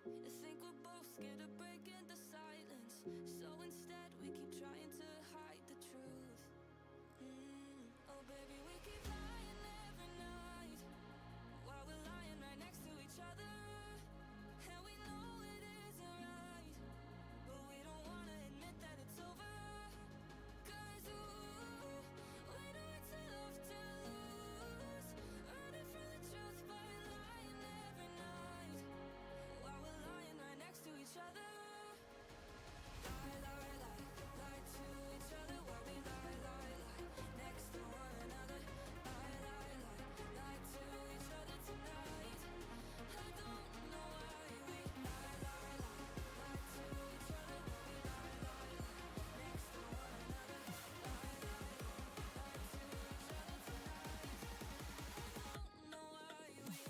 I think we're both scared of breaking the silence, so instead we keep trying to hide the truth. Oh baby, we keep lying every night while we're lying right next to each other. And we know it isn't right, but we don't wanna admit that it's over. 'Cause ooh, we do it to love to lose, running from the truth by lying every night while we're lying right next to each other. Lie, lie, lie, lie to each other while we lie, lie, lie next to one another. Lie, lie, lie, lie to each other tonight. I don't know why we lie, lie, lie, lie to each other while we lie, lie, lie next to one another. Lie, lie, lie, lie to each other tonight. I don't know why we.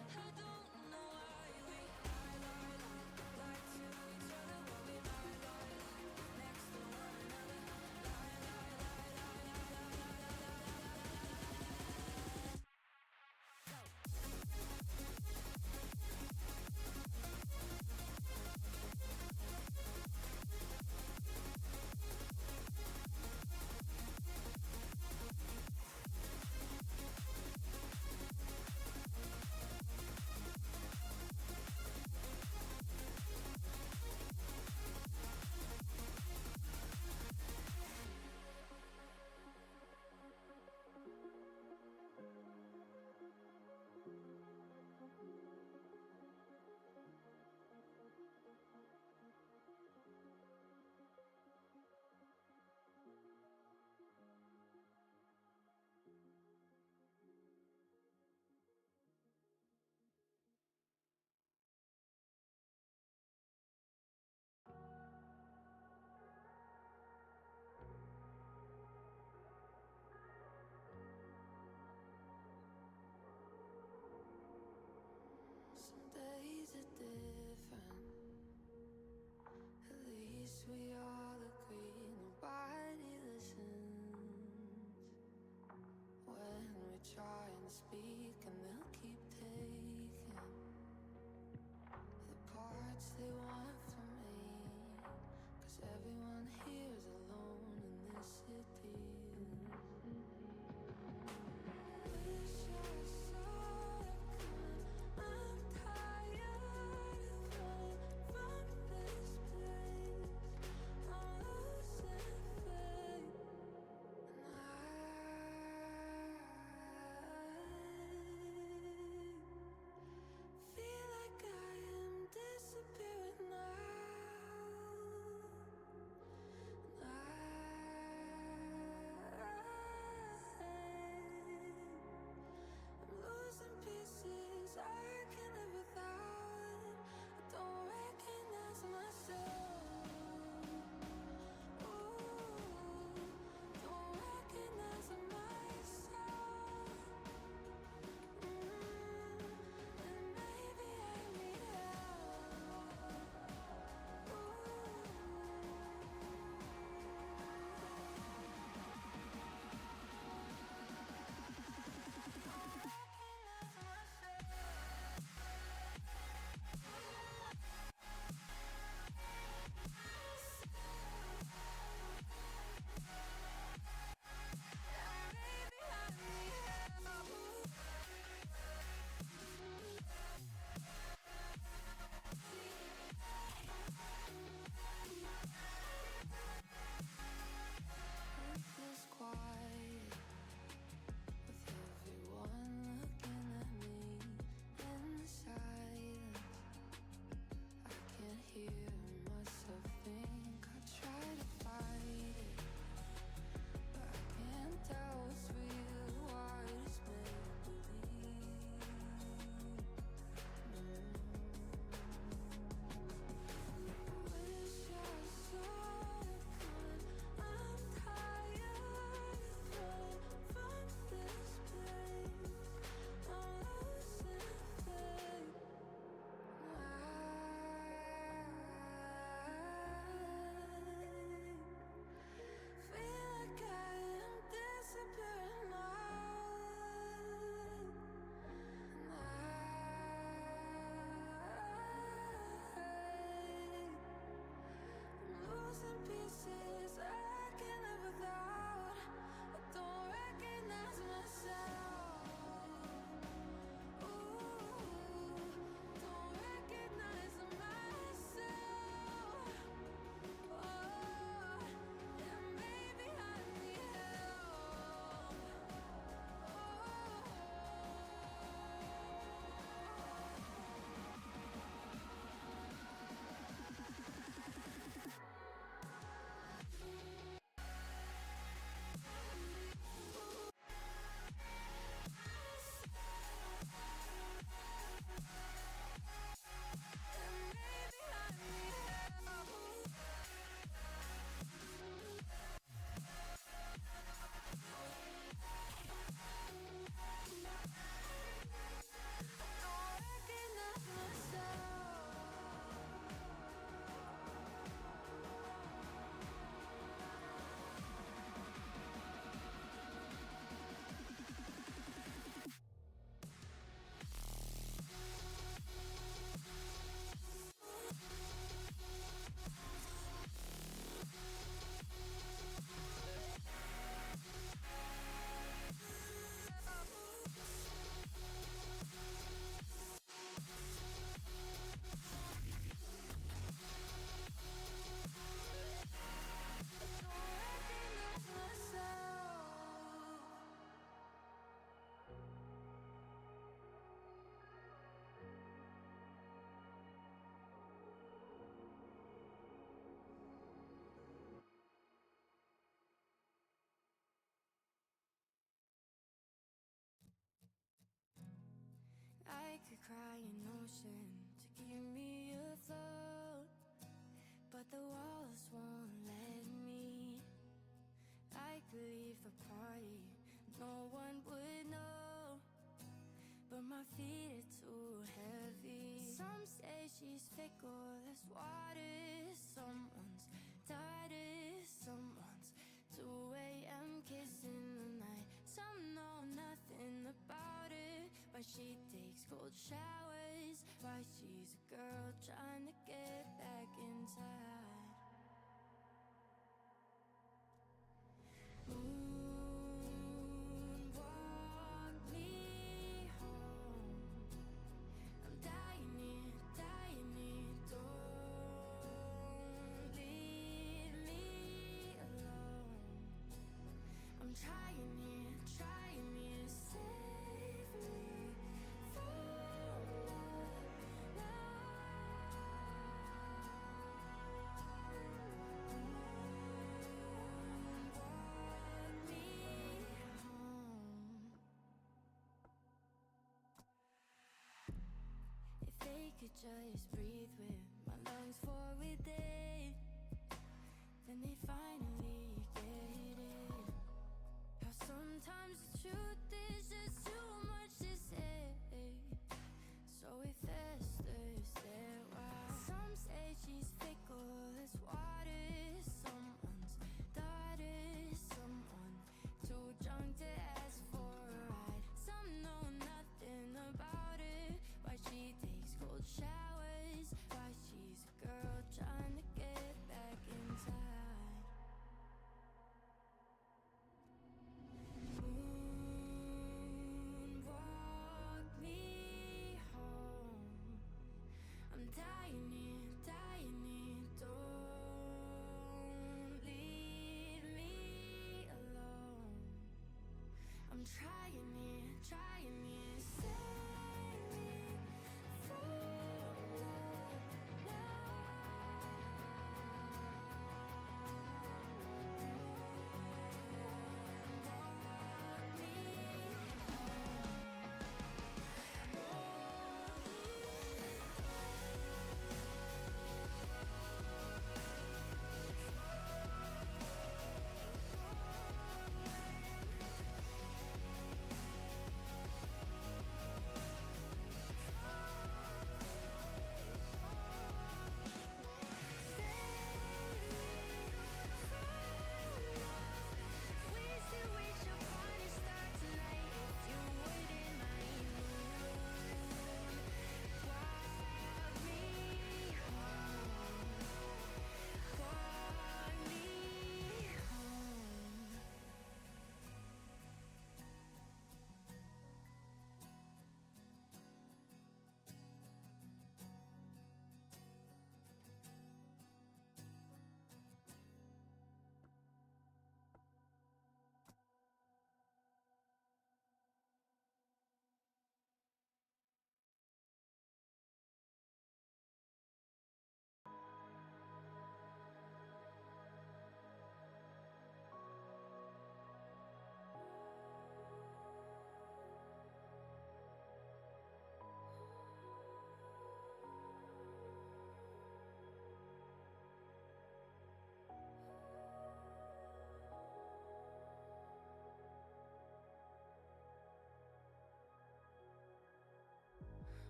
I don't know why we lie, lie, lie, lie to each other while we lie, lie, lie next to one another. Lie, lie, lie, lie, lie, lie, lie, lie, lie, lie, lie, lie, lie. Some days are different. At least we all agree nobody listens when we try and speak, and they'll keep taking the parts they want from me. 'Cause everyone here is alone in this city. Wish I saw it coming. I'm tired of running from this place. I'm losing faith, and like a crying ocean to keep me afloat, but the walls won't let me. I could leave a party, no one would know, but my feet are too heavy. Some say she's fickle as water, someone's daughter, someone's 2 a.m. kissing the night. Some know nothing about her, why she takes cold showers, why she's a girl trying to get back inside. Moonwalk me home. I'm dying here, don't leave me alone. I'm trying here, save me from if they could just breathe with my lungs for a day, then they finally get it. How sometimes the truth is just too much to say, so it festers there. Why? Some say she's fickle as water, someone's daughter, someone too drunk to ask for a ride. Some know nothing about her, why she takes cold showers, why she's a girl trying to get back inside. Moonwalk me home. I'm dying here, don't leave me alone. I'm trying here, save me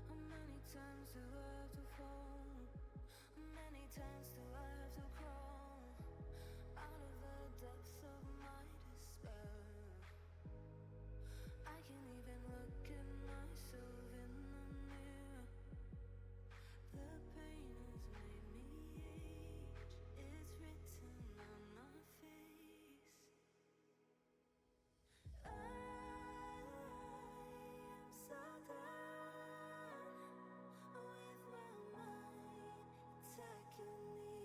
from many times do I have to fall? Many times do I have to crawl out of the depths of my despair? I can't even look at myself in the mirror. The pain has made me age. It's written on my face. I am so done with my mind attacking me.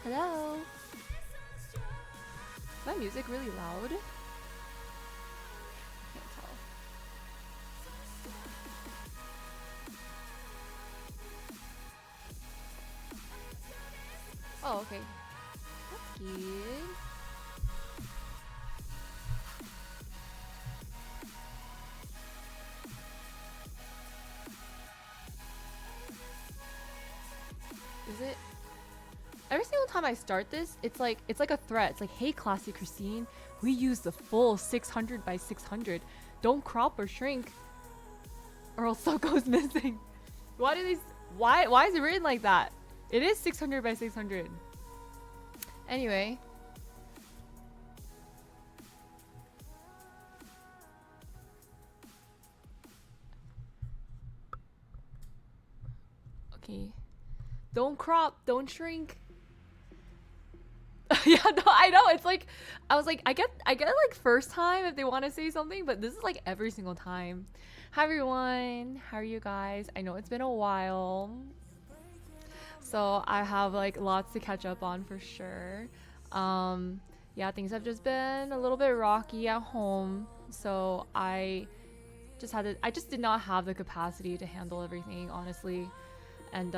Hello? Is my music really loud? Can't tell. Oh, okay. That's good. Is it? Every single time I start this, it's like a threat. It's like, hey, Classy Christine, we use the full 600 by 600. Don't crop or shrink, or else stuff goes missing. Why do these? Why is it written like that? It is 600 by 600. Anyway. Okay. Don't crop, don't shrink. Yeah, no, I know. It's like I was like, I get like first time if they want to say something, but this is like every single time. Hi everyone, how are you guys? I know it's been a while, so I have like lots to catch up on for sure. Yeah, things have just been a little bit rocky at home, so I just did not have the capacity to handle everything, honestly. And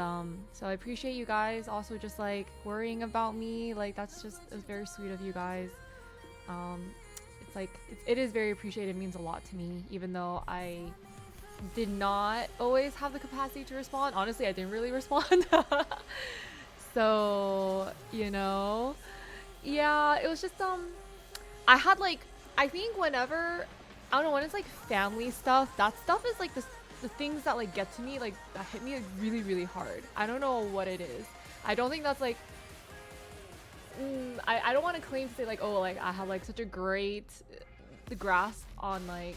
so I appreciate you guys also just like worrying about me. Like that's just very sweet of you guys. It's like it is very appreciated. It means a lot to me, even though I did not always have the capacity to respond. Honestly, I didn't really respond. So yeah, it was just I had like, I think whenever, I don't know, when it's like family stuff, that stuff is like the things that like get to me, like that hit me like really really hard. I don't know what it is. I don't think that's like I don't want to claim to say like, oh, like I have like such a great grasp on like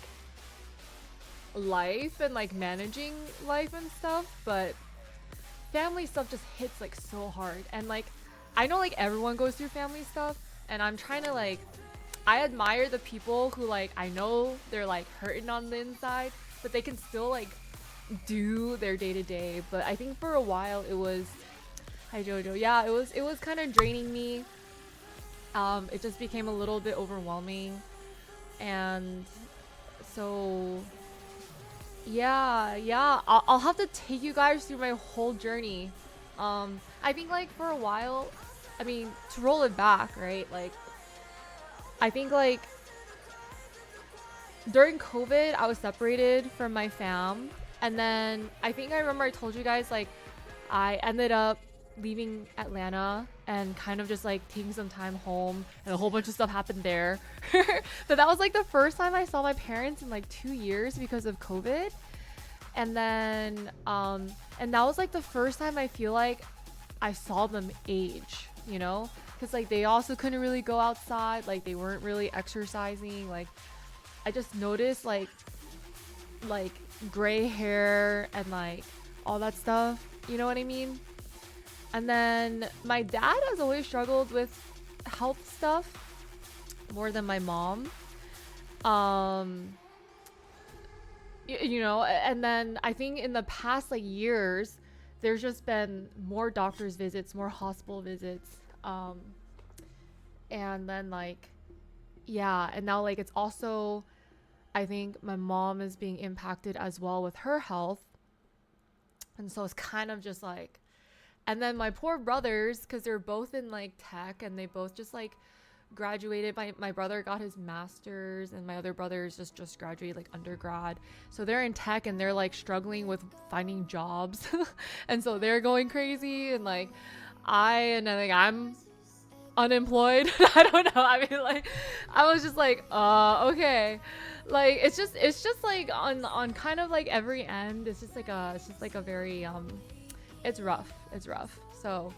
life and like managing life and stuff, but family stuff just hits like so hard. And like I know like everyone goes through family stuff, and I'm trying to like, I admire the people who like, I know they're like hurting on the inside, but they can still like do their day to day. But I think for a while it was, hi Jojo, yeah, it was kind of draining me. It just became a little bit overwhelming, and so yeah, I'll have to take you guys through my whole journey. I think like for a while, I mean, to roll it back, right? Like I think like during COVID, I was separated from my fam. And then I think I remember I told you guys like I ended up leaving Atlanta and kind of just like taking some time home, and a whole bunch of stuff happened there. But that was like the first time I saw my parents in like 2 years because of COVID. And then and that was like the first time I feel like I saw them age, you know? Because like they also couldn't really go outside, like they weren't really exercising. Like I just noticed like gray hair and like all that stuff, you know what I mean? And then my dad has always struggled with health stuff more than my mom. You know, and then I think in the past like years, there's just been more doctor's visits, more hospital visits. And then like, yeah, and now like it's also, I think my mom is being impacted as well with her health. And so it's kind of just like, and then my poor brothers, because they're both in like tech and they both just like graduated. My brother got his master's, and my other brothers just graduated like undergrad. So they're in tech and they're like struggling with finding jobs. And so they're going crazy, and like I think I'm unemployed. I don't know. I mean, like I was just like, okay. Like it's just like on kind of like every end. It's just like a very it's rough. So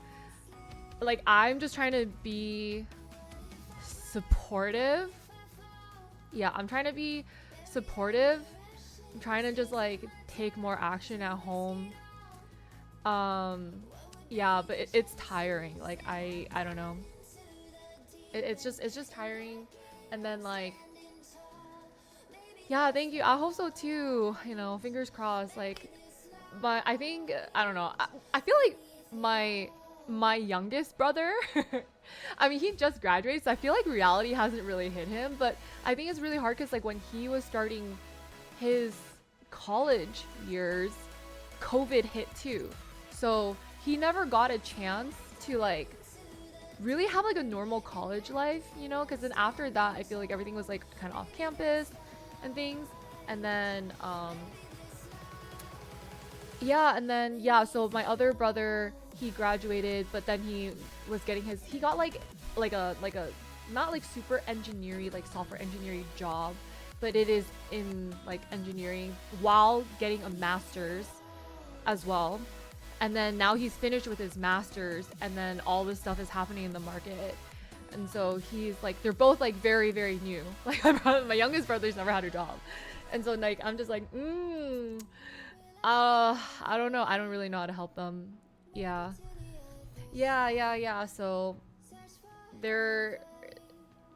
like I'm just trying to be supportive. Yeah, I'm trying to be supportive. I'm trying to just like take more action at home. Yeah, but it's tiring. Like I don't know. It's just tiring. And then like, yeah, thank you. I hope so too. You know, fingers crossed. Like, but I think I don't know. I feel like my youngest brother. I mean, he just graduated, so I feel like reality hasn't really hit him. But I think it's really hard because like when he was starting his college years, COVID hit too. So he never got a chance to like really have like a normal college life, you know, because then after that I feel like everything was like kind of off campus and things. And then yeah, and then yeah, so my other brother, he graduated, but then he got like a not like super engineering, like software engineering job, but it is in like engineering while getting a master's as well. And then now he's finished with his master's, and then all this stuff is happening in the market. And so he's like, they're both like very, very new. Like my youngest brother's never had a job. And so like, I'm just like, I don't know. I don't really know how to help them. Yeah. Yeah. They're,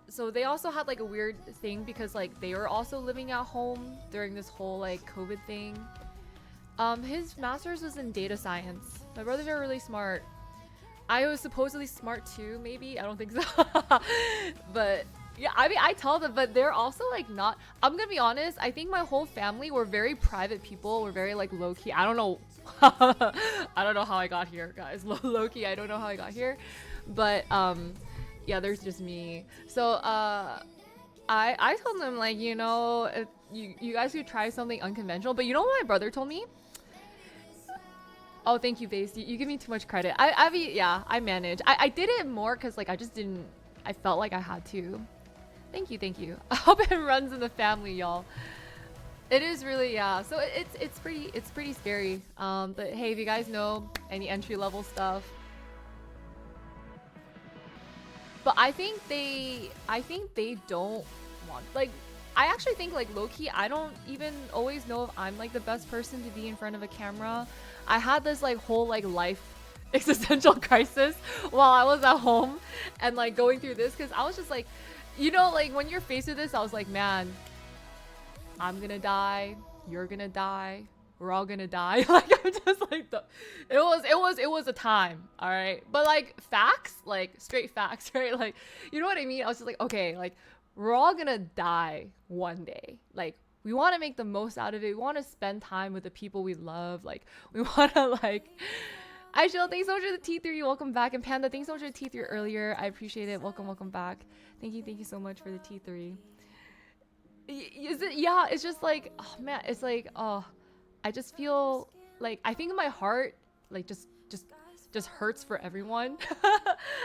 so they also had like a weird thing because like they were also living at home during this whole like COVID thing. His master's was in data science. My brothers are really smart. I was supposedly smart too, maybe. I don't think so. But yeah, I mean, I tell them, but they're also like not. I'm gonna be honest. I think my whole family were very private people. We're very like low key. I don't know. I don't know how I got here, guys. Low key. I don't know how I got here. But yeah, there's just me. So I told them like, you know, if you guys could try something unconventional. But you know what my brother told me? Oh, thank you, Base. You give me too much credit. Yeah, I manage. I did it more because like I just didn't. I felt like I had to. Thank you. I hope it runs in the family, y'all. It is really, yeah. So it's pretty scary. But hey, if you guys know any entry level stuff, but I think they don't want like. I actually think like low-key, I don't even always know if I'm like the best person to be in front of a camera. I had this like whole like life existential crisis while I was at home and like going through this because I was just like, you know, like when you're faced with this, I was like, man, I'm gonna die, you're gonna die, we're all gonna die. Like I'm just like it was a time, all right. But like facts, like straight facts, right? Like you know what I mean? I was just like, okay, like we're all gonna die one day. Like we want to make the most out of it. We want to spend time with the people we love. Like we want to like. Aishil, thanks so much for the T3. Welcome back. And Panda, thanks so much for the T3 earlier. I appreciate it. Welcome back. Thank you so much for the T3. Is it? Yeah, it's just like, oh man, it's like, oh, I just feel like I think in my heart, like just hurts for everyone.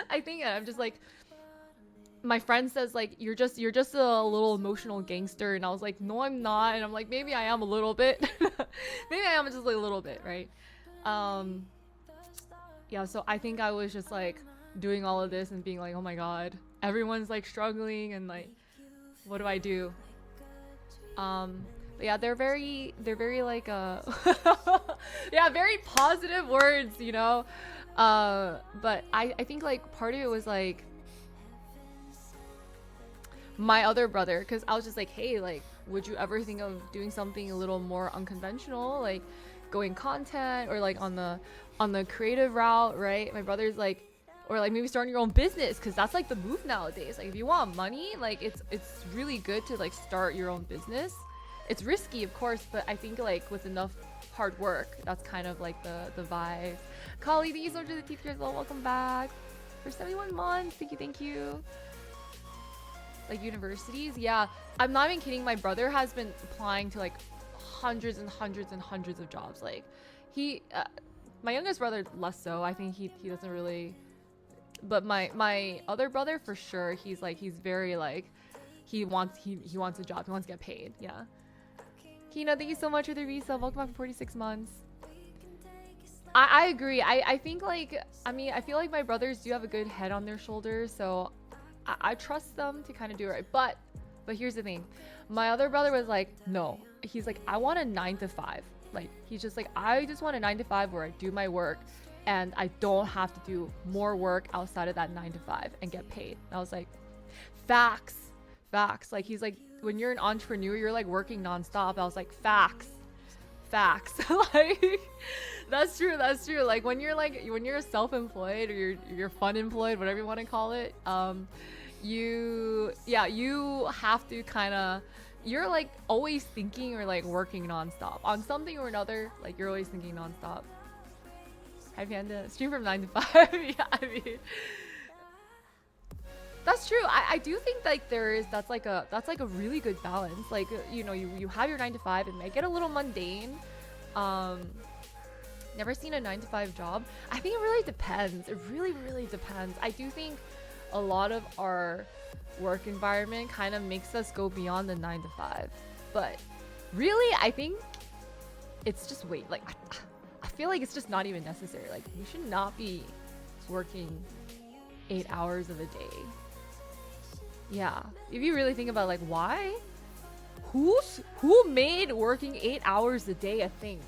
I think I'm just like. My friend says like you're just a little emotional gangster, and I was like, no, I'm not. And I'm like, maybe I am a little bit. Maybe I am just like a little bit, right? Yeah, so I think I was just like doing all of this and being like, oh my god, everyone's like struggling and like what do I do? But yeah, they're very like yeah, very positive words, you know. But I think like part of it was like my other brother, because I was just like, hey, like would you ever think of doing something a little more unconventional, like going content or like on the creative route, right? My brother's like, or like maybe starting your own business, because that's like the move nowadays. Like if you want money, like it's really good to like start your own business. It's risky, of course, but I think like with enough hard work, that's kind of like the vibe. Kali, thank you so much for the teeth as well. Welcome back for 71 months. Thank you. Like universities, yeah, I'm not even kidding. My brother has been applying to like hundreds and hundreds and hundreds of jobs. Like he my youngest brother less so. I think he doesn't really, but my other brother for sure, he's very like he wants a job, he wants to get paid. Yeah. Kina, thank you so much for the resub. Welcome back for 46 months. I agree. I think like, I mean, I feel like my brothers do have a good head on their shoulders, so I trust them to kind of do it right. But here's the thing. My other brother was like, no. He's like, I want a 9 to 5. Like, he's just like, I just want a 9 to 5 where I do my work and I don't have to do more work outside of that 9 to 5 and get paid. And I was like, Facts. Facts. Like he's like, when you're an entrepreneur, you're like working nonstop. I was like, facts. Facts. Like that's true. That's true. Like when you're self-employed or you're fun employed, whatever you want to call it, you have to kind of, you're like always thinking or like working nonstop on something or another. Like you're always thinking nonstop. Hi Panda, stream from 9 to 5. Yeah, I mean, that's true. I do think like that's like a really good balance. Like you know, you have your 9 to 5 and make it a little mundane. Never seen a 9 to 5 job. I think it really depends. It really depends. I do think a lot of our work environment kind of makes us go beyond the 9 to 5. But really, I think it's just like I feel like it's just not even necessary. Like you should not be working 8 hours of a day. Yeah, if you really think about like why, who made working 8 hours a day a thing?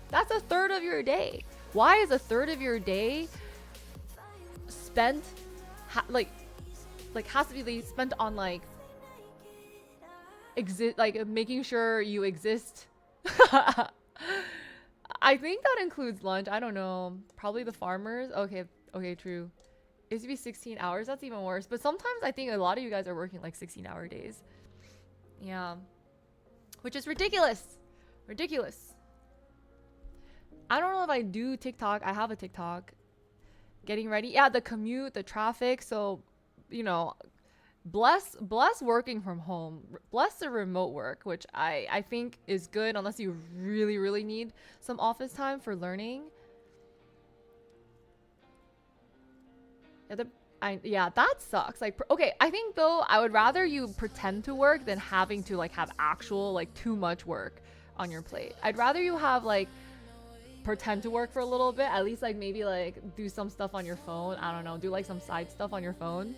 That's a third of your day. Why is a third of your day spent like has to be spent on like making sure you exist? I think that includes lunch. I don't know. Probably the farmers. Okay, true. It used to be 16 hours. That's even worse. But sometimes I think a lot of you guys are working like 16-hour days. Yeah. Which is ridiculous. Ridiculous. I don't know if I do TikTok. I have a TikTok. Getting ready. Yeah, the commute, the traffic. So, you know, bless working from home. Bless the remote work, which I think is good unless you really need some office time for learning. Yeah, that sucks. Like, okay, I think though I would rather you pretend to work than having to like have actual like too much work on your plate. I'd rather you have like pretend to work for a little bit, at least like maybe like do some stuff on your phone. I don't know, do like some side stuff on your phone.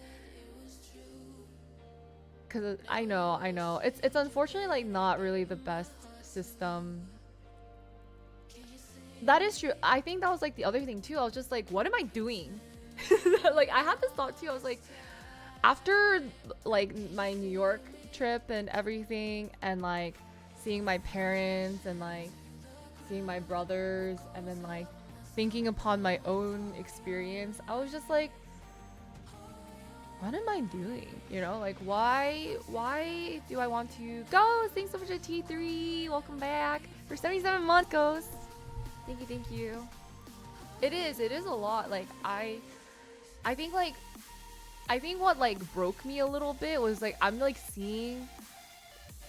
Cause I know it's unfortunately like not really the best system. That is true. I think that was like the other thing too. I was just like, what am I doing? Like I had this thought too. I was like, after like my New York trip and everything, and like seeing my parents and like seeing my brothers, and then like thinking upon my own experience, I was just like, what am I doing? You know, like why do I want to go? Thanks so much at T3. Welcome back for 77 months, Ghost. Thank you. It is a lot. Like I think what like broke me a little bit was like I'm like seeing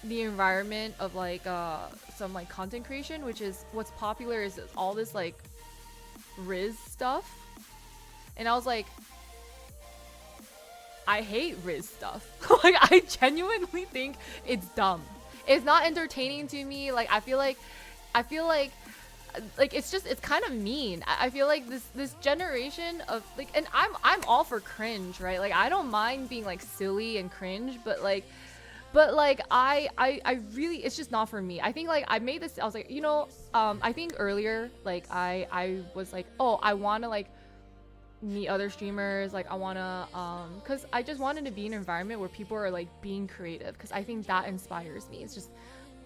the environment of like some like content creation, which is what's popular is all this like Riz stuff, and I was like, I hate Riz stuff. Like I genuinely think it's dumb. It's not entertaining to me. Like I feel like it's kind of mean. I feel like this generation of like, and I'm all for cringe, right? Like I don't mind being like silly and cringe, but like I really, it's just not for me. I think like I made this, I was like, you know, I think earlier like I was like, oh, I want to like meet other streamers, like I want to because I just wanted to be in an environment where people are like being creative, because I think that inspires me. It's just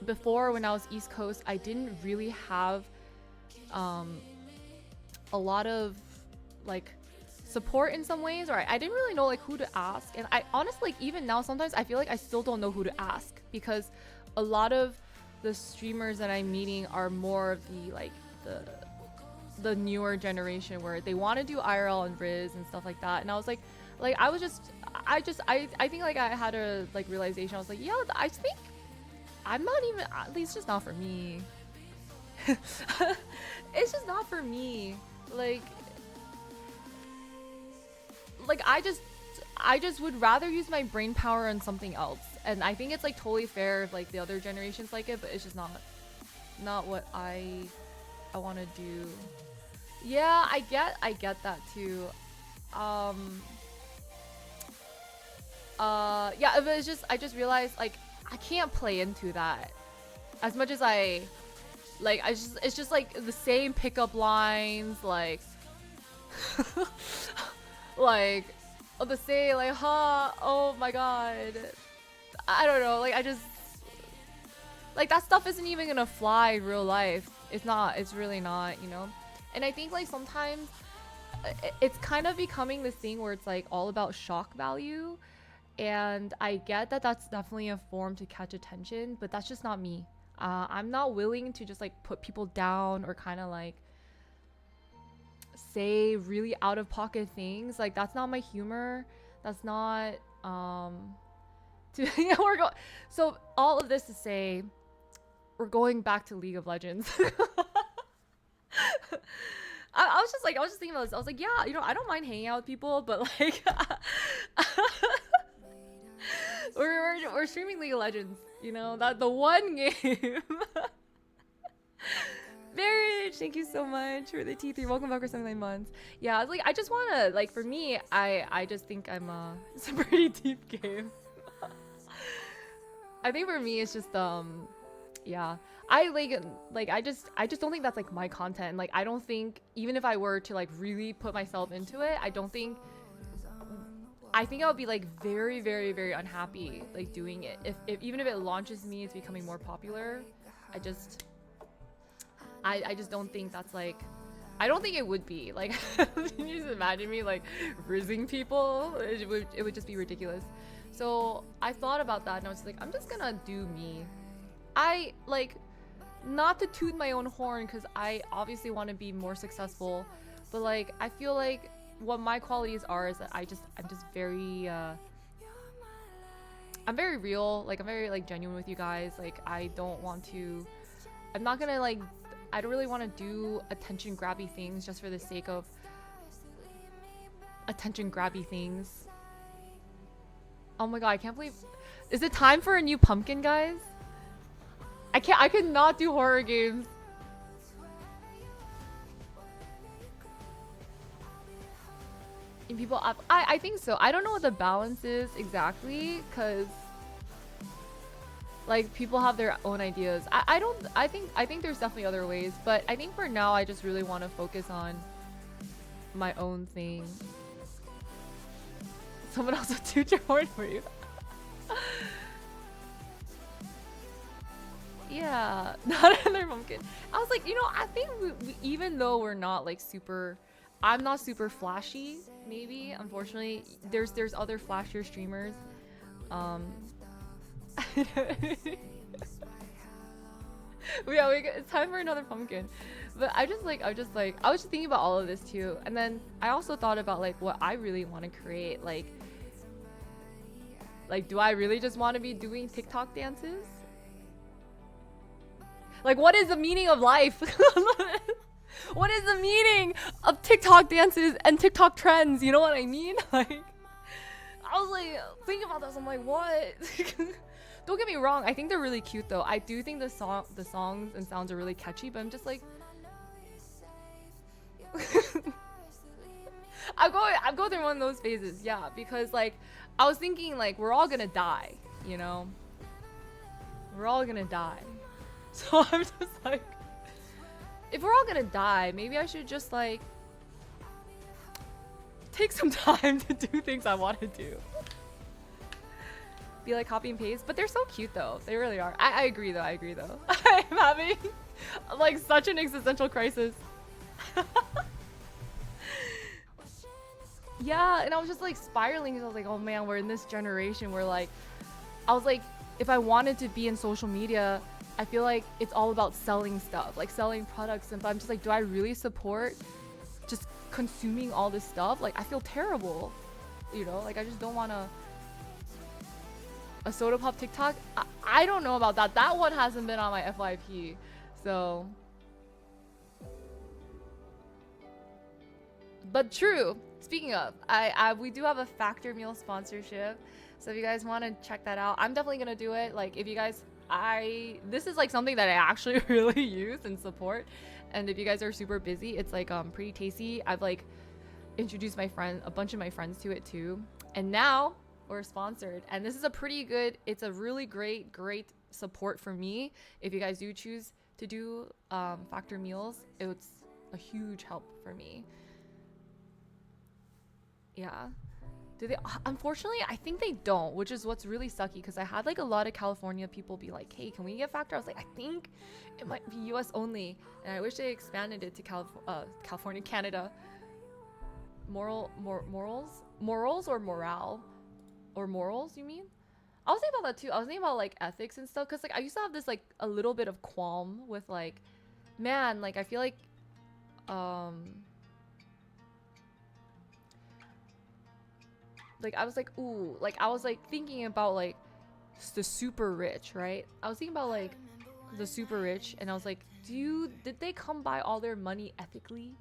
before, when I was East Coast, I didn't really have a lot of like support in some ways, or I didn't really know like who to ask. And I honestly, like, even now sometimes I feel like I still don't know who to ask, because a lot of the streamers that I'm meeting are more of the like the newer generation, where they want to do IRL and Riz and stuff like that. And I was like I think like I had a like realization. I was like, yeah, I think I'm not even, at least just not for me. It's just not for me. Like I just would rather use my brain power on something else. And I think it's like totally fair if like the other generations like it, but it's just not what I want to do. Yeah, I get that too. Yeah, but it's just, I just realized like I can't play into that as much as it's just like the same pickup lines, like like Oh, the say like, huh? Oh my god. I don't know. Like, I just like that stuff isn't even gonna fly in real life. It's not. It's really not. You know. And I think like sometimes it's kind of becoming this thing where it's like all about shock value, and I get that that's definitely a form to catch attention, but that's just not me. I'm not willing to just like put people down or kind of like say really out of pocket things. Like that's not my humor. That's not to yeah, so all of this to say we're going back to League of Legends. I was just thinking about this. I was like, yeah, you know, I don't mind hanging out with people, but like we're streaming League of Legends, you know, that the one game. Marriage, thank you so much for the T3. Welcome back for 79 months. Yeah, it's like I just wanna like for me, I just think it's a pretty deep game. I think for me it's just yeah. I I just don't think that's like my content. Like I don't think even if I were to like really put myself into it, I think I would be like very, very, very unhappy like doing it. If even if it launches me into becoming more popular, I just don't think that's like I don't think it would be like can you just imagine me like rizzing people? It would just be ridiculous. So I thought about that and I was like, I'm just gonna do me. I like not to toot my own horn because I obviously want to be more successful, but like I feel like what my qualities are is that I'm just very I'm very real, like I'm very like genuine with you guys. Like I'm not gonna like I don't really want to do attention grabby things just for the sake of attention grabby things. Oh my god, I can't believe is it time for a new pumpkin, guys? I could not do horror games. And people up I think so. I don't know what the balance is exactly, cause like people have their own ideas. I think there's definitely other ways, but I think for now I just really want to focus on my own thing. Someone else will toot your horn for you. Yeah, not another pumpkin. I was like, you know, I think even though we're not like super, I'm not super flashy. Maybe unfortunately, there's other flashier streamers. Yeah, it's time for another pumpkin. But I was just thinking about all of this too, and then I also thought about like what I really want to create. Like, do I really just want to be doing TikTok dances? Like, what is the meaning of life? What is the meaning of TikTok dances and TikTok trends? You know what I mean? Like, I was like thinking about this. I'm like, what? Don't get me wrong. I think they're really cute though. I do think the songs and sounds are really catchy. But I'm just like, I'm going through one of those phases. Yeah, because like I was thinking like we're all gonna die. You know, we're all gonna die. So I'm just like, if we're all gonna die, maybe I should just like take some time to do things I want to do. Be like copy and paste, but they're so cute though. They really are. I agree though. I'm having like such an existential crisis. Yeah, and I was just like spiraling because I was like, oh man, we're in this generation where like, I was like, if I wanted to be in social media, I feel like it's all about selling stuff, like selling products. And but I'm just like, do I really support just consuming all this stuff? Like, I feel terrible, you know? Like, I just don't want to. A soda pop TikTok? I don't know about that. That one hasn't been on my FYP, so. But true. Speaking of, we do have a Factor Meal sponsorship, so if you guys want to check that out, I'm definitely gonna do it. Like, if you guys. This is like something that I actually really use and support, and if you guys are super busy, it's like pretty tasty. I've like introduced a bunch of my friends to it too, and now we're sponsored, and this is it's a really great support for me. If you guys do choose to do Factor meals, it's a huge help for me. Yeah, Do they? Unfortunately, I think they don't, which is what's really sucky because I had like a lot of California people be like, "Hey, can we get factor?" I was like, "I think it might be U.S. only," and I wish they expanded it to California, Canada. Morals or morale, or morals? You mean? I was thinking about that too. I was thinking about like ethics and stuff because like I used to have this like a little bit of qualm with like, man, like I feel like I was like, ooh, like I was like thinking about like the super rich, right? I was thinking about like the super rich, and I was like, did they come by all their money ethically?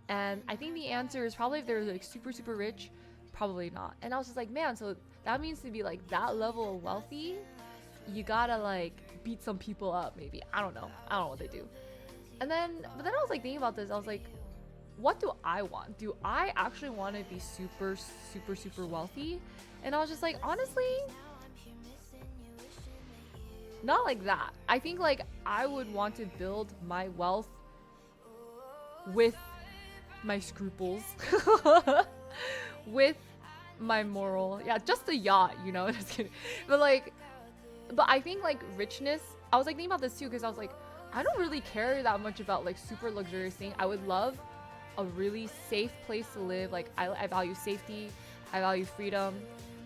And I think the answer is probably if they're like super rich, probably not. And I was just like, man, so that means to be like that level of wealthy, you gotta like beat some people up, maybe. I don't know what they do. But then I was like thinking about this. I was like, what do I want? Do I actually want to be super wealthy? And I was just like, honestly, not like that. I think like I would want to build my wealth with my scruples, with my moral. Yeah, just a yacht, you know. Just kidding. But I think like richness. I was like thinking about this too because I was like, I don't really care that much about like super luxurious thing. I would love a really safe place to live. Like I value safety, I value freedom,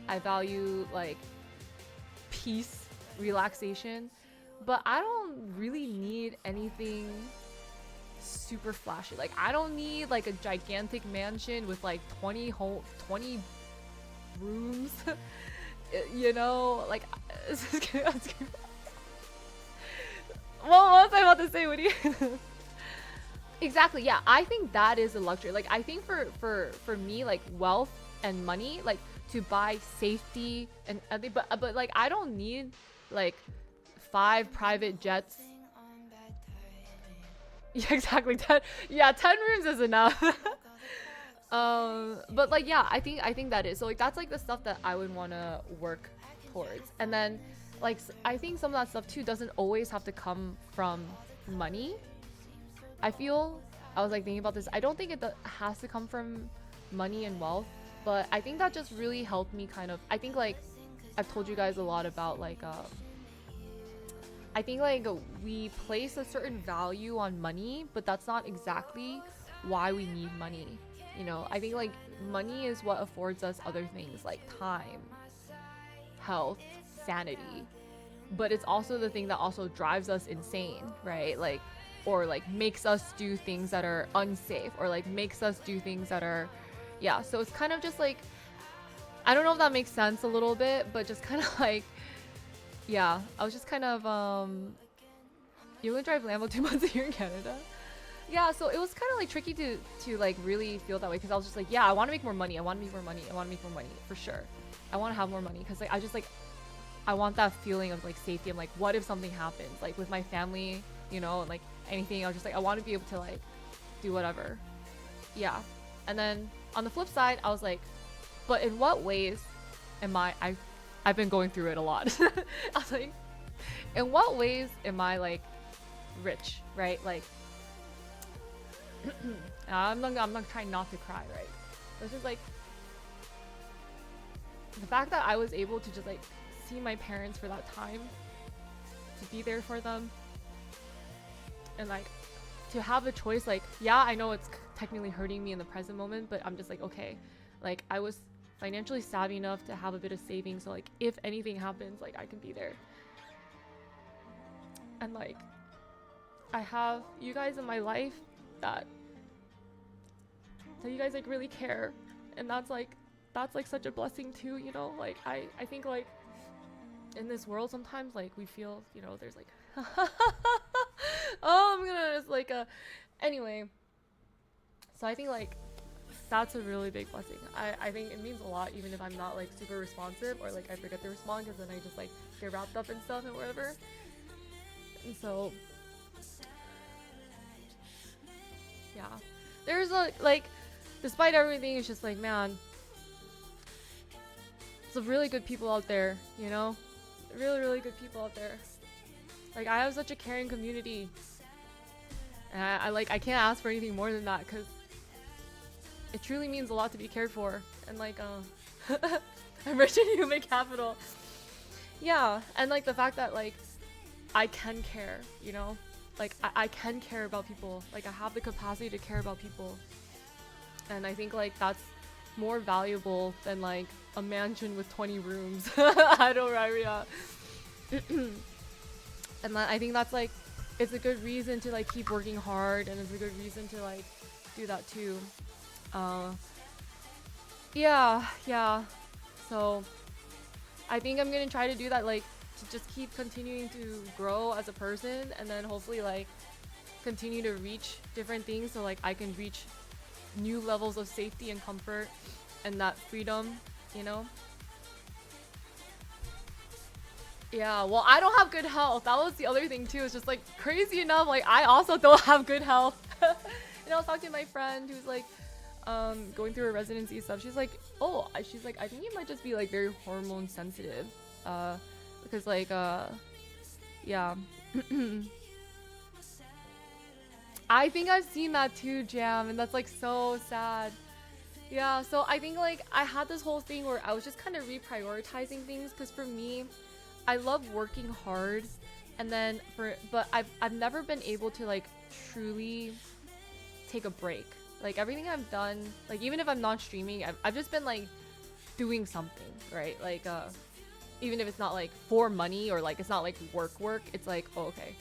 I value like peace, relaxation, but I don't really need anything super flashy. Like I don't need like a gigantic mansion with like 20 rooms. You know, like well, what was I about to say, Woody? Exactly, yeah. I think that is a luxury. Like I think for me, like wealth and money, like to buy safety and but like I don't need like 5 private jets. Yeah, exactly. 10 rooms is enough. But like yeah, I think that is. So like that's like the stuff that I would want to work towards. And then like I think some of that stuff too doesn't always have to come from money. I was like thinking about this. I don't think it has to come from money and wealth, but I think that just really helped me kind of. I think like I've told you guys a lot about like I think like we place a certain value on money, but that's not exactly why we need money. You know, I think like money is what affords us other things like time, health, sanity, but it's also the thing that also drives us insane, right? Like, or like makes us do things that are unsafe, or like makes us do things that are, yeah. So it's kind of just like, I don't know if that makes sense a little bit, but just kind of like, yeah, I was just kind of, you only drive Lambo 2 months here in Canada? Yeah, so it was kind of like tricky to like really feel that way because I was just like, yeah, I want to make more money. I want to make more money. I want to make more money for sure. I want to have more money because like I just like, I want that feeling of like safety. I'm like, what if something happens? Like with my family, you know, and like anything. I was just like, I want to be able to like do whatever. Yeah. And then on the flip side, I was like, but in what ways am I've been going through it a lot. I was like, in what ways am I like rich, right? Like, I'm not trying not to cry, right? It's just like the fact that I was able to just like see my parents for that time, to be there for them, and like to have a choice. Like, yeah, I know it's technically hurting me in the present moment, but I'm just like, okay, like I was financially savvy enough to have a bit of savings, so like if anything happens, like I can be there. And like I have you guys in my life that you guys like really care, and that's like such a blessing too, you know. Like I think like in this world sometimes like we feel, you know, there's like oh, I'm gonna just like anyway, so I think like that's a really big blessing. I think it means a lot, even if I'm not like super responsive or like I forget to respond, because then I just like get wrapped up in stuff and whatever. And so yeah, there's like despite everything, it's just like, man, there's really good people out there, you know, really good people out there. Like I have such a caring community, and I can't ask for anything more than that, because it truly means a lot to be cared for. And like Enriching human capital. Yeah, and like the fact that like I can care, you know? Like I can care about people. Like I have the capacity to care about people. And I think like that's more valuable than like a mansion with 20 rooms. I don't know, yeah. And I think that's like it's a good reason to like keep working hard, and it's a good reason to like do that too. Yeah. So I think I'm gonna try to do that, like to just keep continuing to grow as a person, and then hopefully like continue to reach different things, so like I can reach new levels of safety and comfort and that freedom, you know? Yeah, well, I don't have good health. That was the other thing too. It's just like crazy enough, like I also don't have good health. And I was talking to my friend who's like going through her residency stuff. She's like, oh, she's like, I think you might just be like very hormone sensitive. Because like yeah. I think I've seen that too, Jam, and that's like so sad. Yeah, so I think like I had this whole thing where I was just kind of reprioritizing things, because for me, I love working hard, and then but I've never been able to like truly take a break. Like everything I've done, like even if I'm not streaming, I've just been like doing something, right? Like even if it's not like for money, or like it's not like work, it's like, oh, okay.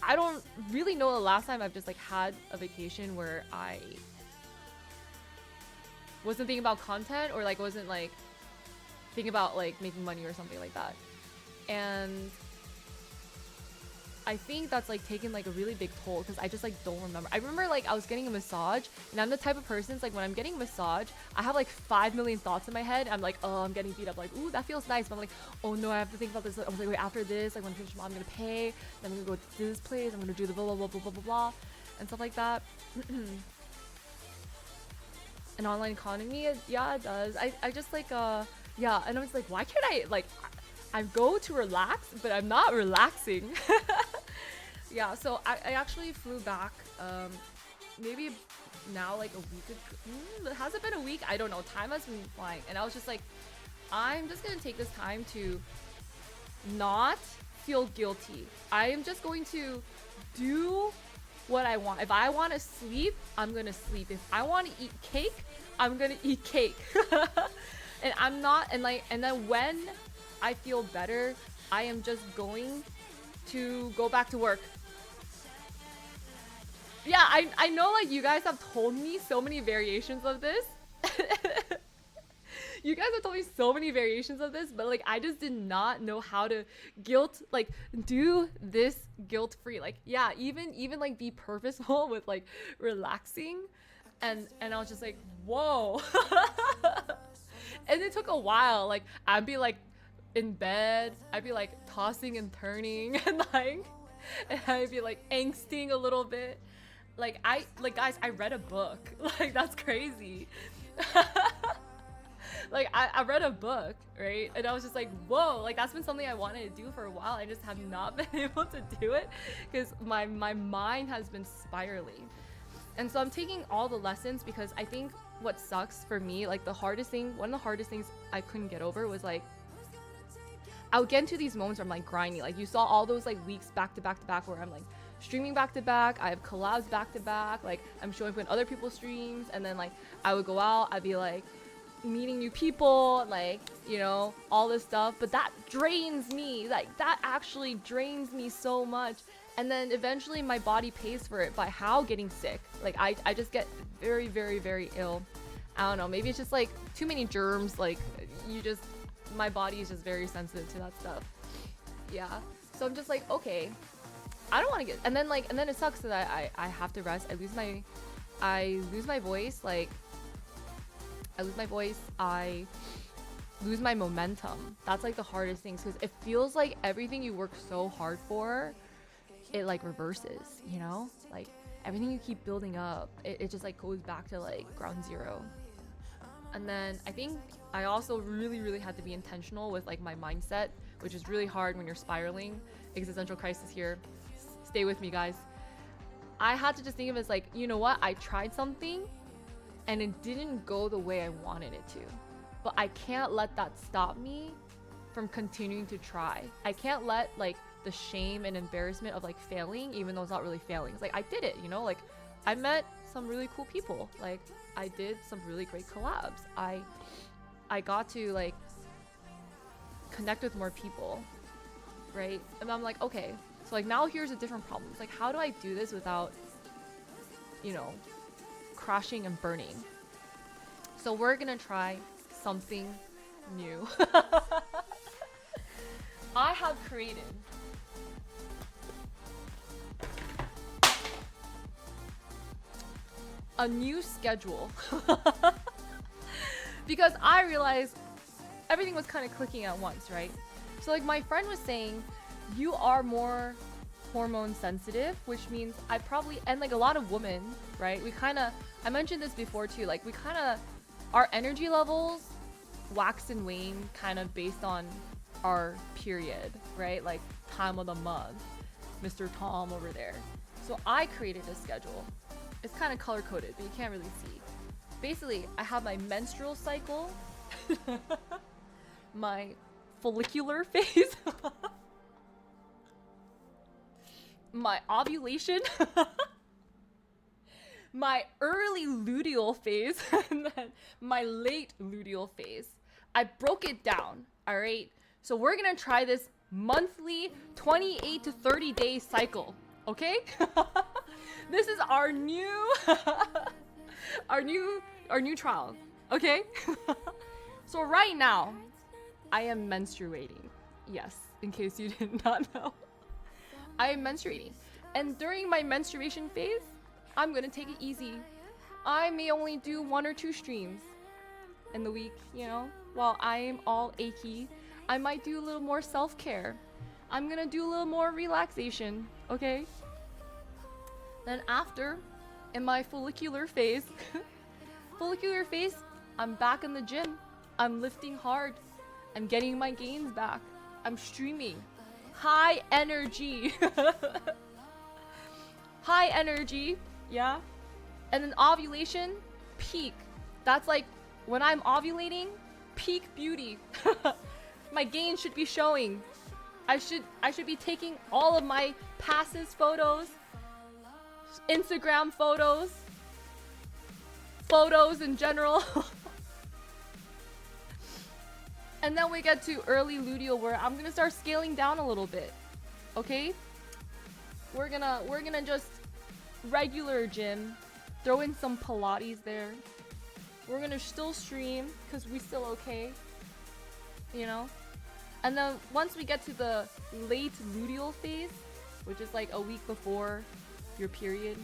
I don't really know the last time I've just like had a vacation where I wasn't thinking about content, or like wasn't like thinking about like making money or something like that. And I think that's like taken like a really big toll, because I just like don't remember. I remember like I was getting a massage, and I'm the type of person, like when I'm getting a massage, I have like 5 million thoughts in my head. I'm like, oh, I'm getting beat up, like, ooh, that feels nice, but I'm like, oh no, I have to think about this. I was like, wait, after this, like when I finish, I'm gonna pay, then I'm gonna go to this place, I'm gonna do the blah blah blah blah blah blah, blah and stuff like that. An online economy, yeah, it does. I just like yeah, and I was like, why can't I like I go to relax, but I'm not relaxing. Yeah, so I actually flew back maybe now like a week ago. Has it been a week? I don't know. Time has been flying, and I was just like, I'm just gonna take this time to not feel guilty. I am just going to do what I want. If I want to sleep, I'm gonna sleep. If I want to eat cake, I'm gonna eat cake. And I'm not, and then when I feel better, I am just going to go back to work. Yeah, I know like you guys have told me so many variations of this. You guys have told me so many variations of this, but like I just did not know how to do this guilt free. Like yeah, even like be purposeful with like relaxing, and I was just like, whoa. And it took a while. Like I'd be like in bed, I'd be like tossing and turning, and I'd be like angsting a little bit. Like guys, I read a book. Like that's crazy. Like I read a book, right? And I was just like, whoa, like that's been something I wanted to do for a while. I just have not been able to do it because my mind has been spiraling. And so I'm taking all the lessons, because I think what sucks for me, like one of the hardest things I couldn't get over was like, I would get into these moments where I'm like grinding. Like you saw all those like weeks back to back to back where I'm like streaming back to back. I have collabs back to back. Like I'm showing up in other people's streams, and then like I would go out. I'd be like meeting new people, like, you know, all this stuff. But that drains me. Like that actually drains me so much. And then eventually my body pays for it by how? Getting sick. Like I just get very, very, very ill. I don't know. Maybe it's just like too many germs. Like my body is just very sensitive to that stuff. Yeah. So I'm just like, okay, I don't want to get, and then it sucks that I have to rest. I lose my voice. Like I lose my voice. I lose my momentum. That's like the hardest things, because it feels like everything you work so hard for, it like reverses, you know? Like everything you keep building up, it just like goes back to like ground zero. And then I think I also really, really had to be intentional with like my mindset, which is really hard when you're spiraling. Existential crisis here. Stay with me, guys. I had to just think of it as like, you know what? I tried something and it didn't go the way I wanted it to. but I can't let that stop me from continuing to try. I can't let like the shame and embarrassment of like failing, even though it's not really failing. It's like I did it, you know, like I met some really cool people. Like I did some really great collabs. I got to like connect with more people, right? And I'm like, okay, so like now here's a different problem. It's like, how do I do this without, you know, crashing and burning? So we're gonna try something new. I have created a new schedule because I realized everything was kind of clicking at once, right? So like my friend was saying, you are more hormone sensitive, which means I probably, and like a lot of women, right? We kind of, I mentioned this before too, like we kind of, our energy levels wax and wane kind of based on our period, right? Like time of the month, Mr. Tom over there. So I created a schedule. It's kind of color coded, but you can't really see. Basically, I have my menstrual cycle, my follicular phase, my ovulation, my early luteal phase, and then my late luteal phase. I broke it down, all right? So we're gonna try this monthly 28 to 30 day cycle, okay? This is our new our new trial, okay? So right now I am menstruating. Yes, in case you did not know. I am menstruating. And during my menstruation phase, I'm gonna take it easy. I may only do 1 or 2 streams in the week, you know? While I am all achy, I might do a little more self-care. I'm gonna do a little more relaxation, okay? Then after, in my follicular phase, I'm back in the gym. I'm lifting hard. I'm getting my gains back. I'm streaming. High energy. High energy, yeah? And then ovulation, peak. That's like, when I'm ovulating, peak beauty. My gains should be showing. I should be taking all of my passes photos, Instagram photos in general. And then we get to early luteal where I'm gonna start scaling down a little bit. Okay? We're gonna just regular gym, throw in some Pilates there. We're gonna still stream because we still okay, you know? And then once we get to the late luteal phase, which is like a week before your period,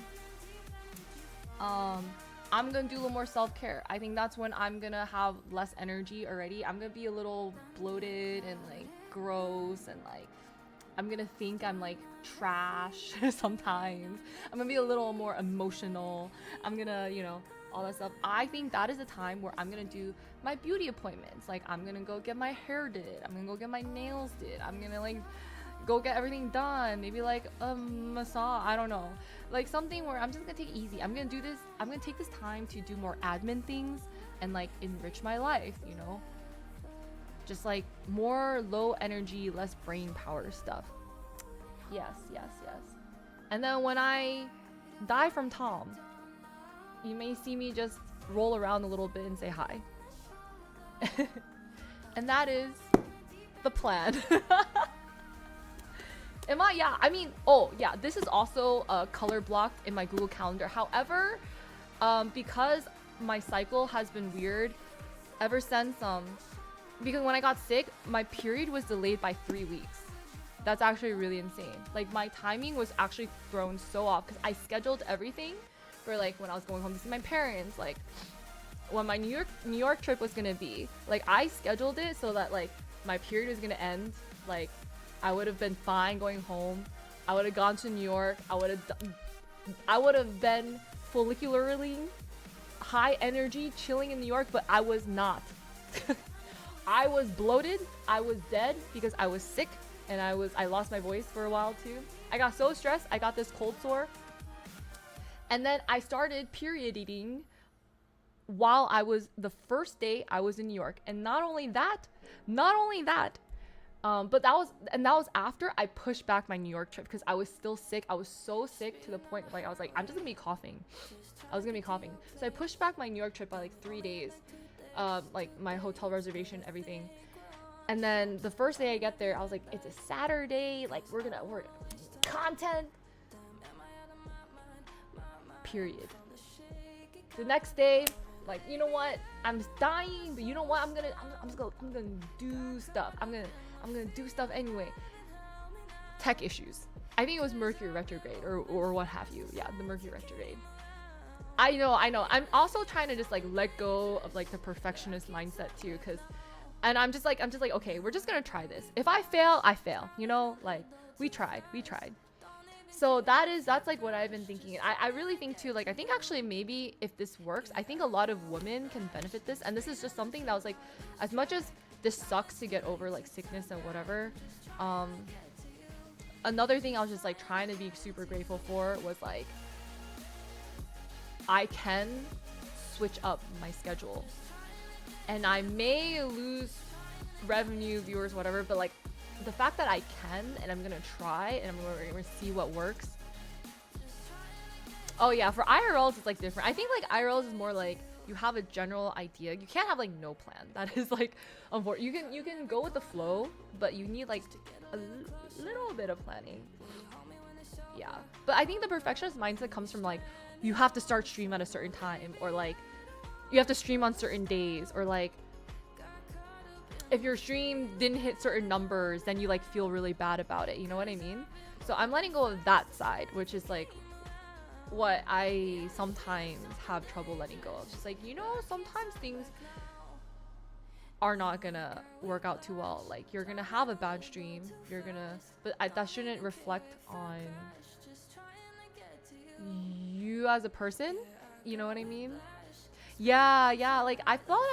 I'm gonna do a little more self-care. I think that's when I'm gonna have less energy already. I'm gonna be a little bloated and like gross, and like I'm gonna think I'm like trash sometimes. I'm gonna be a little more emotional. I'm gonna, you know, all that stuff. I think that is a time where I'm gonna do my beauty appointments. Like I'm gonna go get my hair did. I'm gonna go get my nails did. I'm gonna like go get everything done. Maybe like a massage. I don't know. Like something where I'm just gonna take it easy. I'm gonna do this. I'm gonna take this time to do more admin things and like enrich my life, you know? Just like more low energy, less brain power stuff. Yes. And then when I die from Tom, you may see me just roll around a little bit and say hi. And that is the plan. This is also color blocked in my Google Calendar. However, because my cycle has been weird ever since, because when I got sick, my period was delayed by 3 weeks. That's actually really insane. Like my timing was actually thrown so off because I scheduled everything for like when I was going home to see my parents, like when my New York trip was gonna be. Like I scheduled it so that like my period was gonna end. Like I would have been fine going home. I would have gone to New York. I would have been follicularly high energy, chilling in New York, but I was not. I was bloated. I was dead because I was sick, and I lost my voice for a while too. I got so stressed. I got this cold sore, and then I started period eating while I was the first day I was in New York. And not only that, but that was after I pushed back my New York trip because I was still sick. I was so sick to the point like I was like, I'm just gonna be coughing. So I pushed back my New York trip by like 3 days, like my hotel reservation, everything. And then the first day I get there, I was like, it's a Saturday, like we're gonna content. Period. The next day, like, you know what? I'm dying, but you know what? I'm gonna do stuff. I'm gonna do stuff anyway. Tech issues. I think it was Mercury retrograde or what have you. Yeah, the Mercury retrograde. I know. I'm also trying to just like let go of like the perfectionist mindset too, and I'm just like, okay, we're just gonna try this. If I fail, I fail. You know, like we tried. So that's like what I've been thinking. I really think too, like I think actually maybe if this works, I think a lot of women can benefit this. And this is just something that was like, as much as this sucks to get over like sickness and whatever, another thing I was just like trying to be super grateful for was like I can switch up my schedule. And I may lose revenue, viewers, whatever, but like the fact that I can, and I'm gonna try, and we're gonna see what works. Oh yeah, for IRLs it's like different. I think like IRLs is more like you have a general idea. You can't have like no plan. That is like unfortunate. You can go with the flow, but you need like a little bit of planning. Yeah, but I think the perfectionist mindset comes from like you have to start stream at a certain time, or like you have to stream on certain days, or like if your stream didn't hit certain numbers, then you like feel really bad about it. You know what I mean? So I'm letting go of that side, which is like what I sometimes have trouble letting go of. Just like, you know, sometimes things are not gonna work out too well. Like you're gonna have a bad stream. That shouldn't reflect on you as a person. You know what I mean? Yeah. Like I thought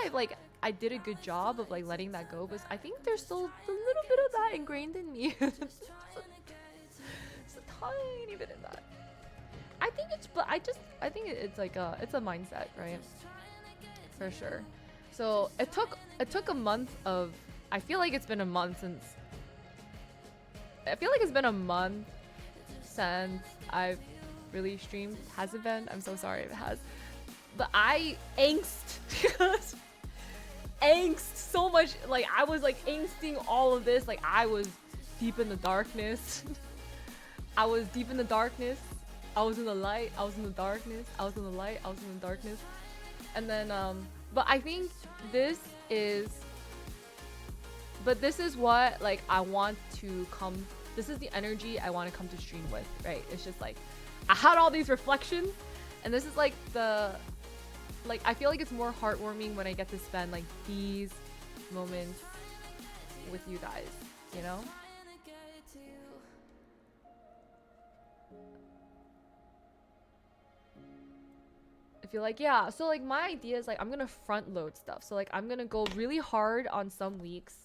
I did a good job of like letting that go, but I think there's still a little bit of that ingrained in me. It's a tiny bit of that. I think it's like it's a mindset, right? For sure. So it took a month of, I feel like it's been a month since I've really streamed. Has it been? I'm so sorry if it has. But I angst so much. Like I was like angsting all of this. Like I was deep in the darkness. I was deep in the darkness. I was in the light. I was in the darkness. I was in the light. I was in the darkness. And then but I think this is what like I want to come. This is the energy I want to come to stream with, right? It's just like I had all these reflections, and this is like I feel like it's more heartwarming when I get to spend like these moments with you guys, you know? I feel like, yeah, so like my idea is like I'm gonna front load stuff. So like I'm gonna go really hard on some weeks,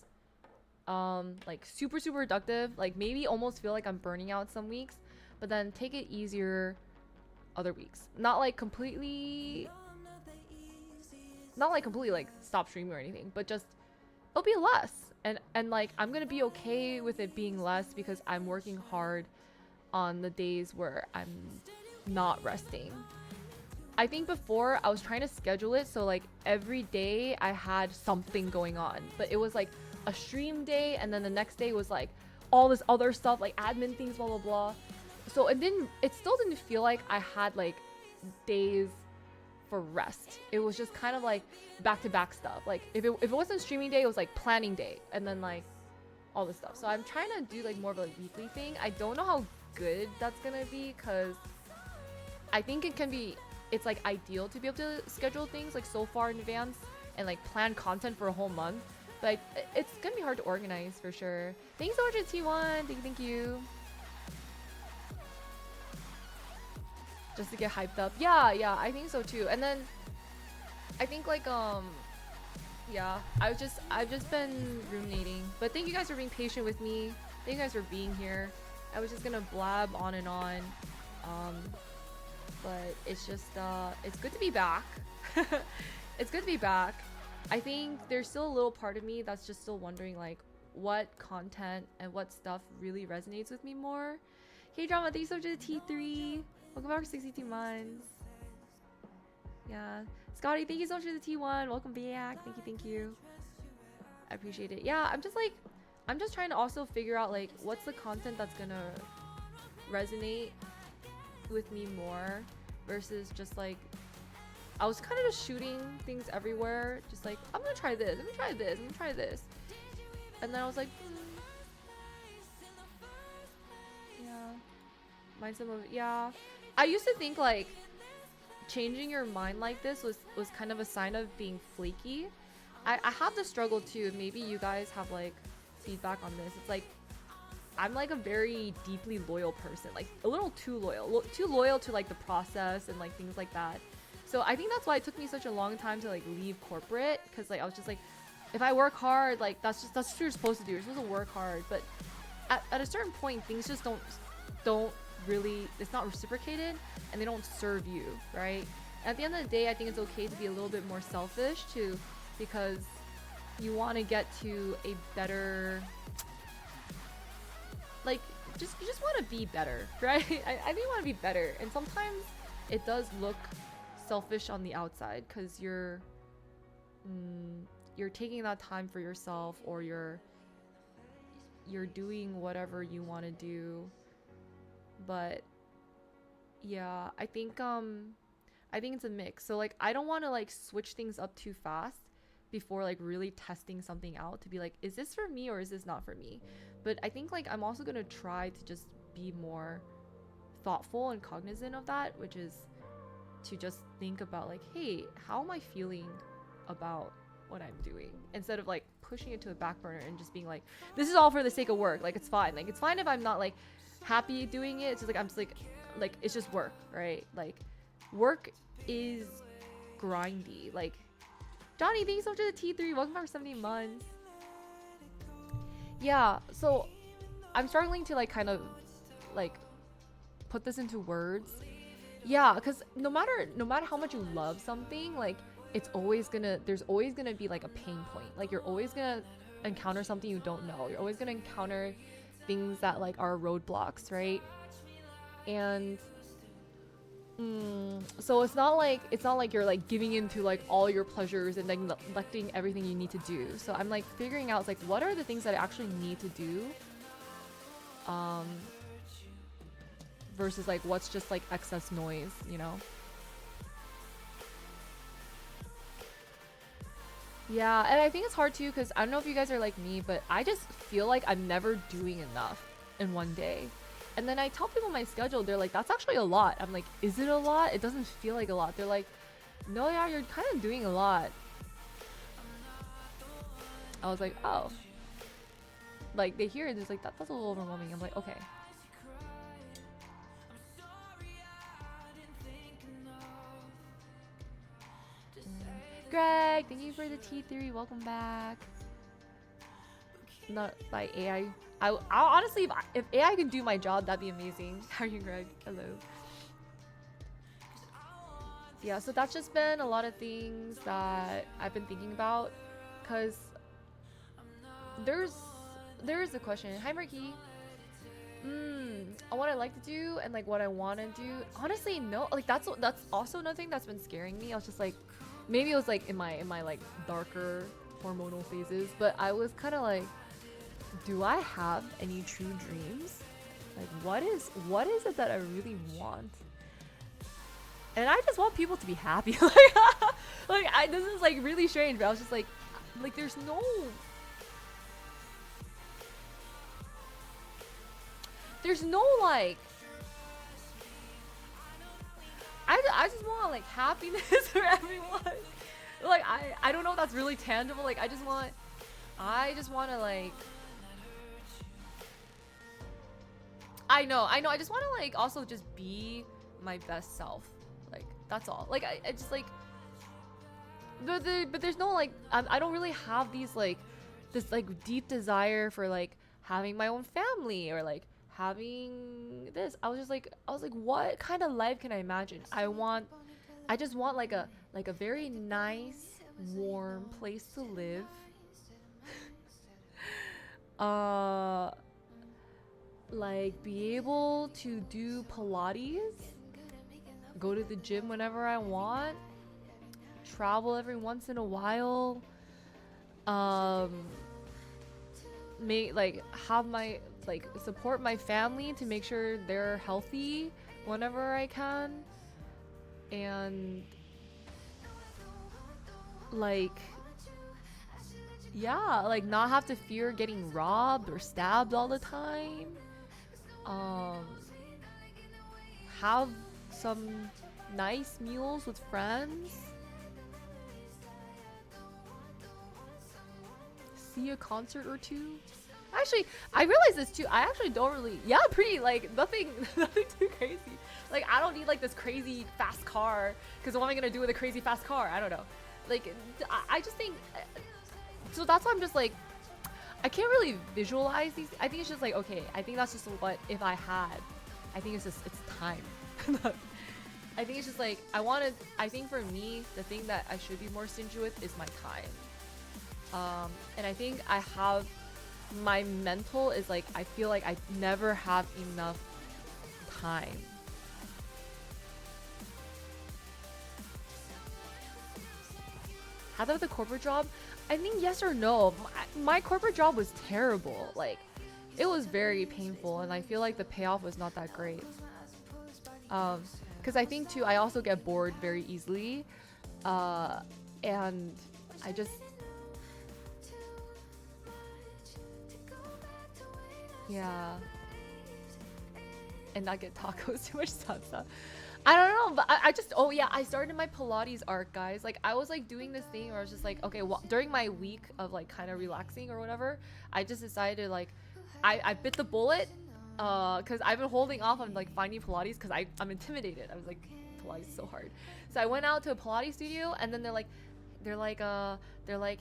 like super productive, like maybe almost feel like I'm burning out some weeks, but then take it easier other weeks. Not like completely like stop streaming or anything, but just it'll be less, and like I'm gonna be okay with it being less because I'm working hard on the days where I'm not resting. I think before I was trying to schedule it so like every day I had something going on, but it was like a stream day and then the next day was like all this other stuff like admin things, blah blah blah. So it still didn't feel like I had like days for rest. It was just kind of like back-to-back stuff. Like if it wasn't streaming day, it was like planning day and then like all this stuff. So I'm trying to do like more of a weekly thing. I don't know how good that's gonna be because I think it's like ideal to be able to schedule things like so far in advance and like plan content for a whole month, but it's gonna be hard to organize for sure. Thanks so much to T1. Thank you. Just to get hyped up. Yeah, I think so too. And then I think like yeah, I've just been ruminating. But thank you guys for being patient with me. Thank you guys for being here. I was just gonna blab on and on. But it's just it's good to be back. It's good to be back. I think there's still a little part of me that's just still wondering like what content and what stuff really resonates with me more. K-drama, thanks so much to the T3. Welcome back for 62 months. Yeah. Scotty, thank you so much for the T1. Welcome back. Thank you. I appreciate it. Yeah, I'm just trying to also figure out like what's the content that's gonna resonate with me more versus just like I was kind of just shooting things everywhere, just like I'm gonna try this, I'm gonna try this, I'm gonna try this, and then I was like, yeah, mind some of it. Yeah, I used to think like changing your mind like this was kind of a sign of being flaky. I have the struggle too. Maybe you guys have like feedback on this. It's like I'm like a very deeply loyal person, like a little too loyal to like the process and like things like that. So I think that's why it took me such a long time to like leave corporate, because like I was just like, if I work hard, like that's what you're supposed to do. You're supposed to work hard, but at a certain point, things just don't really, it's not reciprocated, and they don't serve you, right? At the end of the day, I think it's okay to be a little bit more selfish too, because you want to get to a better, like you just want to be better, right? I think you want to be better, and sometimes it does look selfish on the outside because you're taking that time for yourself, or you're doing whatever you want to do. But yeah, I think it's a mix. So like I don't want to like switch things up too fast before like really testing something out to be like, is this for me or is this not for me? But I think like I'm also gonna try to just be more thoughtful and cognizant of that, which is to just think about like, hey, how am I feeling about what I'm doing, instead of like pushing it to the back burner and just being like, this is all for the sake of work. Like it's fine if I'm not like happy doing it. It's just like I'm just like it's just work, right? Like work is grindy. Like Johnny, thanks so much to the T3. Welcome back for 70 months. Yeah, so I'm struggling to like kind of like put this into words. Yeah, because no matter how much you love something, like there's always gonna be like a pain point. Like you're always gonna encounter something you don't know. You're always gonna encounter things that like are roadblocks, right? And so it's not like you're like giving into like all your pleasures and like neglecting everything you need to do. So I'm like figuring out like what are the things that I actually need to do, versus like what's just like excess noise, you know? Yeah, and I think it's hard too, because I don't know if you guys are like me, but I just feel like I'm never doing enough in one day. And then I tell people my schedule, they're like, that's actually a lot. I'm like, is it a lot? It doesn't feel like a lot. They're like, no, yeah, you're kind of doing a lot. I was like, oh. Like, they hear it, it's like, that's a little overwhelming. I'm like, okay. Greg, thank you for the T3. Welcome back. Not by AI. I'll honestly, if AI could do my job, that'd be amazing. How are you, Greg? Hello. Yeah, so that's just been a lot of things that I've been thinking about, because there is a question. Hi, Marky. What I like to do and like what I want to do. Honestly, no. Like that's also another thing that's been scaring me. I was just like, maybe it was like in my like darker hormonal phases, but I was kind of like, do I have any true dreams? Like what is it that I really want? And I just want people to be happy. This is like really strange, but I was just like there's no like I just want like happiness for everyone. Like I don't know if that's really tangible. Like I just want to like I know I just want to like also just be my best self. Like that's all. Like I just like but there's no like I don't really have these like this like deep desire for like having my own family or like having this. I was like what kind of life can I imagine? I just want like a very nice warm place to live. uh like be able to do Pilates, go to the gym whenever I want, travel every once in a while, make like have my like support my family to make sure they're healthy whenever I can, and like yeah, like not have to fear getting robbed or stabbed all the time. um have some nice meals with friends, see a concert or two. Actually, I realized this too. I actually don't really, yeah, pretty like nothing, nothing too crazy. Like I don't need like this crazy fast car because what am I gonna do with a crazy fast car? I don't know. Like I just think so. That's why I'm just like I can't really visualize these. I think it's just like okay. I think that's just what if I had. I think it's just it's time. I think it's just like I think for me the thing that I should be more stingy with is my time. And I think I have my mental is like I feel like I never have enough time. How about the corporate job? I think yes or no. My corporate job was terrible. Like it was very painful and I feel like the payoff was not that great. Because I think too I also get bored very easily. And I just yeah. And not get tacos, too much salsa. I don't know, but I just oh yeah, I started my Pilates arc, guys. Like I was like doing this thing where I was just like, okay, well during my week of like kind of relaxing or whatever, I just decided to like I bit the bullet because I've been holding off on like finding Pilates because I'm intimidated. I was like, Pilates is so hard. So I went out to a Pilates studio and then they're like,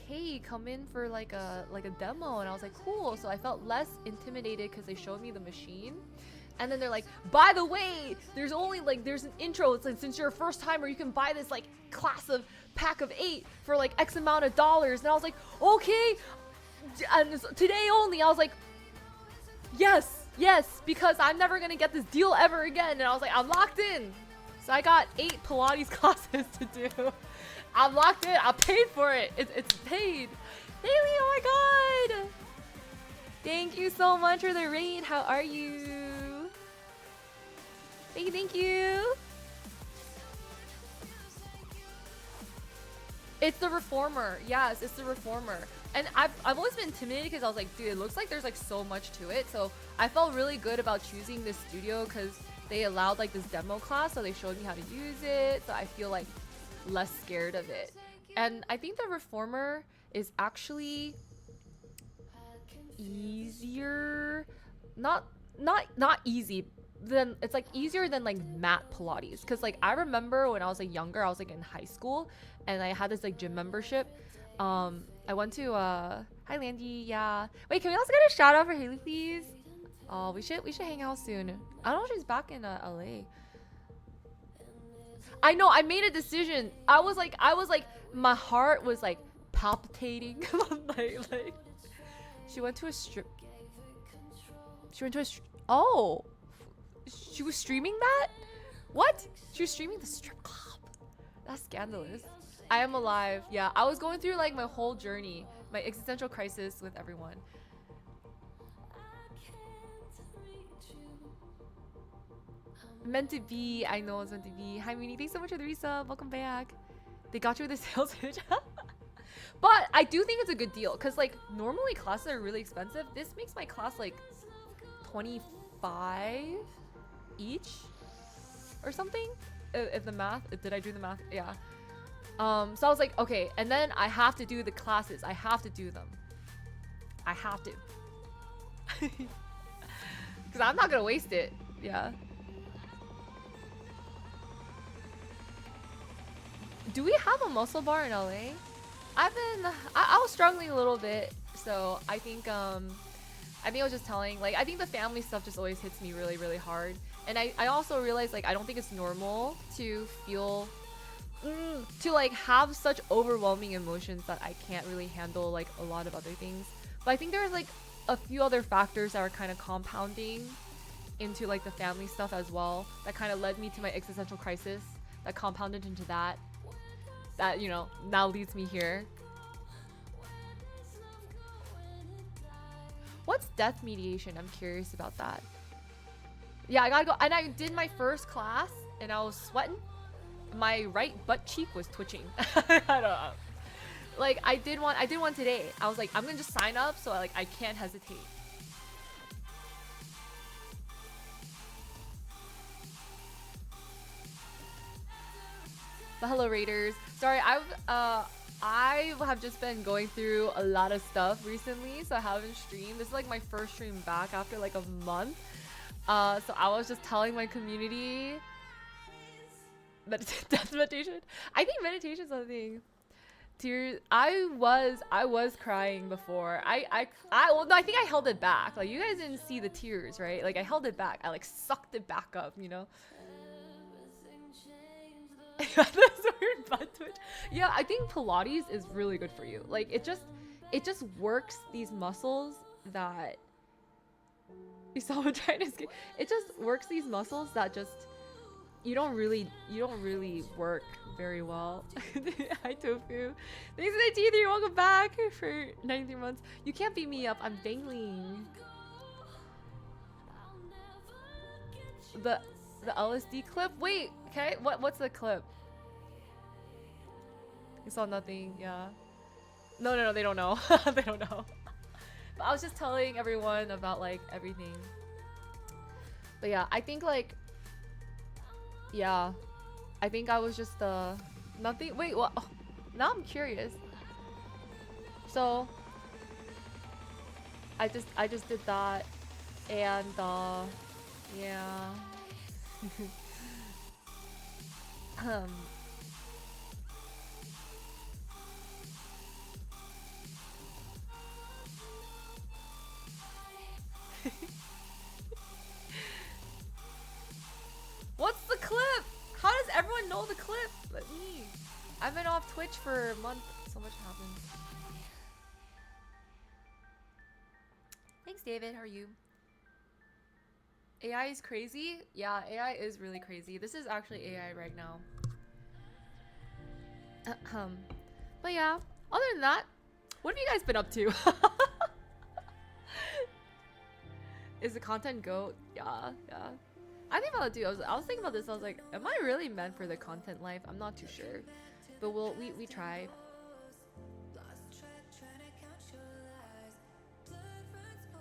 hey, come in for like a demo, and I was like, cool. So I felt less intimidated because they showed me the machine. And then they're like, by the way, there's an intro. It's like, since you're a first timer, you can buy this like class of pack of 8 for like X amount of dollars. And I was like, okay. And today only, I was like, yes, because I'm never going to get this deal ever again. And I was like, I'm locked in. So I got 8 Pilates classes to do. I'm locked in. I paid for it. It's paid. Haley, oh my god. Thank you so much for the raid. How are you? Thank you. It's the Reformer. Yes, it's the Reformer. And I've always been intimidated because I was like, dude, it looks like there's like so much to it. So I felt really good about choosing this studio because they allowed like this demo class. So they showed me how to use it. So I feel like less scared of it. And I think the Reformer is actually easier. Not easy. Then it's like easier than like mat Pilates, because like I remember when I was like younger, I was like in high school and I had this like gym membership. I went to hi Landy. Yeah, wait, can we also get a shout out for Haley, please? Oh, we should hang out soon. I don't know if she's back in LA. I know, I made a decision. I was like my heart was like palpitating. like she went to a oh, she was streaming that? What? She was streaming the strip club. That's scandalous. I am alive. Yeah, I was going through like my whole journey, my existential crisis with everyone. Meant to be. I know it's meant to be. Hi, Mooney. Thanks so much for the resub. Welcome back. They got you with the sales pitch. But I do think it's a good deal because like normally classes are really expensive. This makes my class like 25 each or something. If the math, did I do the math? Yeah. So I was like, okay, and then I have to do the classes. I have to do them. I have to. Because I'm not gonna waste it. Yeah. Do we have a muscle bar in LA? I was struggling a little bit, so I think I was just telling, like, I think the family stuff just always hits me really, really hard. And I also realized, like, I don't think it's normal to feel to like have such overwhelming emotions that I can't really handle like a lot of other things. But I think there's like a few other factors that are kind of compounding into like the family stuff as well, that kind of led me to my existential crisis, that compounded into that, you know, now leads me here. What's death mediation? I'm curious about that. Yeah, I gotta go. And I did my first class and I was sweating. My right butt cheek was twitching. I don't know. Like I did one today. I was like, I'm gonna just sign up so I can't hesitate. But hello Raiders. Sorry, I have just been going through a lot of stuff recently, so I haven't streamed. This is like my first stream back after like a month. So I was just telling my community death meditation. I think meditation's a thing. Tears. I was crying before. Well, no, I think I held it back. Like you guys didn't see the tears, right? Like I held it back. I like sucked it back up, you know. That's weird butt twitch. Yeah, I think Pilates is really good for you. Like it just works these muscles that you saw vaginas. It just works these muscles that just you don't really work very well. Hi Tofu. Thanks for the T3. Welcome back for 93 months. You can't beat me up. I'm dangling. The LSD clip? Wait, okay, what's the clip? You saw nothing, yeah. No, they don't know. They don't know. But I was just telling everyone about like everything. But yeah, I think like yeah. I think I was just nothing. Wait, what? Oh, now I'm curious. So I just did that and yeah. What's the clip? How does everyone know the clip but me? I've been off Twitch for a month. So much happened. Thanks, David. How are you? AI is crazy? Yeah, AI is really crazy. This is actually AI right now. But yeah, other than that, what have you guys been up to? Is the content GOAT? Yeah. I think about it too. I was thinking about this. I was like, am I really meant for the content life? I'm not too sure, but we try.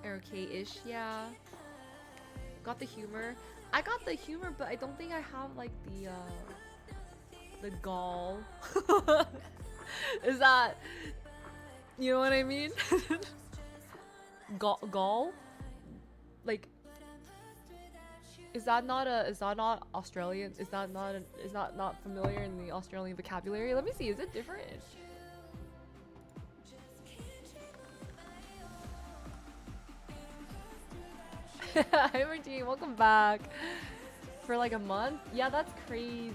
Okay-ish, yeah. Got the humor. I got the humor, but I don't think I have like the gall. Is that, you know what I mean? Gall? Like, is that not Australian? Is that not familiar in the Australian vocabulary? Let me see. Is it different? Hi Martine, welcome back. For like a month? Yeah, that's crazy.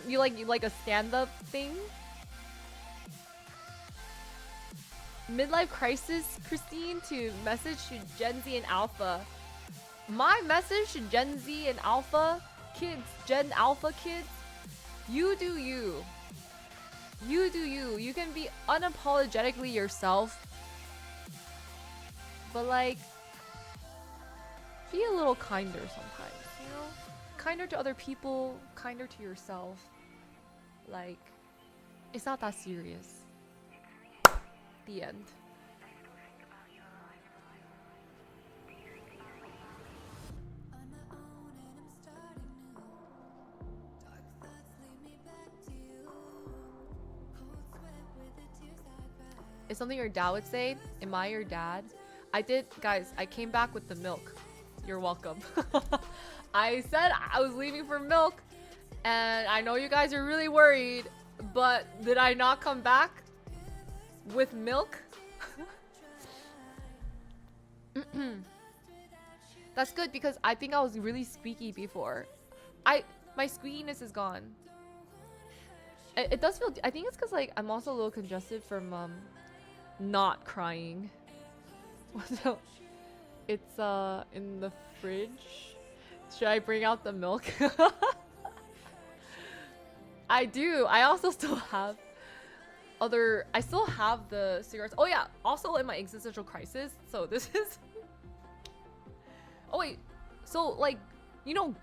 You like a stand-up thing? Midlife crisis, Christine, to message to Gen Z and Alpha. My message to Gen Z and Alpha kids, Gen Alpha kids, you do you. You do you. You can be unapologetically yourself. But like, be a little kinder sometimes, you know? Kinder to other people, kinder to yourself. Like, it's not that serious. The end. Is something your dad would say? Am I your dad? I did, guys, I came back with the milk. You're welcome. I said I was leaving for milk, and I know you guys are really worried, but did I not come back with milk? That's good because I think I was really squeaky before. My squeakiness is gone. It does feel. I think it's because like I'm also a little congested from not crying. So it's in the fridge. Should I bring out the milk? I do. I also still have I still have the cigarettes. Oh yeah, also in my existential crisis. So this is oh wait, so like, you know,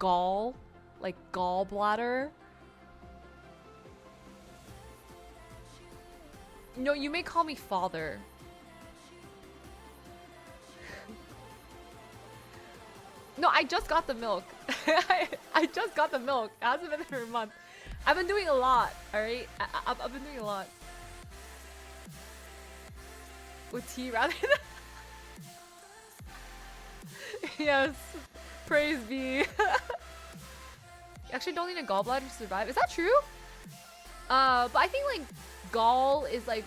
like gallbladder. No, you may call me father. No, I just got the milk. I just got the milk. It hasn't been there for a month. I've been doing a lot, alright? I've been doing a lot. With tea rather than... Yes. Praise be. You actually don't need a gallbladder to survive. Is that true? But I think like gall is like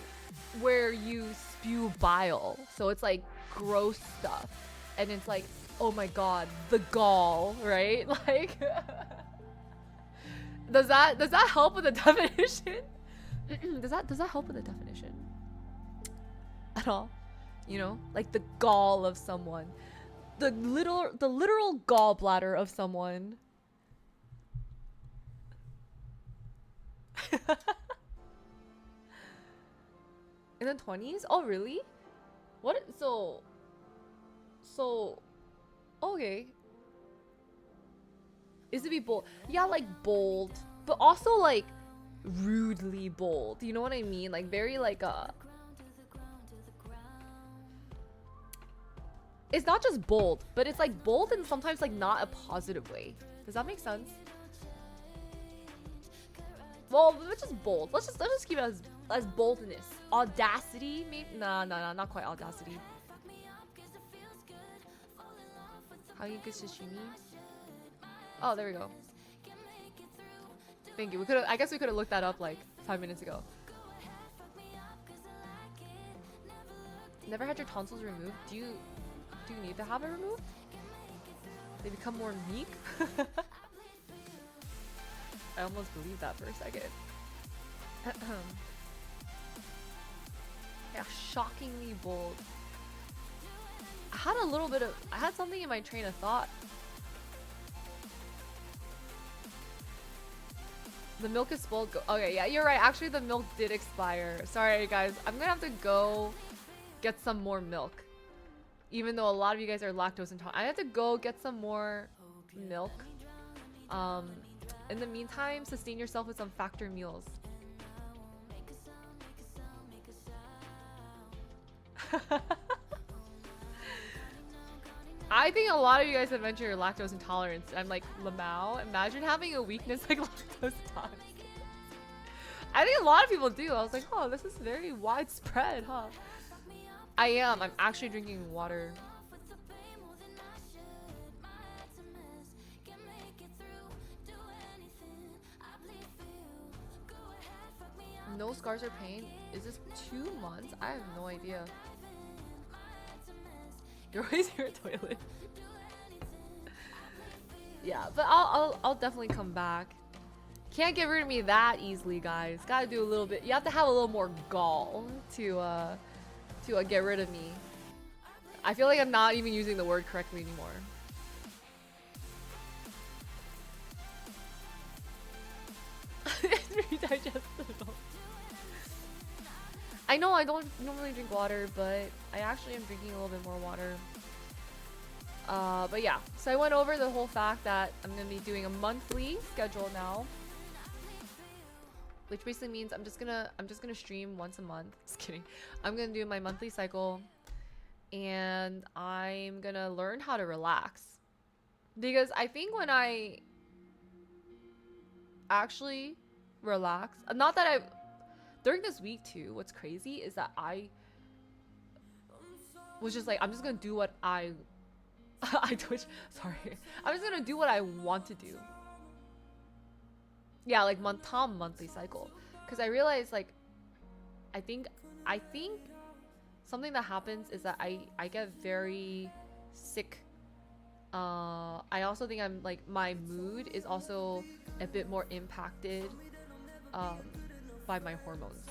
where you spew bile. So it's like gross stuff. And it's like, oh my god, the gall, right? Like does that help with the definition? does that help with the definition? At all? You know? Like the gall of someone. The literal gallbladder of someone. In the 20s? Oh really? What? So okay. Is to be bold? Yeah, like bold, but also like rudely bold. You know what I mean? Like very like it's not just bold, but it's like bold and sometimes like not a positive way. Does that make sense? Well, let's just bold. Let's just keep it as boldness. Audacity, maybe? Nah, not quite audacity. How you get sashimi? Oh, there we go. Thank you. I guess we could have looked that up like 5 minutes ago. Never had your tonsils removed? Do you need to have it removed? They become more meek? I almost believed that for a second. Yeah, shockingly bold. I had something in my train of thought. The milk is spoiled. Okay, yeah, you're right. Actually, the milk did expire. Sorry, guys. I'm gonna have to go get some more milk. Even though a lot of you guys are lactose intolerant. I have to go get some more milk. In the meantime, sustain yourself with some Factor meals. I think a lot of you guys have mentioned your lactose intolerance. I'm like, Lamau, imagine having a weakness like lactose intolerance. I think a lot of people do. I was like, oh, this is very widespread, huh? I am. I'm actually drinking water. No scars or pain? Is this 2 months? I have no idea. You're always here at toilet. Yeah, but I'll definitely come back. Can't get rid of me that easily, guys. Gotta do a little bit. You have to have a little more gall to get rid of me. I feel like I'm not even using the word correctly anymore. It's very digestible. I know I don't normally drink water, but I actually am drinking a little bit more water. But yeah, so I went over the whole fact that I'm gonna be doing a monthly schedule now, which basically means I'm just gonna stream once a month. Just kidding. I'm gonna do my monthly cycle, and I'm gonna learn how to relax, because I think when I actually relax, not that I during this week too, what's crazy is that I was just like, I'm just gonna do what I twitch. Sorry, I'm just gonna do what I want to do. Yeah, like monthly cycle, because I realized like I think something that happens is that I get very sick I also think I'm like my mood is also a bit more impacted um, by my hormones.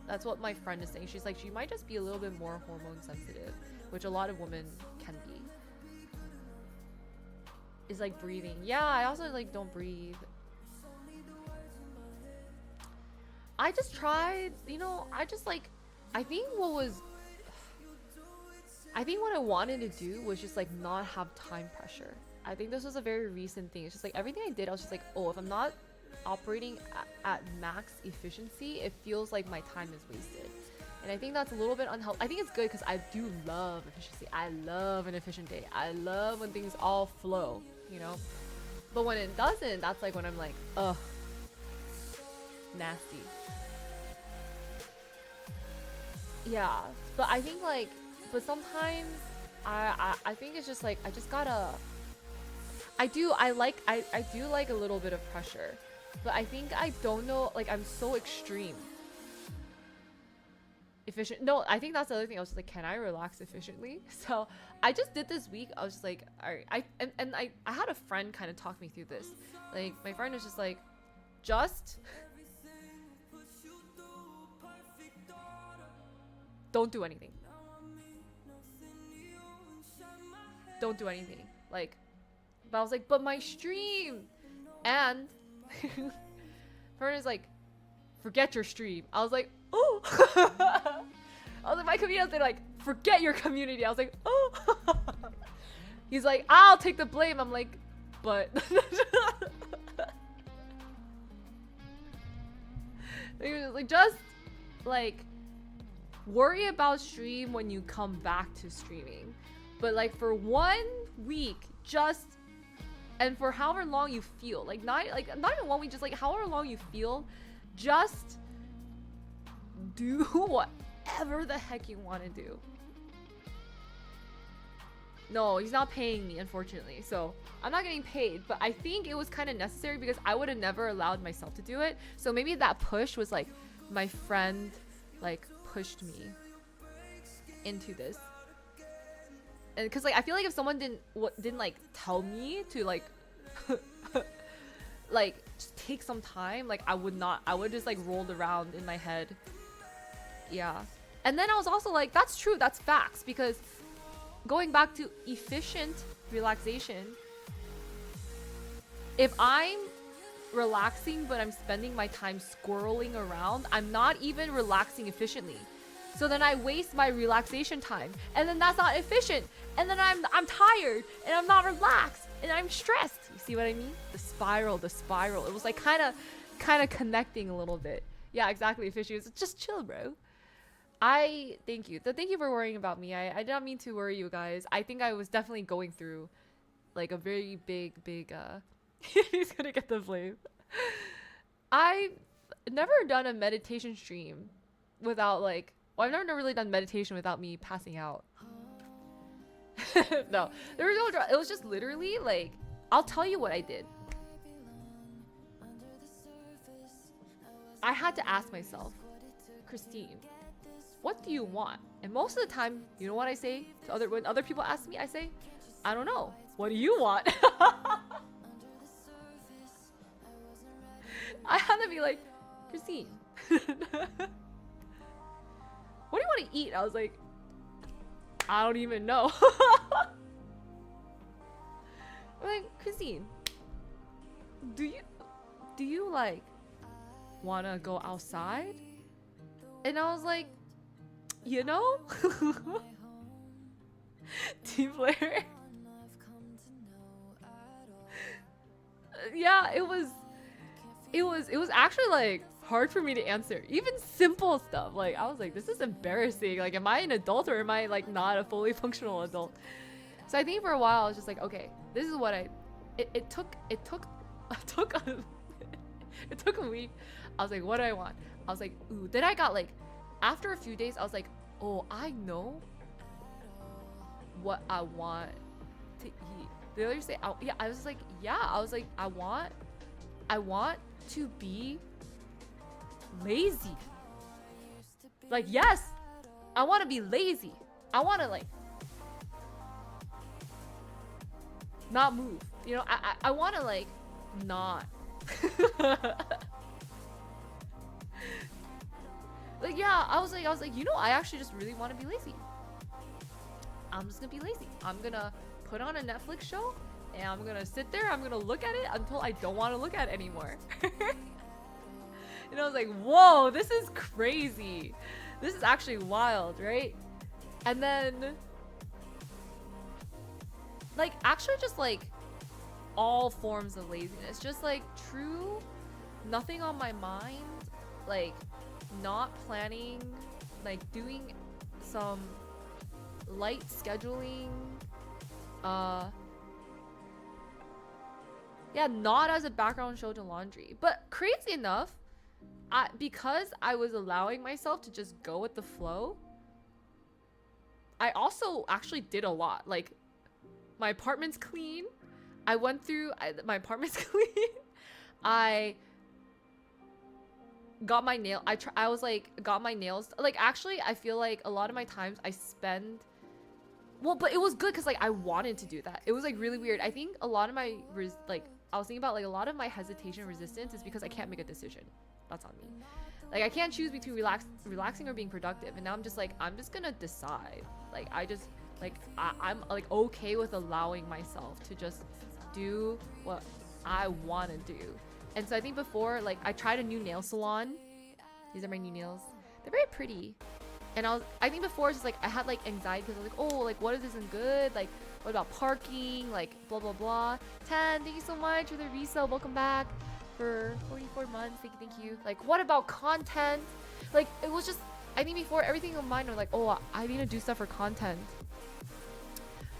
That's what my friend is saying. She's like, she might just be a little bit more hormone sensitive, which a lot of women can be. Is like breathing. Yeah, I also like don't breathe. I just tried, I just like, I think what I wanted to do was just like not have time pressure. I think this was a very recent thing. It's just like everything I did, I was just like, oh, if I'm not operating at max efficiency, it feels like my time is wasted. And I think that's a little bit unhealthy. I think it's good because I do love efficiency. I love an efficient day. I love when things all flow, But when it doesn't, that's like when I'm like, ugh, nasty. Yeah, but I think like, but sometimes I think it's just like I just gotta. I do like a little bit of pressure, but I think I don't know, like I'm so extreme. Efficient. No, I think that's the other thing. I was just like, can I relax efficiently? So I just did this week. I was just like, all right. I had a friend kind of talk me through this. Like my friend was just like, just don't do anything. Don't do anything. Like, but I was like, but my stream. And friend is like, forget your stream. I was like, oh. I was like, my community, they're like, forget your community. I was like, oh. He's like, I'll take the blame. I'm like, but he was like, just like worry about stream when you come back to streaming. But like for 1 week, just, and for however long you feel, like not even 1 week, just like however long you feel, just do whatever the heck you want to do. No, he's not paying me, unfortunately. So I'm not getting paid, but I think it was kind of necessary because I would have never allowed myself to do it. So maybe that push was like my friend like pushed me into this. And cuz like I feel like if someone didn't like tell me to like like just take some time, like I would just like rolled around in my head. Yeah. And then I was also like, that's true, that's facts, because going back to efficient relaxation, if I'm relaxing but I'm spending my time squirreling around, I'm not even relaxing efficiently. So then I waste my relaxation time, and then that's not efficient, and then I'm tired and I'm not relaxed and I'm stressed. You see what I mean? The spiral. It was like kind of connecting a little bit. Yeah, exactly. Efficient. Just chill, bro. Thank you. Thank you for worrying about me. I did not mean to worry you guys. I think I was definitely going through like a very big he's gonna get the blame. I've never done a meditation stream without like, well, I've never really done meditation without me passing out. No, there was no it was just literally like, I'll tell you what I did. I had to ask myself, Christine, what do you want? And most of the time, you know what I say to when other people ask me, I say, I don't know. What do you want? I had to be like, Christine, what do you want to eat? I was like, I don't even know. I'm like, Christine, do you like wanna go outside? And I was like, Team player. Yeah, it was actually like hard for me to answer, even simple stuff. Like I was like, this is embarrassing. Like, am I an adult or am I like not a fully functional adult? So I think for a while I was just like, okay, this is what it took a week. I was like, what do I want? I was like, ooh. Then I got like, after a few days I was like, oh, I know what I want to eat. The other say, yeah, I was like, yeah, I was like, I want to be lazy. Like, yes, I want to be lazy. I want to like, not move. You know, I want to like not. Like yeah, I was like, you know, I actually just really want to be lazy. I'm just gonna be lazy. I'm gonna put on a Netflix show and I'm gonna sit there. I'm gonna look at it until I don't want to look at it anymore. And I was like, whoa, this is crazy. This is actually wild, right? And then, like, actually, just like all forms of laziness, just like true, nothing on my mind, like not planning, like doing some light scheduling, uh, yeah, not as a background show to laundry. But crazy enough, because I was allowing myself to just go with the flow, I also actually did a lot. Like, my apartment's clean. I went through my apartment's clean. I got my nail. I was like got my nails. Like actually, I feel like a lot of my times I spend. Well, but it was good because like I wanted to do that. It was like really weird. I think a lot of my like I was thinking about like a lot of my hesitation and resistance is because I can't make a decision. That's on me. Like I can't choose between relaxing or being productive. And now I'm just like I'm just gonna decide. Like I just like I'm like okay with allowing myself to just do what I want to do. And so I think before, like I tried a new nail salon. These are my new nails. They're very pretty. And I think before it's just like I had like anxiety because I was like, oh, like what if this isn't good? Like what about parking? Like blah blah blah. 10, thank you so much for the resale. Welcome back for 44 months. Thank you. Like what about content? Like it was just I think before everything in mind was like, oh, I need to do stuff for content.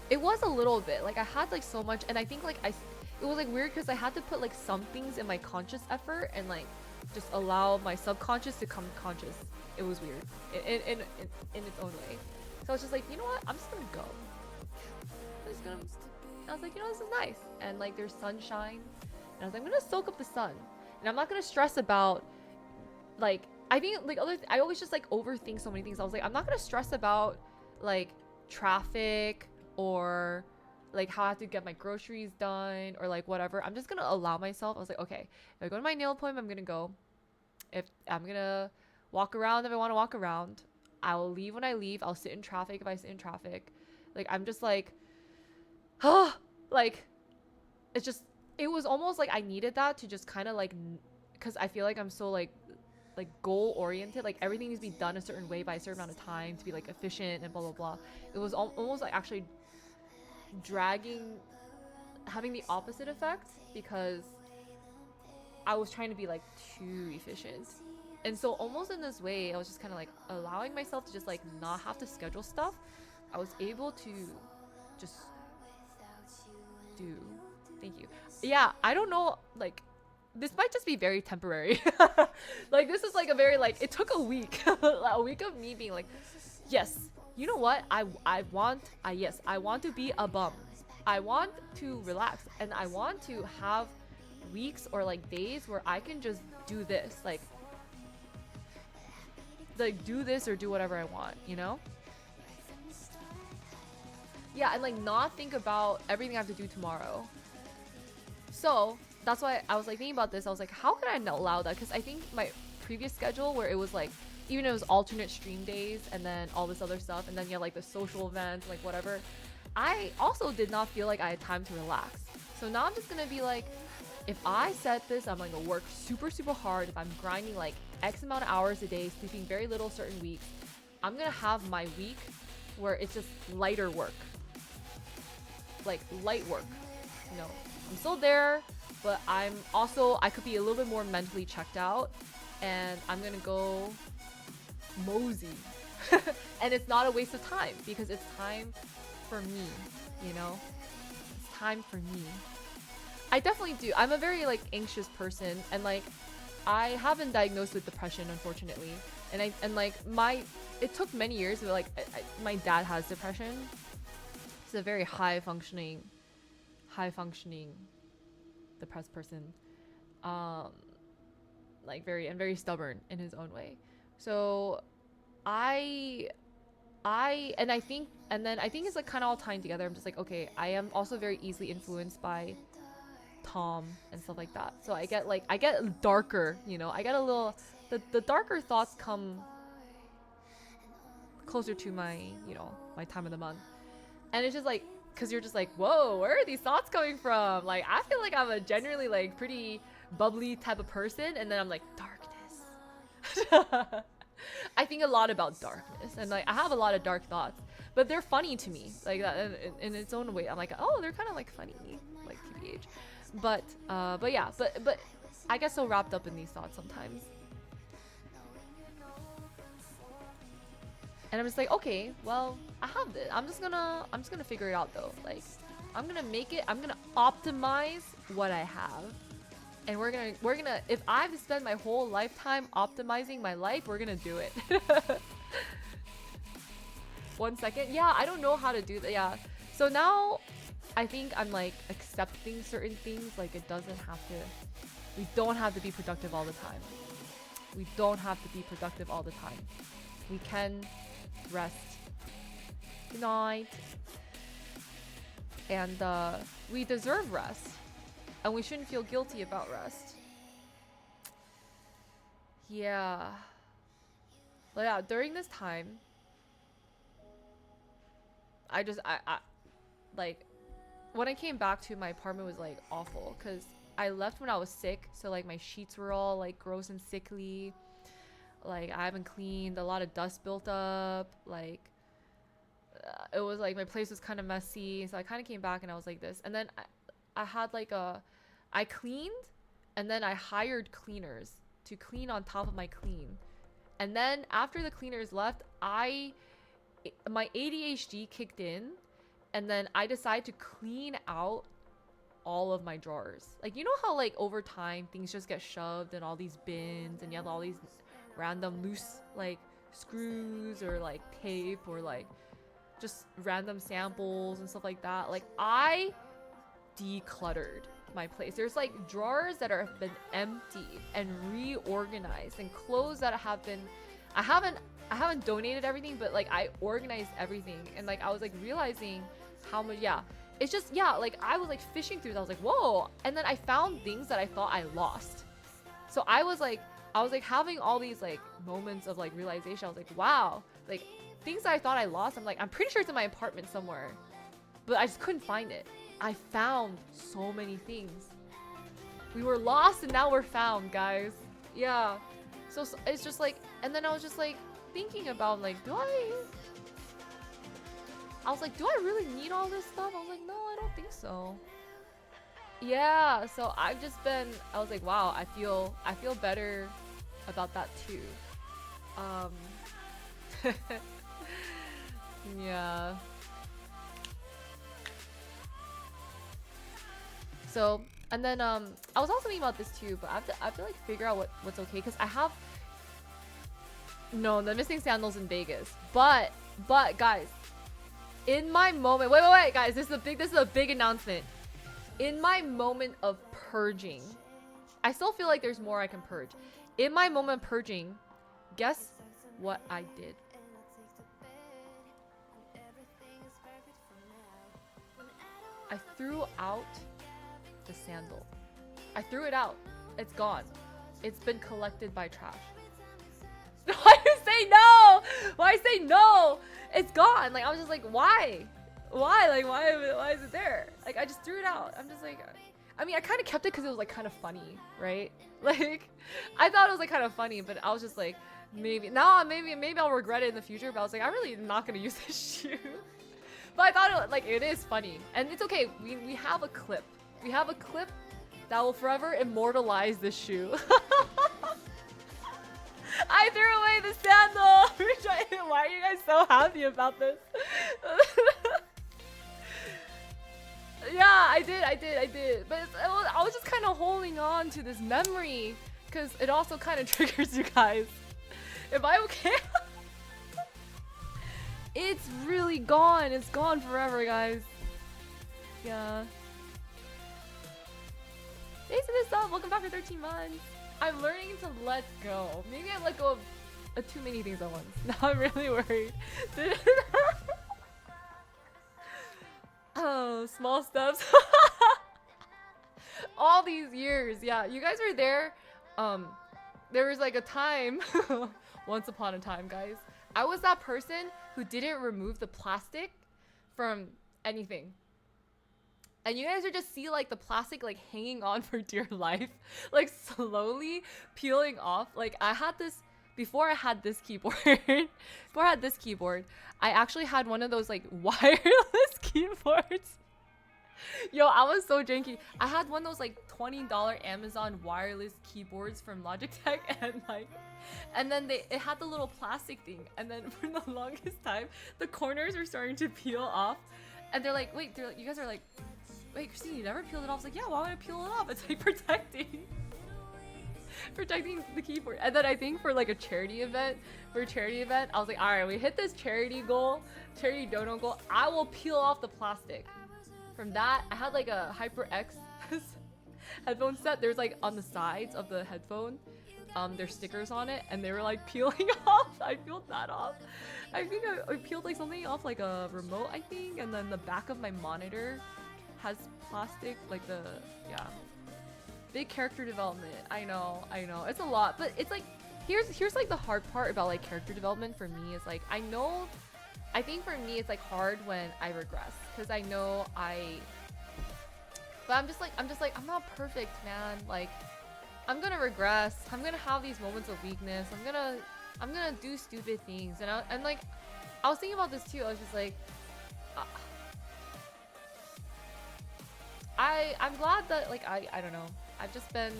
It was a little bit like I had like so much, and I think like it was like weird because I had to put like some things in my conscious effort and like just allow my subconscious to come conscious. It was weird in its own way. So I was just like, you know what? I'm just gonna go. I was like, you know, this is nice. And like there's sunshine. And I was like, I'm gonna soak up the sun. And I'm not gonna stress about like I think like I always just like overthink so many things. I was like, I'm not gonna stress about like traffic or like how I have to get my groceries done or like whatever. I'm just gonna allow myself. I was like, okay, if I go to my nail appointment, I'm gonna go. If I'm gonna walk around, if I want to walk around, I'll leave when I leave. I'll sit in traffic if I sit in traffic. Like I'm just like, like it's just it was almost like I needed that to just kind of like, because I feel like I'm so like goal oriented. Like everything needs to be done a certain way by a certain amount of time to be like efficient and blah blah blah. It was almost like actually having the opposite effect because I was trying to be like too efficient. And so almost in this way, I was just kind of like allowing myself to just like not have to schedule stuff. I was able to just do. Thank you. Yeah, I don't know, like this might just be very temporary. Like this is like a very like it took a week. A week of me being like, yes, you know what? I want to be a bum. I want to relax and I want to have weeks or like days where I can just do this. Like do this or do whatever I want, you know? Yeah, and like not think about everything I have to do tomorrow. So that's why I was like thinking about this. I was like, how could I not allow that? Because I think my previous schedule where it was like, even if it was alternate stream days and then all this other stuff, and then you have like the social events, like whatever, I also did not feel like I had time to relax. So now I'm just gonna be like, if I set this, I'm gonna work super, super hard. If I'm grinding like X amount of hours a day, sleeping very little certain weeks, I'm gonna have my week where it's just lighter work. Like light work. You know, I'm still there, but I'm also, I could be a little bit more mentally checked out, and I'm gonna go mosey. And it's not a waste of time because it's time for me, you know? It's time for me. I definitely do. I'm a very like anxious person, and like I have been diagnosed with depression, unfortunately. And like it took many years, but like my dad has depression. He's a very high functioning depressed person. Like very stubborn in his own way. So I I think, and then I think it's like kind of all tying together. I'm just like, okay, I am also very easily influenced by Tom and stuff like that. So I get darker, you know. I get a little the darker thoughts come closer to my, you know, my time of the month. And it's just like, cuz you're just like, "Whoa, where are these thoughts coming from?" Like I feel like I'm a generally like pretty bubbly type of person, and then I'm like, darkness. I think a lot about darkness, and like I have a lot of dark thoughts, but they're funny to me, like that in its own way. I'm like, oh, they're kind of like funny, like TBH. But yeah, but I get so wrapped up in these thoughts sometimes, and I'm just like, okay, well, I have this. I'm just gonna figure it out though. Like, I'm gonna make it. I'm gonna optimize what I have. And we're gonna if I have to spend my whole lifetime optimizing my life, we're gonna do it. 1 second. Yeah, I don't know how to do that. Yeah. So now I think I'm like accepting certain things. Like it doesn't have to, we don't have to be productive all the time. We don't have to be productive all the time. We can rest. Good night. And we deserve rest. And we shouldn't feel guilty about rest. Yeah. But yeah, during this time, I like, when I came back to my apartment was like awful because I left when I was sick. So like my sheets were all like gross and sickly. Like I haven't cleaned, a lot of dust built up. Like it was like my place was kind of messy. So I kind of came back and I was like this. And then I had like I cleaned and then I hired cleaners to clean on top of my clean. And then after the cleaners left, my ADHD kicked in, and then I decided to clean out all of my drawers. Like, you know how like over time things just get shoved in all these bins and you have all these random loose like screws or like tape or like just random samples and stuff like that. Like I decluttered my place. There's like drawers that have been emptied and reorganized, and clothes that have been, I haven't donated everything, but like I organized everything, and like I was like realizing how much, yeah, it's just, yeah, like I was like fishing through it. I was like, whoa. And then I found things that I thought I lost. So I was like having all these like moments of like realization. I was like, wow, like things that I thought I lost, I'm pretty sure it's in my apartment somewhere, but I just couldn't find it. I found so many things. We were lost and now we're found, guys. Yeah. So it's just like, and then I was just like thinking about like, do I really need all this stuff? I was like, no, I don't think so. Yeah, so I was like, wow, I feel better about that too. Yeah. So, and then I was also thinking about this too, but I have to like figure out what's okay, because I have the missing sandals in Vegas. But guys, in my moment, wait, guys, this is a big announcement. In my moment of purging, I still feel like there's more I can purge. In my moment of purging, guess what I did? I threw out the sandal. I threw it out. It's gone. It's been collected by trash. Why do you say no? Why say no? It's gone. Like I was just like, why? Like why is it there? Like I just threw it out. I'm just like, I mean, I kind of kept it because it was like kind of funny, right? Like I thought it was like kind of funny, but I was just like, maybe I'll regret it in the future. But I was like, I'm really not gonna use this shoe. But I thought it is funny, and it's okay. We have a clip. We have a clip that will forever immortalize this shoe. I threw away the sandal. Why are you guys so happy about this? Yeah, I did. But I was just kind of holding on to this memory because it also kind of triggers you guys. If I okay. It's really gone. It's gone forever, guys. Yeah. Thanks for this up. Welcome back for 13 months. I'm learning to let go. Maybe I let go of too many things at once. Now I'm really worried. Oh, small steps. All these years, yeah. You guys were there. There was like a time, once upon a time, guys. I was that person who didn't remove the plastic from anything. And you guys would just see like the plastic like hanging on for dear life, like slowly peeling off. Like I had this before I had this keyboard. Before I had this keyboard, I actually had one of those like wireless keyboards. Yo, I was so janky. I had one of those like $20 Amazon wireless keyboards from Logitech, and then it had the little plastic thing, and then for the longest time the corners were starting to peel off, and they're like, wait, you guys are like, wait, Christine, you never peeled it off? I was like, yeah, why would I peel it off? It's like protecting the keyboard. And then I think for like a charity event, I was like, all right, we hit this charity donut goal, I will peel off the plastic. From that, I had like a HyperX headphone set. There's like on the sides of the headphone, there's stickers on it, and they were like peeling off. I peeled that off. I think I peeled like something off, like a remote, I think, and then the back of my monitor has plastic, like big character development. I know, it's a lot, but it's like, here's like the hard part about like character development for me is like, I think for me it's like hard when I regress, because I know but I'm just like I'm not perfect, man. Like I'm gonna regress, I'm gonna have these moments of weakness, I'm gonna do stupid things, and like I was thinking about this too. I was just like, I'm glad that like I don't know, I've just been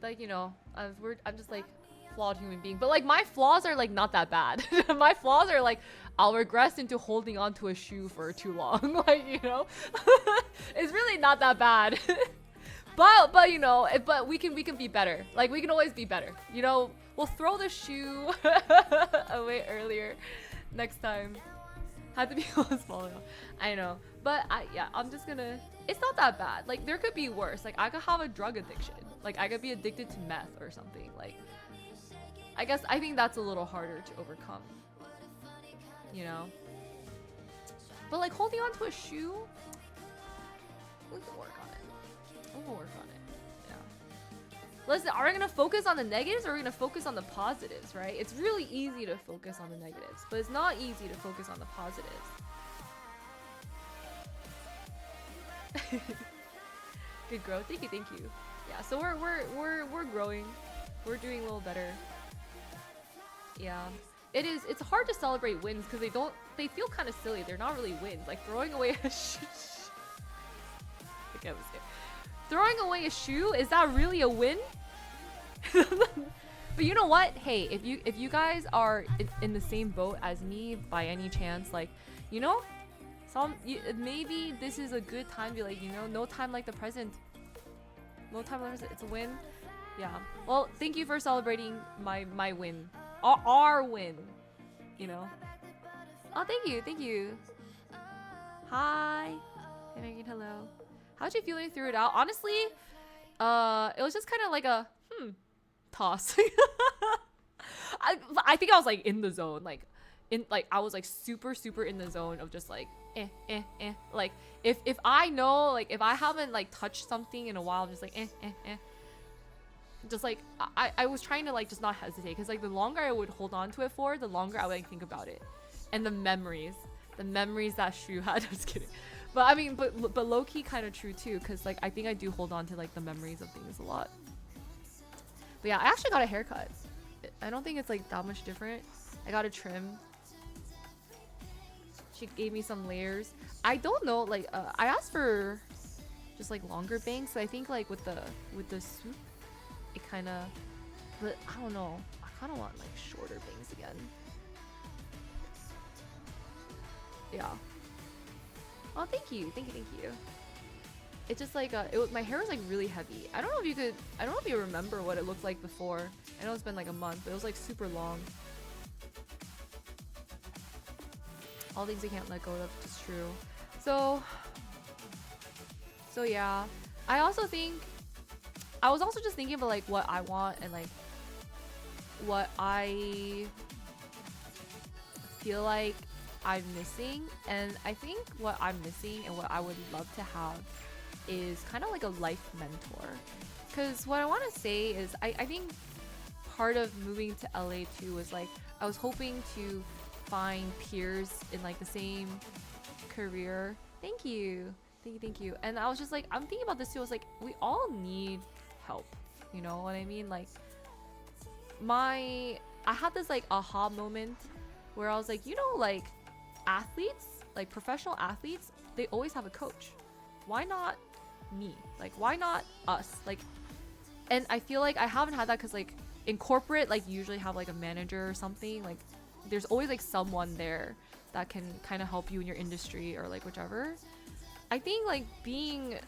like, you know, I'm just like flawed human being, but like my flaws are like not that bad. My flaws are like I'll regress into holding on to a shoe for too long. Like, you know, it's really not that bad. but you know, but we can be better. Like we can always be better. You know, we'll throw the shoe away earlier next time. Had to be small enough. I know, but I'm just gonna. It's not that bad. Like there could be worse. Like I could have a drug addiction. Like I could be addicted to meth or something. Like I think that's a little harder to overcome. You know. But like holding on to a shoe, we can work on it. Yeah. Listen, are we gonna focus on the negatives or are we gonna focus on the positives, right? It's really easy to focus on the negatives, but it's not easy to focus on the positives. Good growth. Thank you. Yeah, so we're growing. We're doing a little better. Yeah. It's hard to celebrate wins because they feel kind of silly. They're not really wins. Like throwing away a shoe. Okay, throwing away a shoe, is that really a win? But you know what? Hey, if you guys are in the same boat as me by any chance, like, you know, maybe this is a good time to be like, you know, no time like the present. No time like the present. It's a win. Yeah. Well, thank you for celebrating my win. Our win. You know. Oh, thank you. Hi. Hey, Megan, hello. How'd you feel when you threw it out? Honestly, it was just kind of like a toss. I think I was like in the zone, like I was like super in the zone of just like like if I know, like if I haven't like touched something in a while, I'm just like just like I was trying to like just not hesitate, because like the longer I would hold on to it for, the longer I would like think about it and the memories that shoe had. I'm just kidding. But I mean, but low-key kind of true too, because like I think I do hold on to like the memories of things a lot. But yeah, I actually got a haircut. I don't think it's like that much different. I got a trim. She gave me some layers. I don't know, like I asked for just like longer bangs. So I think like with the swoop, it kind of. But I don't know. I kind of want like shorter bangs again. Yeah. Oh, thank you. It's just like my hair was like really heavy. I don't know if you remember what it looked like before. I know it's been like a month, but it was like super long. All things I can't let go of, it's true. So yeah. I also think I was also just thinking about like what I want and like what I feel like I'm missing. And I think what I'm missing and what I would love to have is kind of like a life mentor. Because what I want to say is I think part of moving to LA too was like I was hoping to find peers in like the same career. Thank you. Thank you. And I was just like, I'm thinking about this too. I was like, we all need help. You know what I mean? Like I had this like aha moment where I was like, you know, like athletes, like professional athletes, they always have a coach. Why not me? Like, why not us? Like, and I feel like I haven't had that because like in corporate, like you usually have like a manager or something. Like there's always like someone there that can kind of help you in your industry or like whichever. I think like being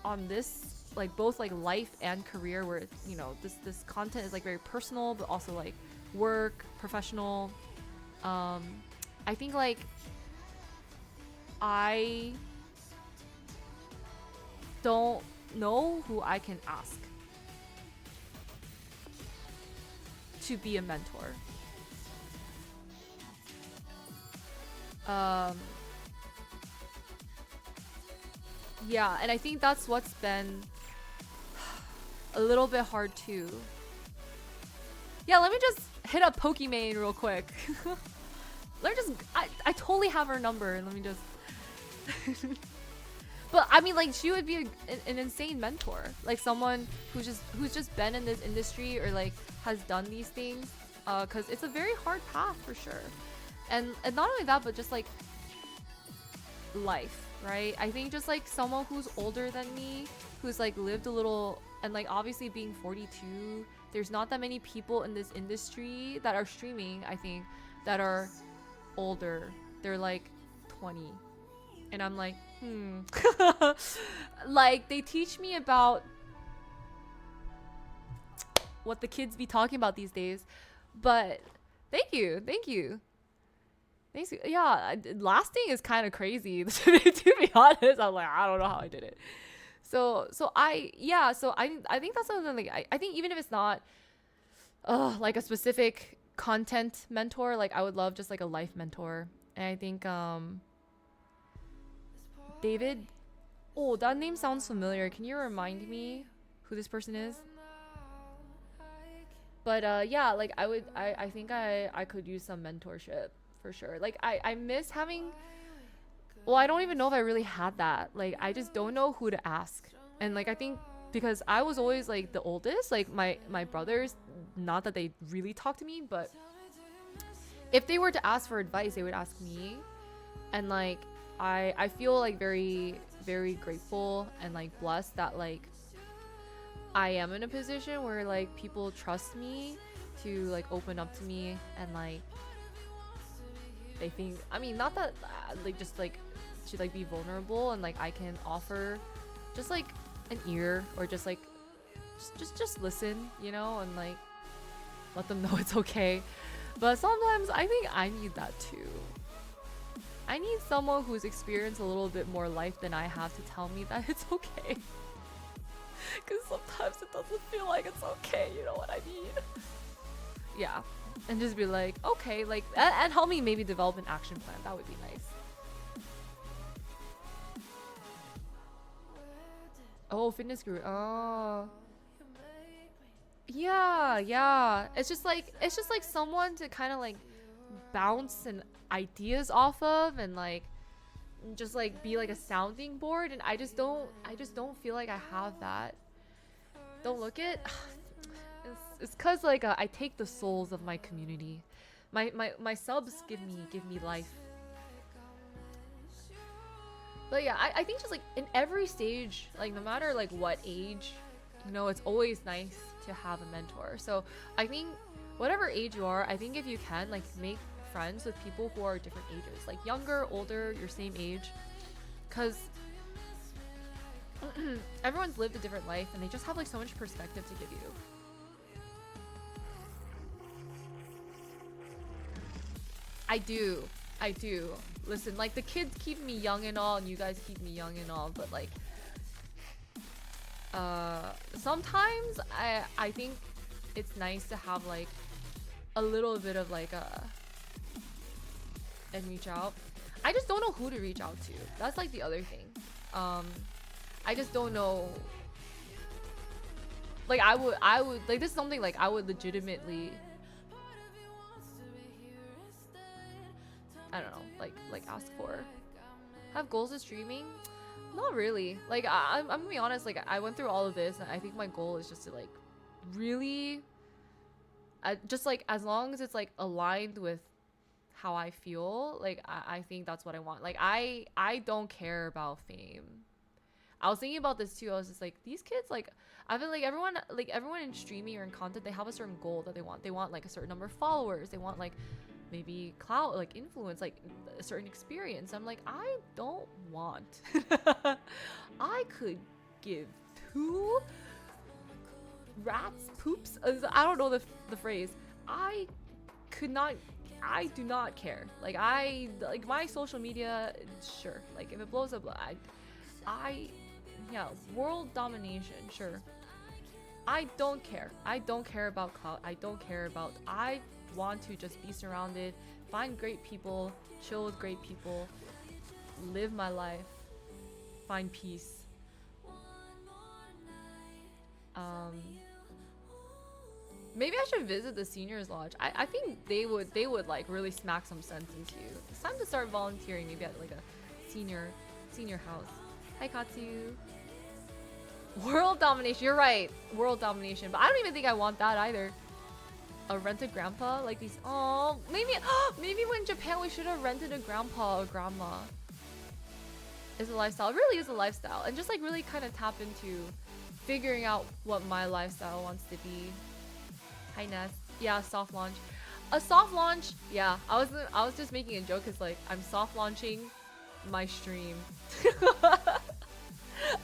on this like both like life and career where you know this content is like very personal but also like work, professional. I think like I don't know who I can ask to be a mentor. Yeah, and I think that's what's been a little bit hard too. Yeah, let me just hit up Pokimane real quick. Let me just I totally have her number. Let me just But I mean like she would be an insane mentor. Like someone who's just been in this industry or like has done these things cuz it's a very hard path for sure. And not only that but just like life, right? I think just like someone who's older than me, who's like lived a little, and like obviously being 42, there's not that many people in this industry that are streaming, I think, that are older. They're like 20. And I'm like, like they teach me about what the kids be talking about these days. But thank you. Yeah, lasting is kind of crazy to be honest. I'm like, I don't know how I did it. So I think that's something like I think even if it's not like a specific content mentor, like I would love just like a life mentor. And I think David, oh, that name sounds familiar. Can you remind me who this person is? But yeah, like I think I could use some mentorship for sure. Like I miss having, well, I don't even know if I really had that. Like I just don't know who to ask. And like I think because I was always like the oldest, like my brothers, not that they really talk to me, but if they were to ask for advice, they would ask me. And like I feel like very, very grateful and like blessed that like I am in a position where like people trust me to like open up to me, and like they think, I mean, not that like just like to like be vulnerable, and like I can offer just like an ear or just like just listen, you know, and like let them know it's okay. But sometimes I think I need that too. I need someone who's experienced a little bit more life than I have to tell me that it's okay. Because sometimes it doesn't feel like it's okay, you know what I mean? Yeah. And just be like, okay, like, and help me maybe develop an action plan. That would be nice. Oh, fitness guru. Oh. Yeah. It's just like someone to kind of like bounce and ideas off of, and like just like be like a sounding board. And I just don't feel like I have that. Don't look it. It's cause like I take the souls of my community. My subs give me life. But yeah, I think just like in every stage, like no matter like what age, you know, it's always nice to have a mentor. So I think whatever age you are, I think if you can like make friends with people who are different ages, like younger, older, your same age, because everyone's lived a different life and they just have like so much perspective to give you. I do. Listen, like the kids keep me young and all, and you guys keep me young and all, but like Sometimes I think it's nice to have like a little bit of like a and reach out. I just don't know who to reach out to. That's like the other thing. I just don't know. Like I would like this is something like I would legitimately, I don't know, like ask for. Have goals of streaming? Not really. Like I'm gonna be honest. Like I went through all of this, and I think my goal is just to like really, just like as long as it's like aligned with how I feel. Like I think that's what I want. Like I don't care about fame. I was thinking about this too. I was just like, these kids, like, I feel like everyone in streaming or in content, they have a certain goal that they want. They want like a certain number of followers. They want like maybe clout, like influence, like a certain experience. I'm like, I don't want. I could give two rats poops. I don't know the phrase. I do not care. Like my social media, sure. Like if it blows up, yeah, world domination, sure. I don't care. I don't care about clout. I don't care about. I want to just be surrounded, find great people, chill with great people, live my life, find peace. Maybe I should visit the seniors lodge. I think they would like really smack some sense into you. It's time to start volunteering, maybe at like a senior house. Hi Katsu. World domination, you're right. World domination. But I don't even think I want that either. A rented grandpa? Like these, oh, maybe when Japan we should have rented a grandpa or grandma. It's a lifestyle. It really is a lifestyle. And just like really kind of tap into figuring out what my lifestyle wants to be. Hi Ness. Yeah, soft launch. A soft launch, yeah. I was just making a joke because like I'm soft launching my stream.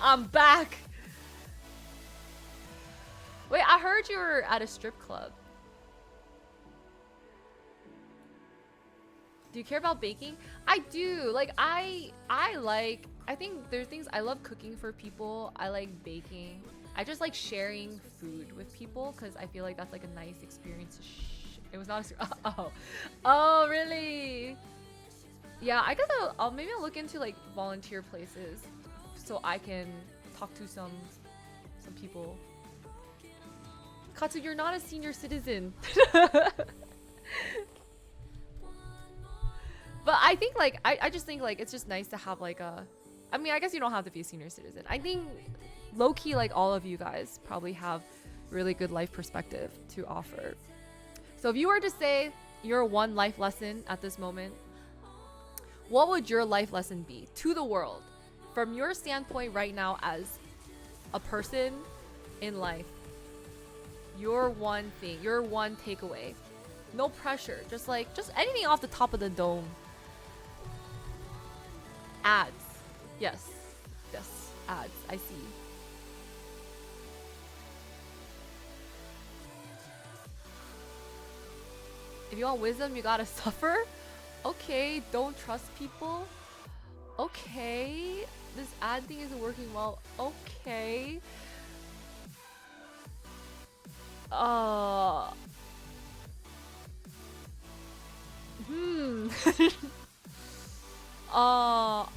I'm back. Wait, I heard you were at a strip club. Do you care about baking? I do. Like I think there's things I love cooking for people. I like baking. I just like sharing food with people because I feel like that's like a nice experience to it was not a oh really? Yeah, I guess I'll maybe look into like volunteer places so I can talk to some people. Katsu, you're not a senior citizen. But I think like I just think like it's just nice to have like a, I mean, I guess you don't have to be a senior citizen. I think low-key like all of you guys probably have really good life perspective to offer. So if you were to say your one life lesson at this moment, what would your life lesson be to the world from your standpoint right now as a person in life? Your one thing, your one takeaway. No pressure, just anything off the top of the dome. Ads. Yes, ads. I see. If you want wisdom, you gotta suffer. Okay, don't trust people. Okay, this ad thing isn't working well. Okay. I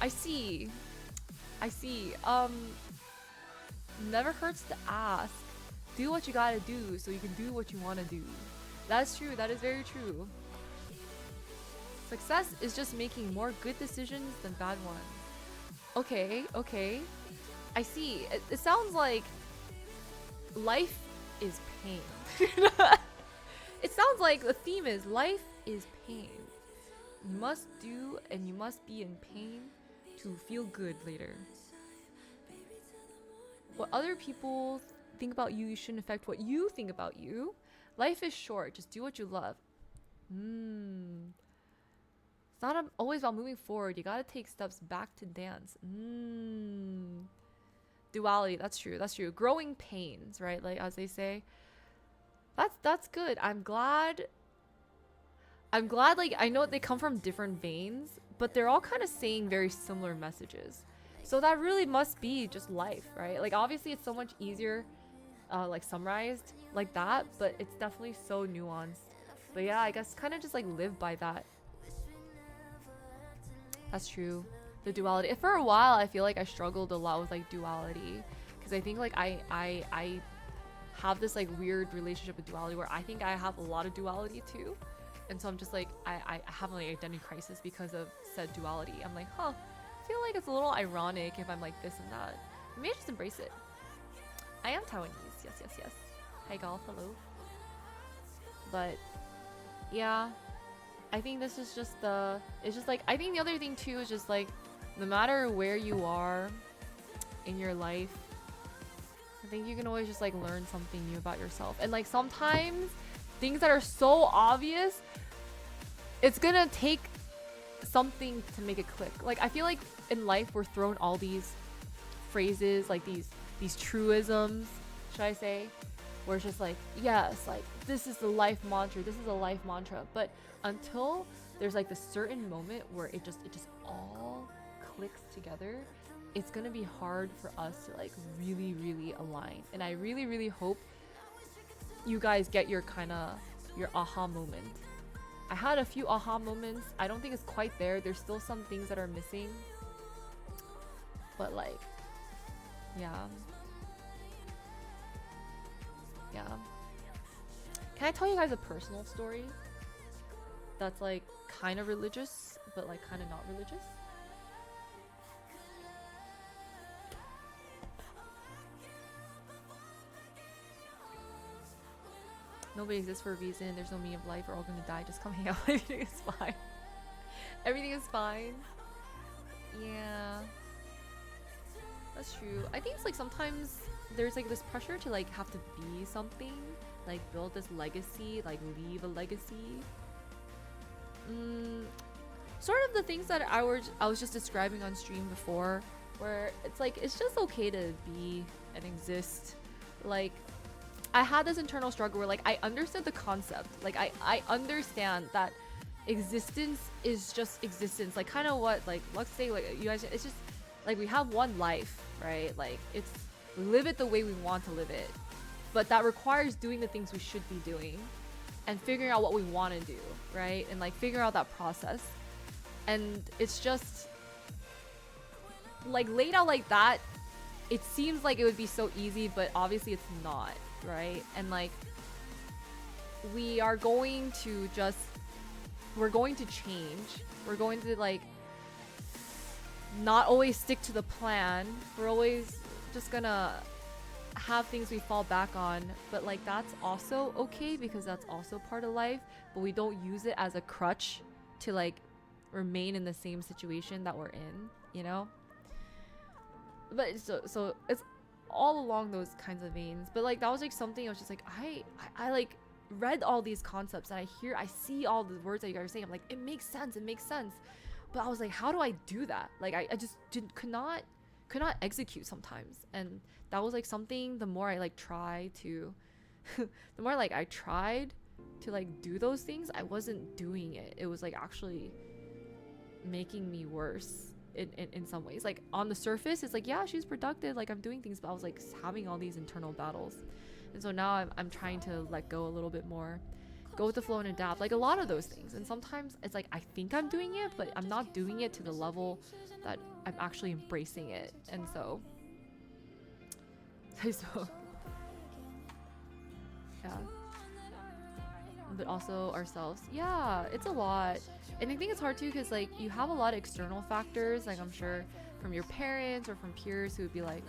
see. Never hurts to ask. Do what you gotta do so you can do what you want to do. That's true. That is very true. Success is just making more good decisions than bad ones. Okay. I see. It sounds like life is pain. It sounds like the theme is life is pain. You must do and you must be in pain to feel good later. What other people think about you shouldn't affect what you think about you. Life is short. Just do what you love. It's not always about moving forward. You gotta take steps back to dance. Duality. That's true. Growing pains, right? Like as they say. That's good. I'm glad. Like I know they come from different veins, but they're all kind of saying very similar messages. So that really must be just life, right? Like obviously it's so much easier like summarized like that, but it's definitely so nuanced. But yeah, I guess kind of just like live by that. That's true. The duality. For a while, I feel like I struggled a lot with like duality, because I think like I have this like weird relationship with duality where I think I have a lot of duality too, and so I'm just like I have like identity crisis because of said duality. I'm like, huh, I feel like it's a little ironic if I'm like this and that. Maybe I just embrace it. I am Taiwanese. Yes, yes, yes. Hi, golf. Hello. But yeah, I think this is just the. It's just like I think the other thing too is just like, no matter where you are in your life, I think you can always just like learn something new about yourself. And like sometimes things that are so obvious, it's gonna take something to make it click. Like I feel like in life we're thrown all these phrases, like these truisms, should I say, where it's just like, yes, like this is the life mantra, this is a life mantra. But until there's like this certain moment where it just all clicks together, it's gonna be hard for us to like really align. And I really hope you guys get your aha moment. I had a few aha moments. I don't think it's quite there. There's still some things that are missing, but like yeah. Can I tell you guys a personal story that's like kind of religious but like kind of not religious? Nobody exists for a reason. There's no meaning of life. We're all gonna die. Just come hang out. Everything is fine. Everything is fine. Yeah, that's true. I think it's like sometimes there's like this pressure to like have to be something, like build this legacy, like leave a legacy. Sort of the things that I was just describing on stream before, where it's like it's just okay to be and exist. Like I had this internal struggle where like I understood the concept. Like I understand that existence is just existence. Like kind of what like let's say like you guys, it's just like we have one life, right? Like it's live it the way we want to live it. But that requires doing the things we should be doing and figuring out what we want to do, right? And like figure out that process. And it's just like laid out like that, it seems like it would be so easy, but obviously it's not, right? And like we're going to change. We're going to like not always stick to the plan. We're always just gonna have things we fall back on, but like that's also okay because that's also part of life, but we don't use it as a crutch to like remain in the same situation that we're in, you know? But so it's all along those kinds of veins. But like that was like something I was just like I like read all these concepts and I see all the words that you guys are saying. I'm like, it makes sense. But I was like, how do I do that? Like I just could not execute sometimes. And that was like something, the more I like try to the more like I tried to like do those things, I wasn't doing it. It was like actually making me worse in some ways. Like on the surface it's like, yeah, she's productive, like I'm doing things, but I was like having all these internal battles. And so now I'm trying to let go a little bit more, go with the flow and adapt, like a lot of those things. And sometimes it's like I think I'm doing it, but I'm not doing it to the level that I'm actually embracing it. And so yeah, but also ourselves. Yeah, it's a lot. And I think it's hard too because like you have a lot of external factors, like I'm sure from your parents or from peers who would be like,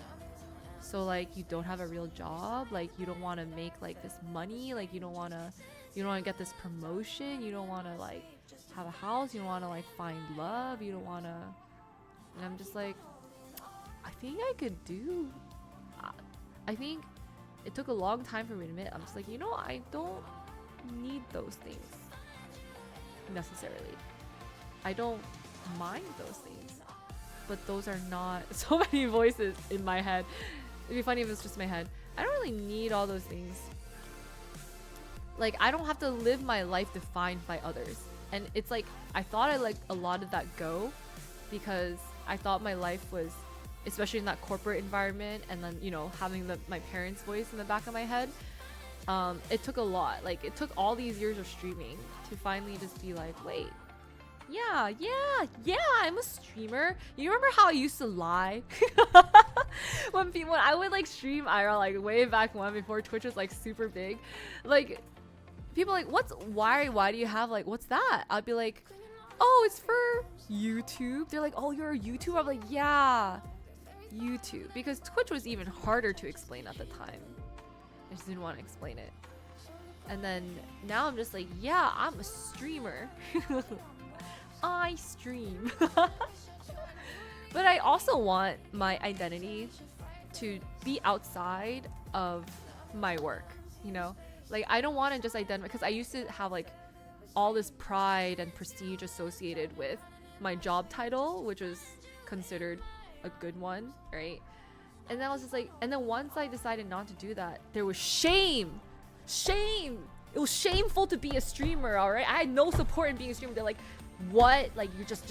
so like you don't have a real job, like you don't want to make like this money, like you don't want to get this promotion, you don't want to like have a house, you don't want to like find love, you don't want to. And I'm just like, I think I could do. I think it took a long time for me to admit. I'm just like, you know, I don't need those things necessarily. I don't mind those things, but those are not. So many voices in my head. It'd be funny if it's just my head. I don't really need all those things. Like I don't have to live my life defined by others. And it's like I thought I let a lot of that go because I thought my life was especially in that corporate environment, and then having my parents' voice in the back of my head. It took a lot. Like, it took all these years of streaming to finally just be like, wait, yeah, I'm a streamer. You remember how I used to lie when I would like stream IRL, like way back when, before Twitch was like super big. Like, people like, why do you have like, what's that? I'd be like, oh, it's for YouTube. They're like, oh, you're a YouTuber? I'm like, yeah, YouTube. Because Twitch was even harder to explain at the time. I just didn't want to explain it. And then now I'm just like, yeah, I'm a streamer. I stream. But I also want my identity to be outside of my work, Like, I don't want to just identify, because I used to have like all this pride and prestige associated with my job title, which was considered a good one, right? And then I was just like, and then once I decided not to do that, there was shame. It was shameful to be a streamer, all right? I had no support in being a streamer. They're like, what? Like, you just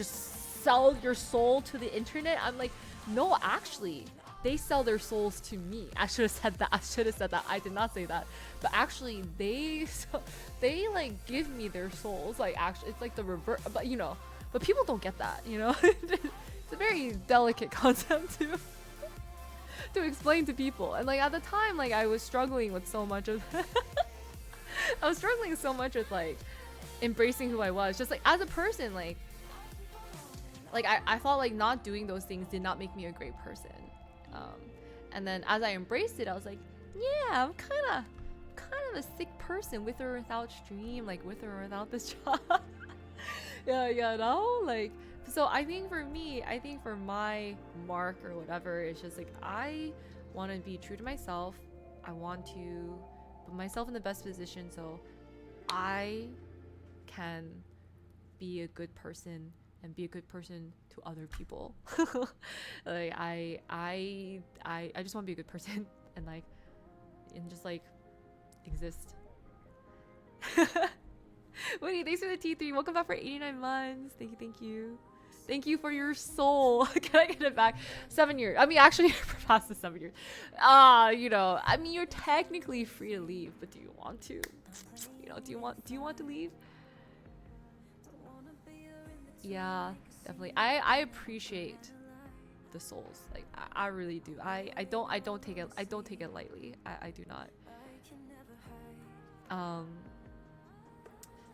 sell your soul to the internet? I'm like, no, actually, they sell their souls to me. I should have said that. I did not say that. But actually, they like give me their souls. Like, actually, it's like the reverse. But but people don't get that. It's a very delicate concept to explain to people. And like at the time, like I was struggling with so much of I was struggling so much with like embracing who I was, just like as a person. Like I thought like not doing those things did not make me a great person. And then as I embraced it, I was like, yeah, I'm kind of a sick person, with or without stream, like with or without this job. yeah, no, like. So I think for me, for my mark or whatever, it's just like I want to be true to myself. I want to put myself in the best position so I can be a good person and be a good person to other people. Like I just want to be a good person and just like exist. Winnie, thanks for the T3. Welcome back for 89 months. Thank you. Thank you for your soul. Can I get it back? 7 years. I mean, actually, you're past the 7 years. I mean, you're technically free to leave, but do you want to? Do you want to leave? Yeah, definitely. I appreciate the souls. Like, I really do. I don't take it lightly. I do not.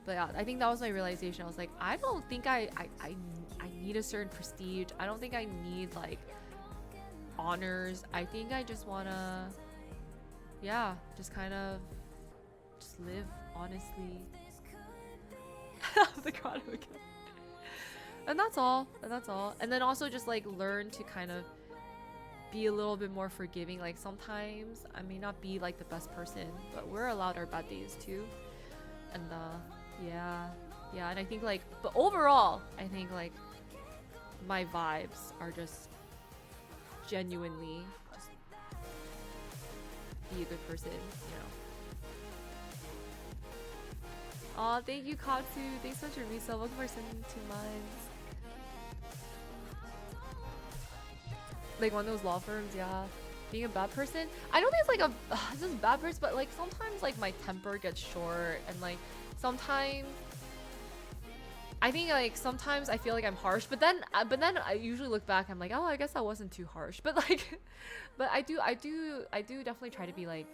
But yeah, I think that was my realization. I was like, I don't think I need a certain prestige. I don't think I need like honors. I think I just wanna, just kind of just live honestly. The grotto again. And that's all. And then also just like learn to kind of be a little bit more forgiving. Like sometimes I may not be like the best person, but we're allowed our bad days too. And yeah, and I think like, but overall, I think like my vibes are just genuinely just be a good person, Aw, thank you, Katsu. Thanks so much for resale. Welcome for 72 months. Like one of those law firms, yeah. Being a bad person, I don't think it's like this is a bad person, but like sometimes like my temper gets short, and like sometimes I think like sometimes I feel like I'm harsh, but then I usually look back, I'm like, oh, I guess I wasn't too harsh. But like, but I do definitely try to be like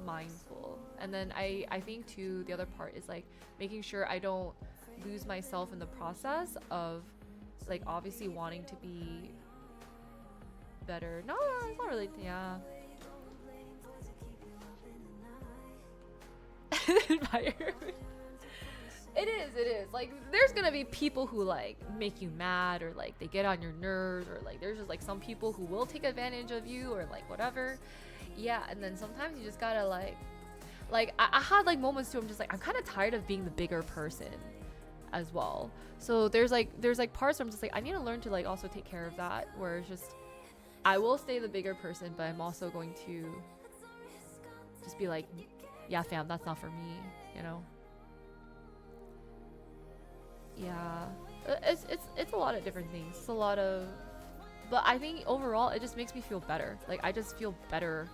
mindful. And then I think too, the other part is like making sure I don't lose myself in the process of like obviously wanting to be better. No, it's not really, yeah. It is. Like, there's gonna be people who like make you mad, or like they get on your nerves, or like there's just like some people who will take advantage of you, or like whatever. Yeah, and then sometimes you just gotta like I had like moments too. I'm just like, I'm kind of tired of being the bigger person as well. So there's like parts where I'm just like, I need to learn to like also take care of that, where it's just I will stay the bigger person, but I'm also going to just be like, yeah, fam, that's not for me, Yeah, it's a lot of different things. It's a lot of but I think overall it just makes me feel better. Like I just feel better.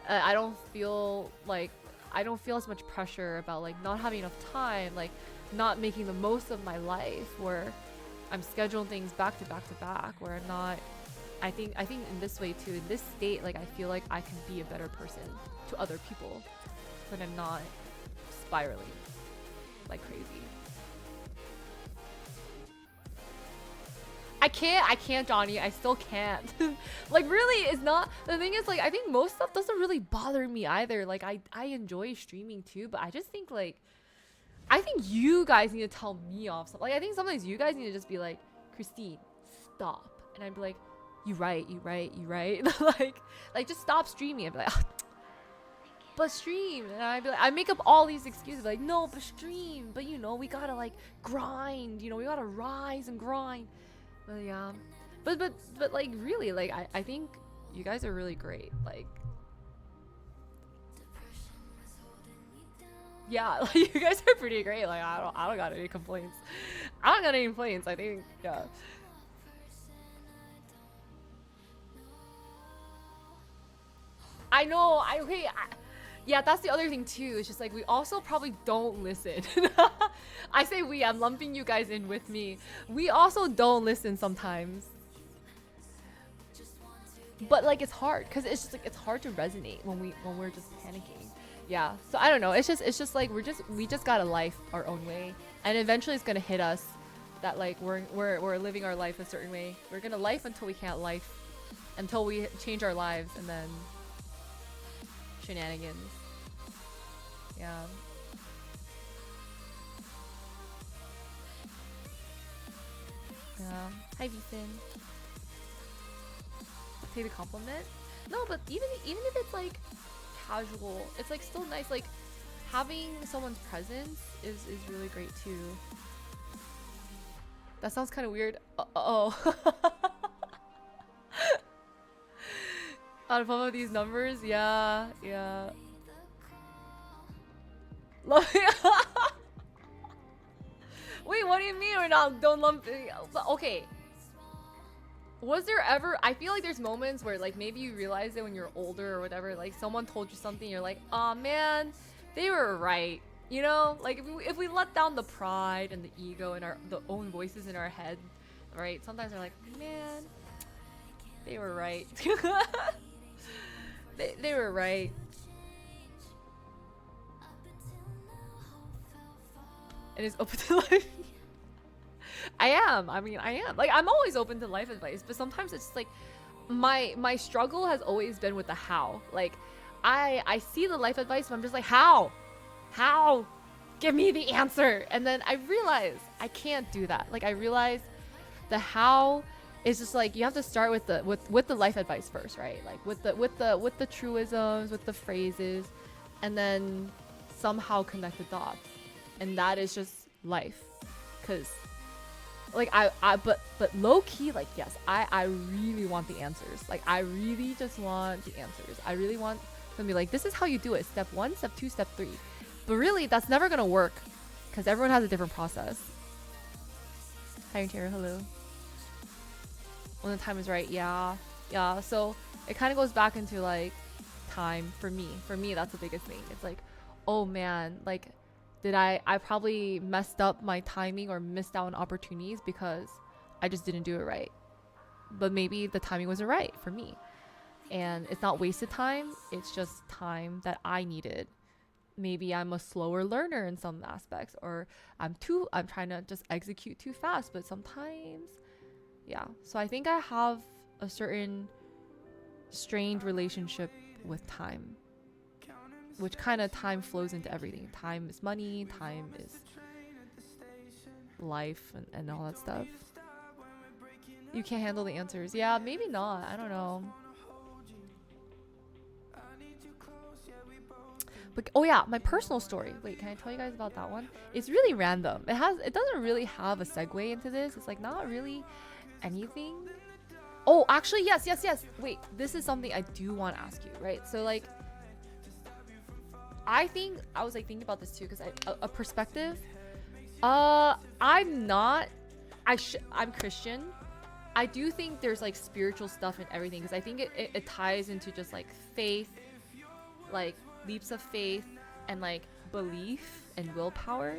I don't feel as much pressure about like not having enough time, like not making the most of my life, where I'm scheduling things back to back to back, where I'm not. I think in this way too, in this state, like I feel like I can be a better person to other people when I'm not spiraling like crazy. I can't, Johnny. I still can't. Like really, it's not, the thing is like I think most stuff doesn't really bother me either. Like I enjoy streaming too, but I just think like I think you guys need to tell me off. Like I think sometimes you guys need to just be like, Christine, stop. And I'd be like, you right. like just stop streaming. I'd be like, oh, but stream. And I'd be like, I make up all these excuses like, no, but stream. But you know, we gotta like grind, you know, we gotta rise and grind. But yeah. But like really, like I think you guys are really great. Like yeah, like you guys are pretty great. Like I don't got any complaints. I don't got any complaints. I think yeah. I know. Yeah, that's the other thing too. It's just like we also probably don't listen. I say we. I'm lumping you guys in with me. We also don't listen sometimes. But like it's hard because it's just like it's hard to resonate when we're just panicking. Yeah. So I don't know. It's just like we just gotta life our own way, and eventually it's gonna hit us that like we're living our life a certain way. We're gonna life until we can't life, until we change our lives, and then shenanigans. Yeah. Yeah. Hi, Ethan. Take the compliment. No, but even if it's like casual, it's like still nice. Like having someone's presence is really great too. That sounds kind of weird. Oh. Out of all of these numbers, yeah. Wait, what do you mean we're not don't lump? Okay. Was there ever? I feel like there's moments where like maybe you realize it when you're older or whatever. Like someone told you something, you're like, oh man, they were right. You know, like if we let down the pride and the ego and the own voices in our head, right? Sometimes we're like, man, they were right. They were right. It is open to life. I am. Like I'm always open to life advice, but sometimes it's just like my struggle has always been with the how. Like I see the life advice, but I'm just like, how? Give me the answer. And then I realize I can't do that. Like I realize the how is just like you have to start with the life advice first, right? Like with the truisms, with the phrases, and then somehow connect the dots. And that is just life. Cause like but low key, like yes, I really want the answers. Like I really just want the answers. I really want them to be like, this is how you do it. Step 1, step 2, step 3. But really that's never gonna work because everyone has a different process. Hi Tara, hello. When the time is right, yeah. So it kind of goes back into like time for me. For me, that's the biggest thing. It's like, oh man, like did I probably messed up my timing or missed out on opportunities because I just didn't do it right. But maybe the timing wasn't right for me. And it's not wasted time. It's just time that I needed. Maybe I'm a slower learner in some aspects, or I'm trying to just execute too fast, but sometimes, yeah. So I think I have a certain strained relationship with time, which kind of time flows into everything. Time is money, time is life, and all that stuff. You can't handle the answers. Yeah, maybe not. I don't know. But oh yeah, my personal story. Wait, can I tell you guys about that one? It's really random. It doesn't really have a segue into this. It's like not really anything. Oh, actually, yes. Wait, this is something I do want to ask you, right? So like, I think I was like thinking about this too, because a perspective. I'm Christian, I do think there's like spiritual stuff in everything, because I think it ties into just like faith, like leaps of faith, and like belief and willpower.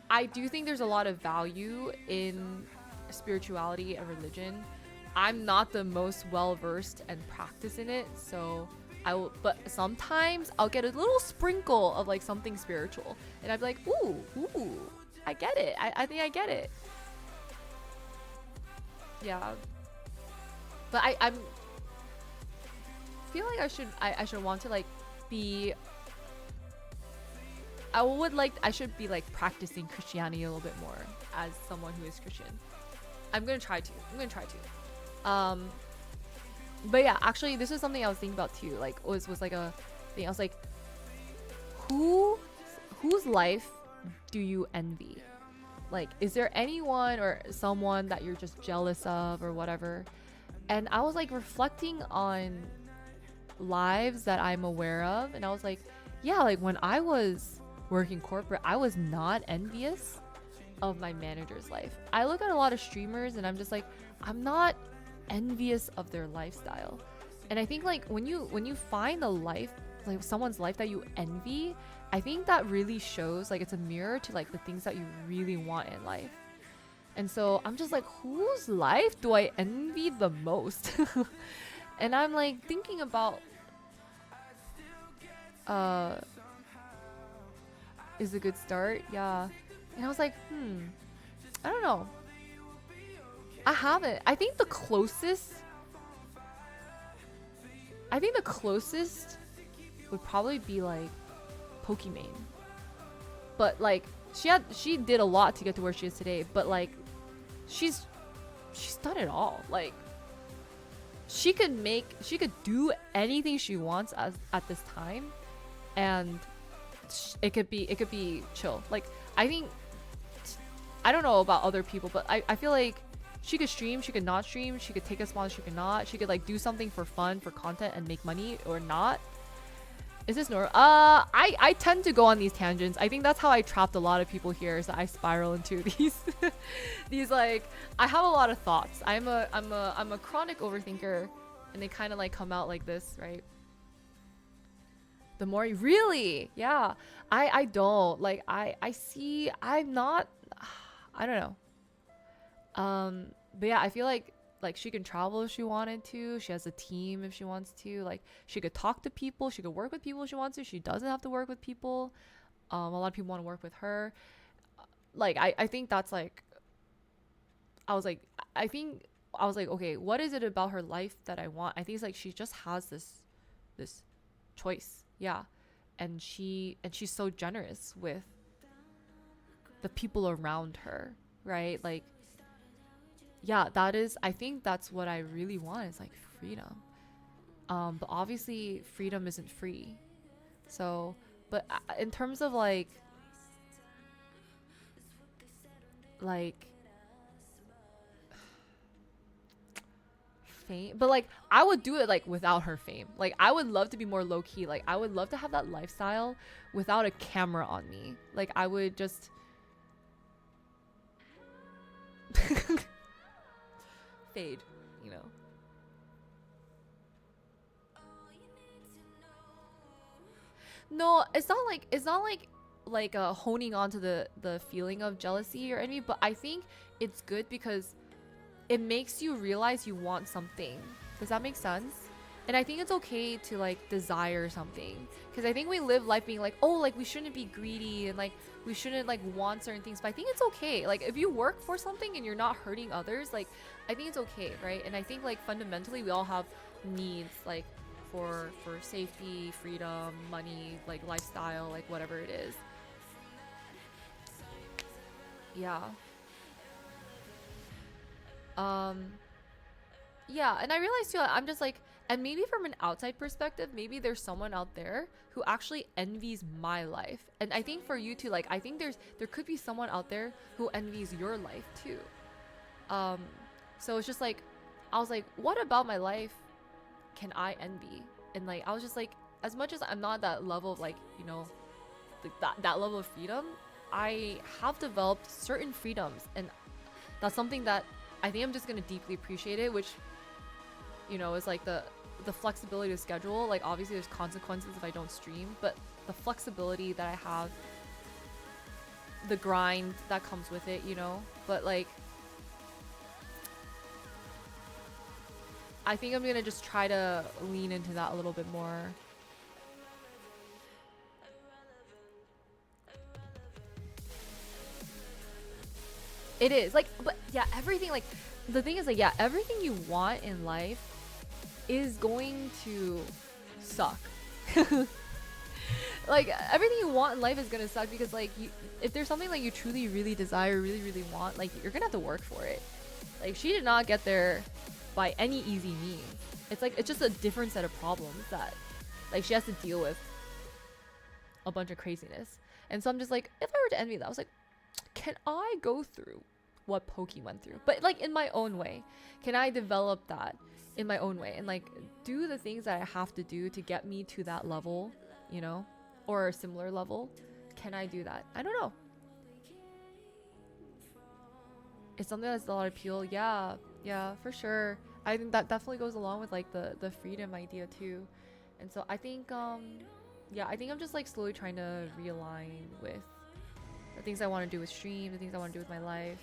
I do think there's a lot of value in spirituality and religion. I'm not the most well versed and practiced in it, so I will. But sometimes I'll get a little sprinkle of like something spiritual, and I'd be like, ooh, I get it. I think I get it. Yeah, but I'm feel like I should want to like be. I should be like practicing Christianity a little bit more as someone who is Christian. I'm gonna try to. But yeah, actually, this is something I was thinking about too. Like, was like a thing. I was like, whose life do you envy? Like, is there anyone or someone that you're just jealous of or whatever? And I was like reflecting on lives that I'm aware of, and I was like, yeah, like when I was working corporate, I was not envious of my manager's life. I look at a lot of streamers and I'm just like, I'm not envious of their lifestyle. And I think like when you find a life, like someone's life that you envy, I think that really shows, like it's a mirror to like the things that you really want in life. And so I'm just like, whose life do I envy the most? And I'm like thinking about is a good start. Yeah. And I was like, I don't know. I haven't. I think the closest would probably be like Pokimane. But like she did a lot to get to where she is today, but like she's done it all. Like she could do anything she wants at this time, and it could be chill. Like I think, I don't know about other people, but I feel like she could stream, she could not stream, she could take a sponsor, she could not, she could like do something for fun, for content, and make money or not. Is this normal? I tend to go on these tangents. I think that's how I trapped a lot of people here, is that I spiral into these like, I have a lot of thoughts. I'm a chronic overthinker, and they kind of like come out like this, right? The more you really, yeah, I don't like, I see, I'm not, I don't know. But yeah, I feel like she can travel if she wanted to. She has a team if she wants to. Like she could talk to people. She could work with people if she wants to. She doesn't have to work with people. A lot of people want to work with her. Like I think that's like, I was like, okay, what is it about her life that I want? I think it's like she just has this choice. Yeah. And she's so generous with the people around her, right? Like, yeah, I think that's what I really want, is like freedom. But obviously freedom isn't free. So, but in terms of like fame, but like I would do it like without her fame. Like I would love to be more low key. Like I would love to have that lifestyle without a camera on me. Like I would just fade, you know. No, it's not like honing on to the feeling of jealousy or envy, but I think it's good because it makes you realize you want something. Does that make sense? And I think it's okay to like desire something, because I think we live life being like, oh, like we shouldn't be greedy and like we shouldn't like want certain things. But I think it's okay. Like if you work for something and you're not hurting others, like I think it's okay, right? And I think like fundamentally we all have needs, like for safety, freedom, money, like lifestyle, like whatever it is. Yeah. Yeah, and I realized too, I'm just like, and maybe from an outside perspective, maybe there's someone out there who actually envies my life. And I think for you too, like I think there could be someone out there who envies your life too. So it's just like, I was like, what about my life can I envy? And like I was just like, as much as I'm not that level of like, you know, like that level of freedom, I have developed certain freedoms, and that's something that I think I'm just gonna deeply appreciate it, which, you know, is like the flexibility to schedule. Like obviously there's consequences if I don't stream, but the flexibility that I have, the grind that comes with it, you know. But like, I think I'm gonna just try to lean into that a little bit more. It is like, but yeah, everything, like the thing is like, yeah, everything you want in life is going to suck. Like everything you want in life is gonna suck because like if there's something like you truly really desire, really want, like you're gonna have to work for it. Like she did not get there by any easy means. It's like it's just a different set of problems that like she has to deal with a bunch of craziness. And so I'm just like, if I were to envy that, I was like, can I go through what Pokey went through, but like in my own way? Can I develop that in my own way and like do the things that I have to do to get me to that level, you know, or a similar level? Can I do that? I don't know. It's something that's a lot of appeal. Yeah, for sure. I think that definitely goes along with like the freedom idea too. And so I think yeah, I think I'm just like slowly trying to realign with the things I want to do with stream, the things I want to do with my life.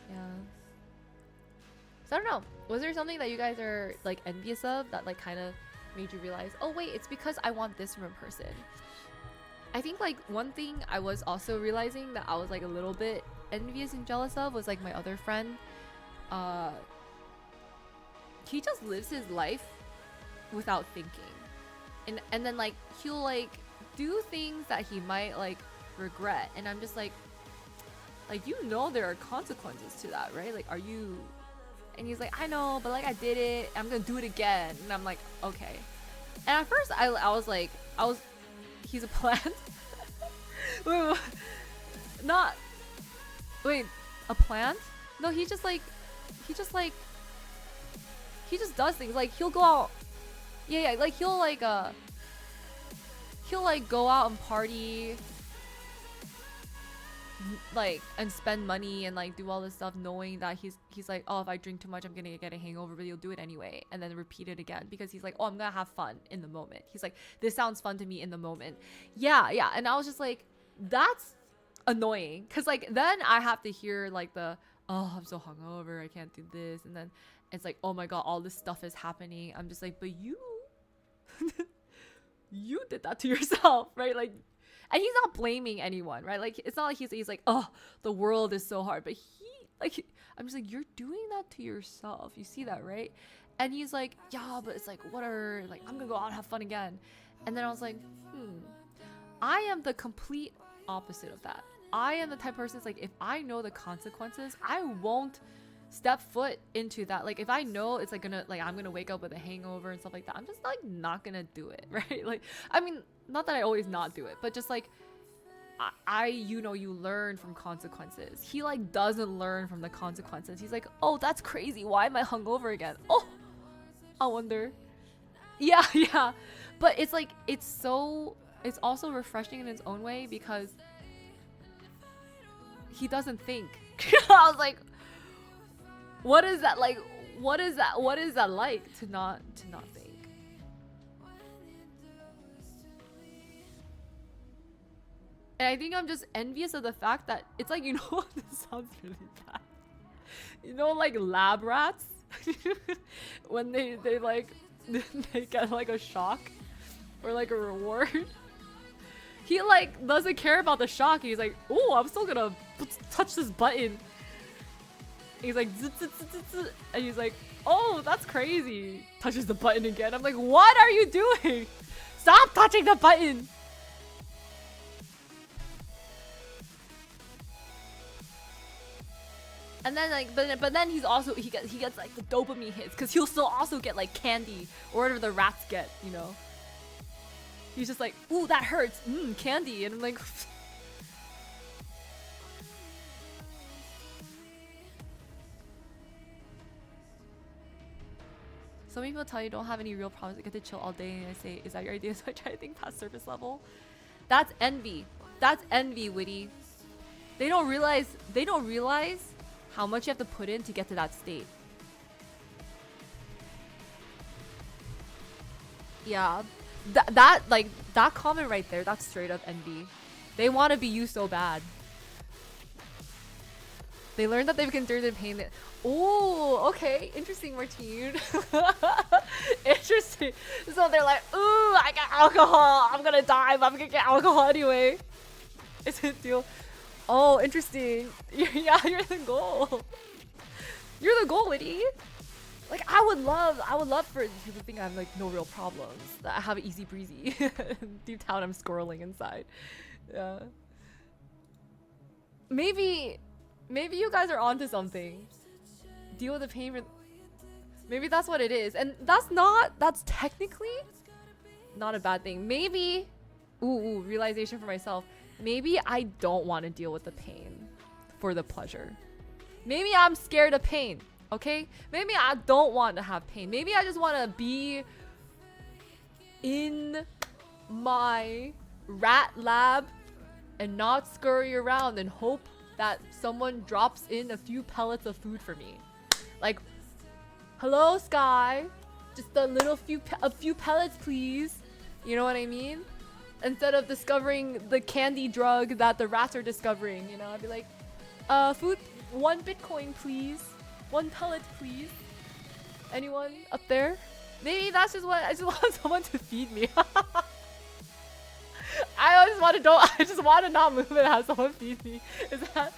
Yeah. So I don't know. Was there something that you guys are like envious of that like kind of made you realize, oh wait, it's because I want this from a person? I think like one thing I was also realizing that I was like a little bit envious and jealous of was like my other friend. He just lives his life without thinking. And then like he'll like do things that he might like regret, and I'm just like you know there are consequences to that, right? Like are you? And he's like, I know, but like I did it, I'm gonna do it again. And I'm like, okay. And at first I was like, he's a plant. wait, a plant? No, he just does things. Like he'll go out, yeah, like he'll go out and party, like, and spend money and like do all this stuff, knowing that he's like, oh, if I drink too much I'm gonna get a hangover, but he'll do it anyway and then repeat it again because he's like, oh, I'm gonna have fun in the moment. He's like, this sounds fun to me in the moment. Yeah. And I was just like, that's annoying, because like then I have to hear like the, oh, I'm so hungover, I can't do this, and then it's like, oh my god, all this stuff is happening. I'm just like, but you you did that to yourself, right? Like, and he's not blaming anyone, right? Like it's not like he's like, oh, the world is so hard, but I'm just like, you're doing that to yourself, you see that, right? And he's like, yeah, but it's like whatever, like I'm gonna go out and have fun again. And then I was like, I am the complete opposite of that. I am the type of person that's like, if I know the consequences, I won't step foot into that. Like if I know it's like gonna, like I'm gonna wake up with a hangover and stuff like that, I'm just like not gonna do it, right? Like, I mean, not that I always not do it, but just like you know, you learn from consequences. He like doesn't learn from the consequences. He's like, oh, that's crazy, why am I hungover again? Oh, I wonder. Yeah, but it's like, it's also refreshing in its own way because he doesn't think. I was like, what is that like? What is that like to not think? And I think I'm just envious of the fact that it's like, you know, this sounds really bad. You know, like lab rats, when they like they get like a shock or like a reward. He like doesn't care about the shock. He's like, oh, I'm still gonna touch this button. He's like, and he's like, oh, that's crazy. Touches the button again. I'm like, what are you doing? Stop touching the button. And then like, but then he's also, he gets like the dopamine hits, because he'll still also get like candy or whatever the rats get, you know. He's just like, ooh, that hurts, candy. And I'm like, so many people tell you don't have any real problems, I get to chill all day, and I say, is that your idea? So I try to think past surface level. That's envy. That's envy, Witty. They don't realize how much you have to put in to get to that state. Yeah. That comment right there, that's straight up envy. They want to be you so bad. They learned that they can turn the pain. Oh, okay. Interesting, Martine. Interesting. So they're like, ooh, I got alcohol. I'm gonna die, but I'm gonna get alcohol anyway. Is it deal? Oh, interesting. Yeah, you're the goal. You're the goal, Liddy. Like, I would love for people to think I have like no real problems. That I have it easy breezy. Deep down, I'm squirreling inside. Yeah. Maybe you guys are onto something. Deal with the pain. Maybe that's what it is, and that's technically not a bad thing. Maybe, ooh, realization for myself. Maybe I don't want to deal with the pain for the pleasure. Maybe I'm scared of pain. Okay? Maybe I don't want to have pain. Maybe I just want to be in my rat lab and not scurry around and hope that someone drops in a few pellets of food for me. Like, hello, Sky. Just a few pellets, please. You know what I mean? Instead of discovering the candy drug that the rats are discovering, you know, I'd be like, food, 1 Bitcoin, please. 1 pellet, please. Anyone up there? Maybe that's just what I just want someone to feed me. I just want to not move and have someone feed me. Is that?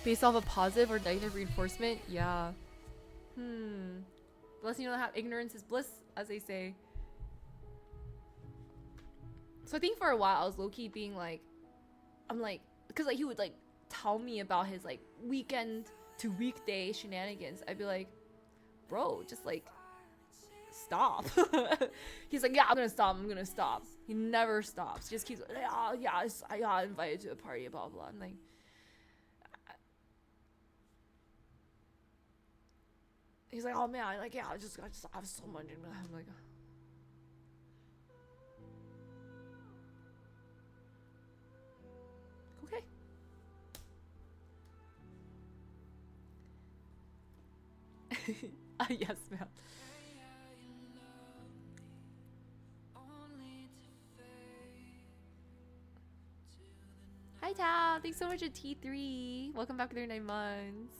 Based off a positive or negative reinforcement? Yeah. Blessing you don't have ignorance is bliss, as they say. So I think for a while I was low-key being like, I'm like, because like he would like tell me about his like weekend to weekday shenanigans. I'd be like, bro, just like stop. He's like, yeah, I'm gonna stop. He never stops. He just keeps, I got invited to a party, blah blah. I'm like, he's like, oh man, I just have so much. I'm like, okay. Yes, ma'am. Hi, Tao. Thanks so much for T3. Welcome back to 9 months.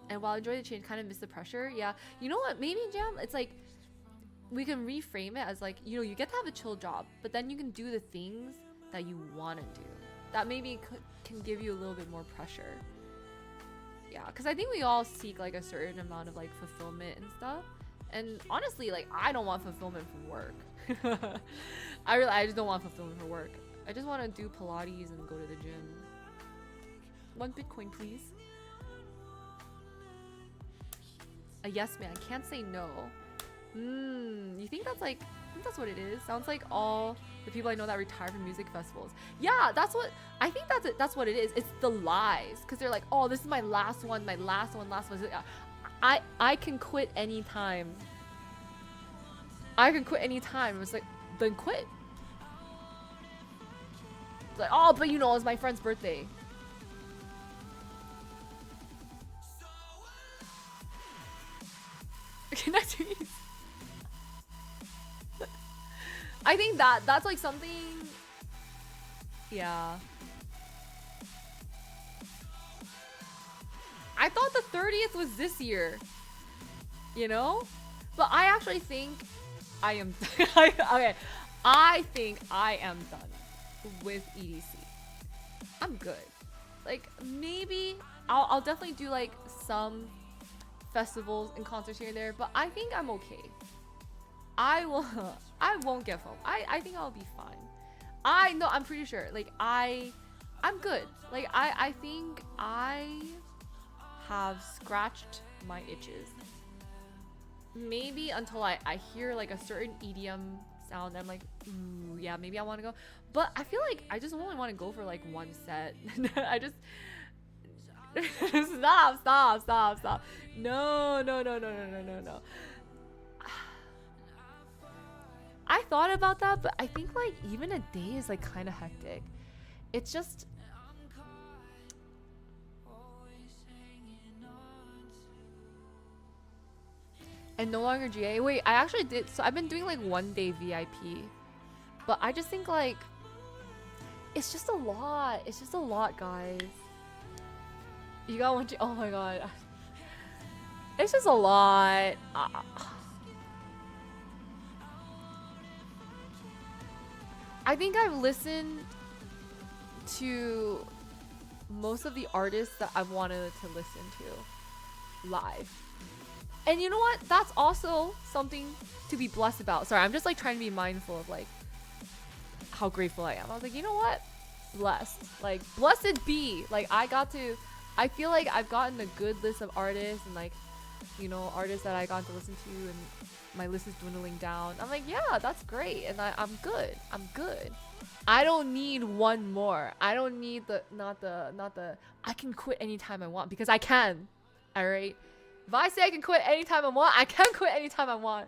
And while I enjoy the change, kind of miss the pressure. Yeah. You know what? Maybe, Jam, it's like we can reframe it as like, you know, you get to have a chill job, but then you can do the things that you want to do. That maybe can give you a little bit more pressure. Yeah, because I think we all seek like a certain amount of like fulfillment and stuff. And honestly, like I don't want fulfillment from work. I just don't want fulfillment from work. I just want to do Pilates and go to the gym. 1 Bitcoin, please. A yes man, can't say no. You think that's like, I think that's what it is. Sounds like all the people I know that retire from music festivals. Yeah, that's what I think. That's what it is. It's the lies, because they're like, oh, this is my last one. I can quit anytime. It's like, then quit. It's like, oh, but you know, it's my friend's birthday. Next week. I think that's like something. Yeah. I thought the 30th was this year. You know? But I actually think I am okay. I think I am done with EDC. I'm good. Like maybe I'll definitely do like some festivals and concerts here and there, but I think I'm okay. I won't get FOMO. I think I'll be fine. I'm pretty sure. Like I'm good. Like I think I have scratched my itches. Maybe until I hear like a certain EDM sound. I'm like, ooh, yeah, maybe I want to go. But I feel like I just only want to go for like one set. I just stop. No. I thought about that, but I think like even a day is like kind of hectic. It's just and no longer GA. Wait, I actually did. So I've been doing like 1 day VIP, but I just think like it's just a lot. It's just a lot, guys. You got one. Oh my god, it's just a lot. I think I've listened to most of the artists that I've wanted to listen to live. And you know what? That's also something to be blessed about. Sorry, I'm just like trying to be mindful of like how grateful I am. I was like, you know what? Blessed. Like, blessed be. Like, I feel like I've gotten a good list of artists and like, you know, artists that I got to listen to, and my list is dwindling down. I'm like, yeah, that's great. And I'm good. I'm good. I don't need one more. I don't need not the I can quit anytime I want, because I can. All right. If I say I can quit anytime I want, I can quit anytime I want.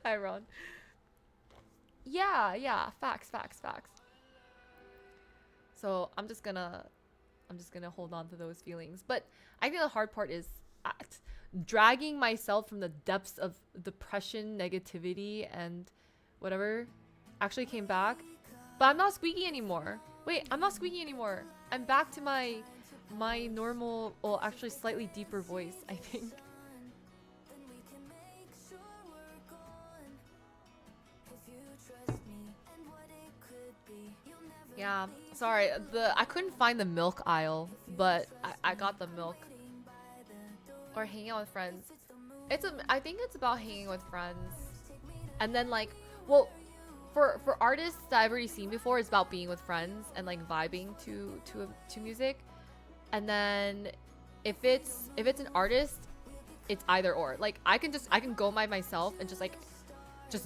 Hi, Ron. Yeah. Facts. So I'm just gonna hold on to those feelings. But I think the hard part is dragging myself from the depths of depression, negativity, and whatever actually came back. But I'm not squeaky anymore. Wait, I'm not squeaky anymore. I'm back to my normal, well, actually slightly deeper voice, I think. Yeah, sorry, I couldn't find the milk aisle, but I got the milk. Or hanging out with friends. I think it's about hanging with friends. And then like, well, for artists that I've already seen before, it's about being with friends and like vibing to music. And then if it's an artist, it's either or. Like I can go by myself and just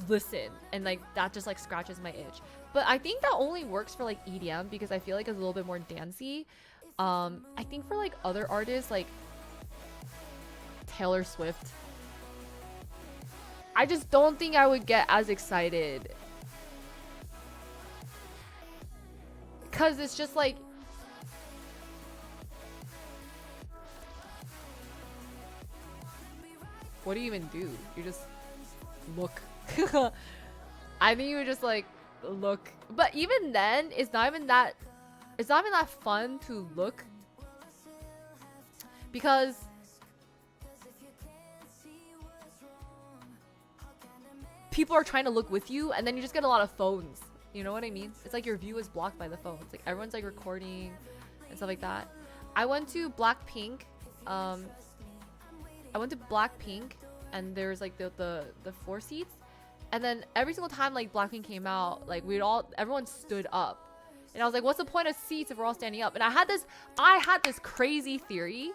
listen, and like that just like scratches my itch. But I think that only works for like EDM, because I feel like it's a little bit more dancey. I think for like other artists like Taylor Swift, I just don't think I would get as excited, because it's just like, what do you even do? You just look. I think you would just like look, but even then it's not even that fun to look, because people are trying to look with you, and then you just get a lot of phones. You know what I mean? It's like your view is blocked by the phones. Like everyone's like recording and stuff like that. I went to Blackpink. And there's like the 4 seats. And then every single time like Blackpink came out, like everyone stood up. And I was like, what's the point of seats if we're all standing up? And I had this crazy theory.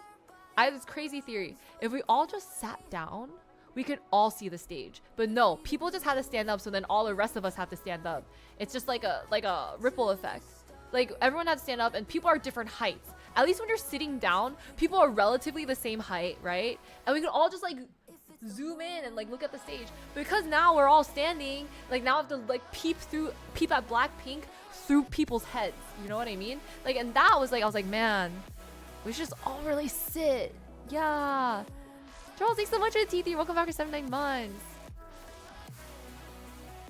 If we all just sat down, we could all see the stage. But no, people just had to stand up, so then all the rest of us have to stand up. It's just like a ripple effect. Like everyone had to stand up, and people are different heights. At least when you're sitting down, people are relatively the same height, right? And we could all just like zoom in and like look at the stage. Because now we're all standing, like now I have to like peep at Blackpink through people's heads. You know what I mean? Like, and that was like, I was like, man, we should just all really sit. Yeah. Charles, thanks so much for the T3. Welcome back for 7-9 months.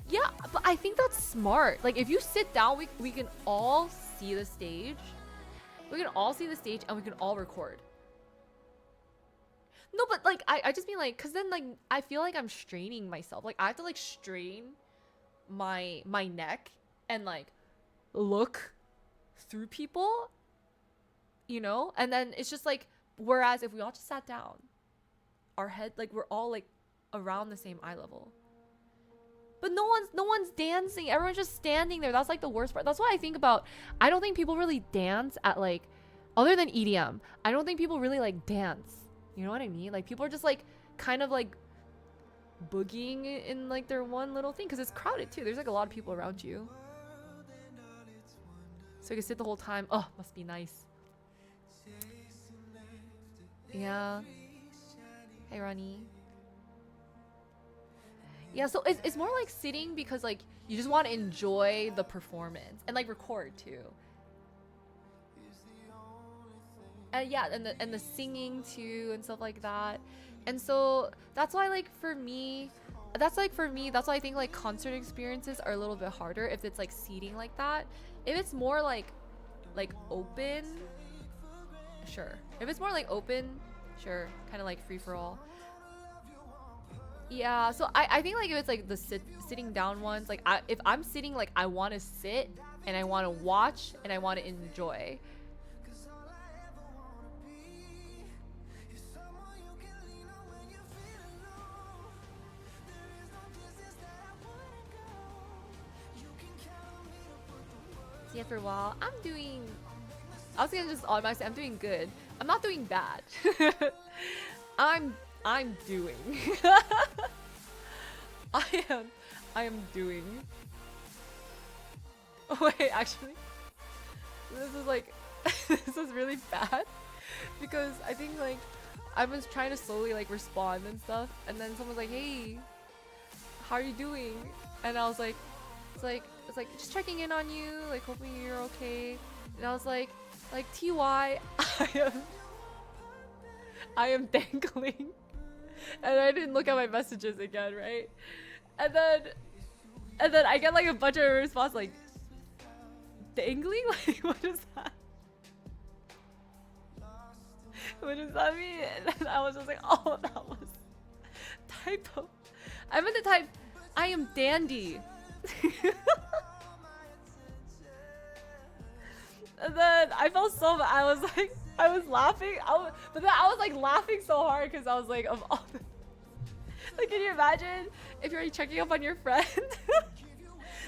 Yeah, but I think that's smart. Like, if you sit down, we can all see the stage. We can all see the stage, and we can all record. No, but like, I just mean like, cause then like, I feel like I'm straining myself. Like, I have to like strain my neck and like look through people, you know? And then it's just like, whereas if we all just sat down, our head, like we're all like around the same eye level. But no one's dancing. Everyone's just standing there. That's like the worst part. That's what I think about. I don't think people really dance at like, other than EDM, I don't think people really like dance You know what I mean? Like people are just like kind of like boogieing in like their one little thing because it's crowded too. There's like a lot of people around you. So you can sit the whole time. Oh, must be nice. Yeah. Hey, Ronnie. Yeah, so it's more like sitting because like you just want to enjoy the performance and like record too. And yeah, and the singing too and stuff like that. And so that's why like for me, that's why I think like concert experiences are a little bit harder if it's like seating like that. If it's more like open, sure. If it's more like open, sure, kind of like free for all. Yeah, so I think like if it's like the sitting down ones, like if I'm sitting, like I want to sit and I want to watch and I want to enjoy. See, after a while, I was gonna just automatically say I'm doing good. I'm not doing bad. I'm doing. I am doing. Oh wait, actually, this is like, this is really bad because I think like I was trying to slowly like respond and stuff, and then someone's like, "Hey, how are you doing?" And I was like, it's like just checking in on you, like hoping you're okay. And I was like TY, I am dangling. And I didn't look at my messages again, right? And then I get like a bunch of response like dangling? Like what is that? What does that mean? And I was just like, oh, that was typo. I meant to type I am dandy. And then I felt so bad. I was like, I was laughing. But then I was like laughing so hard because I was like, of all the like, can you imagine if you're checking up on your friend?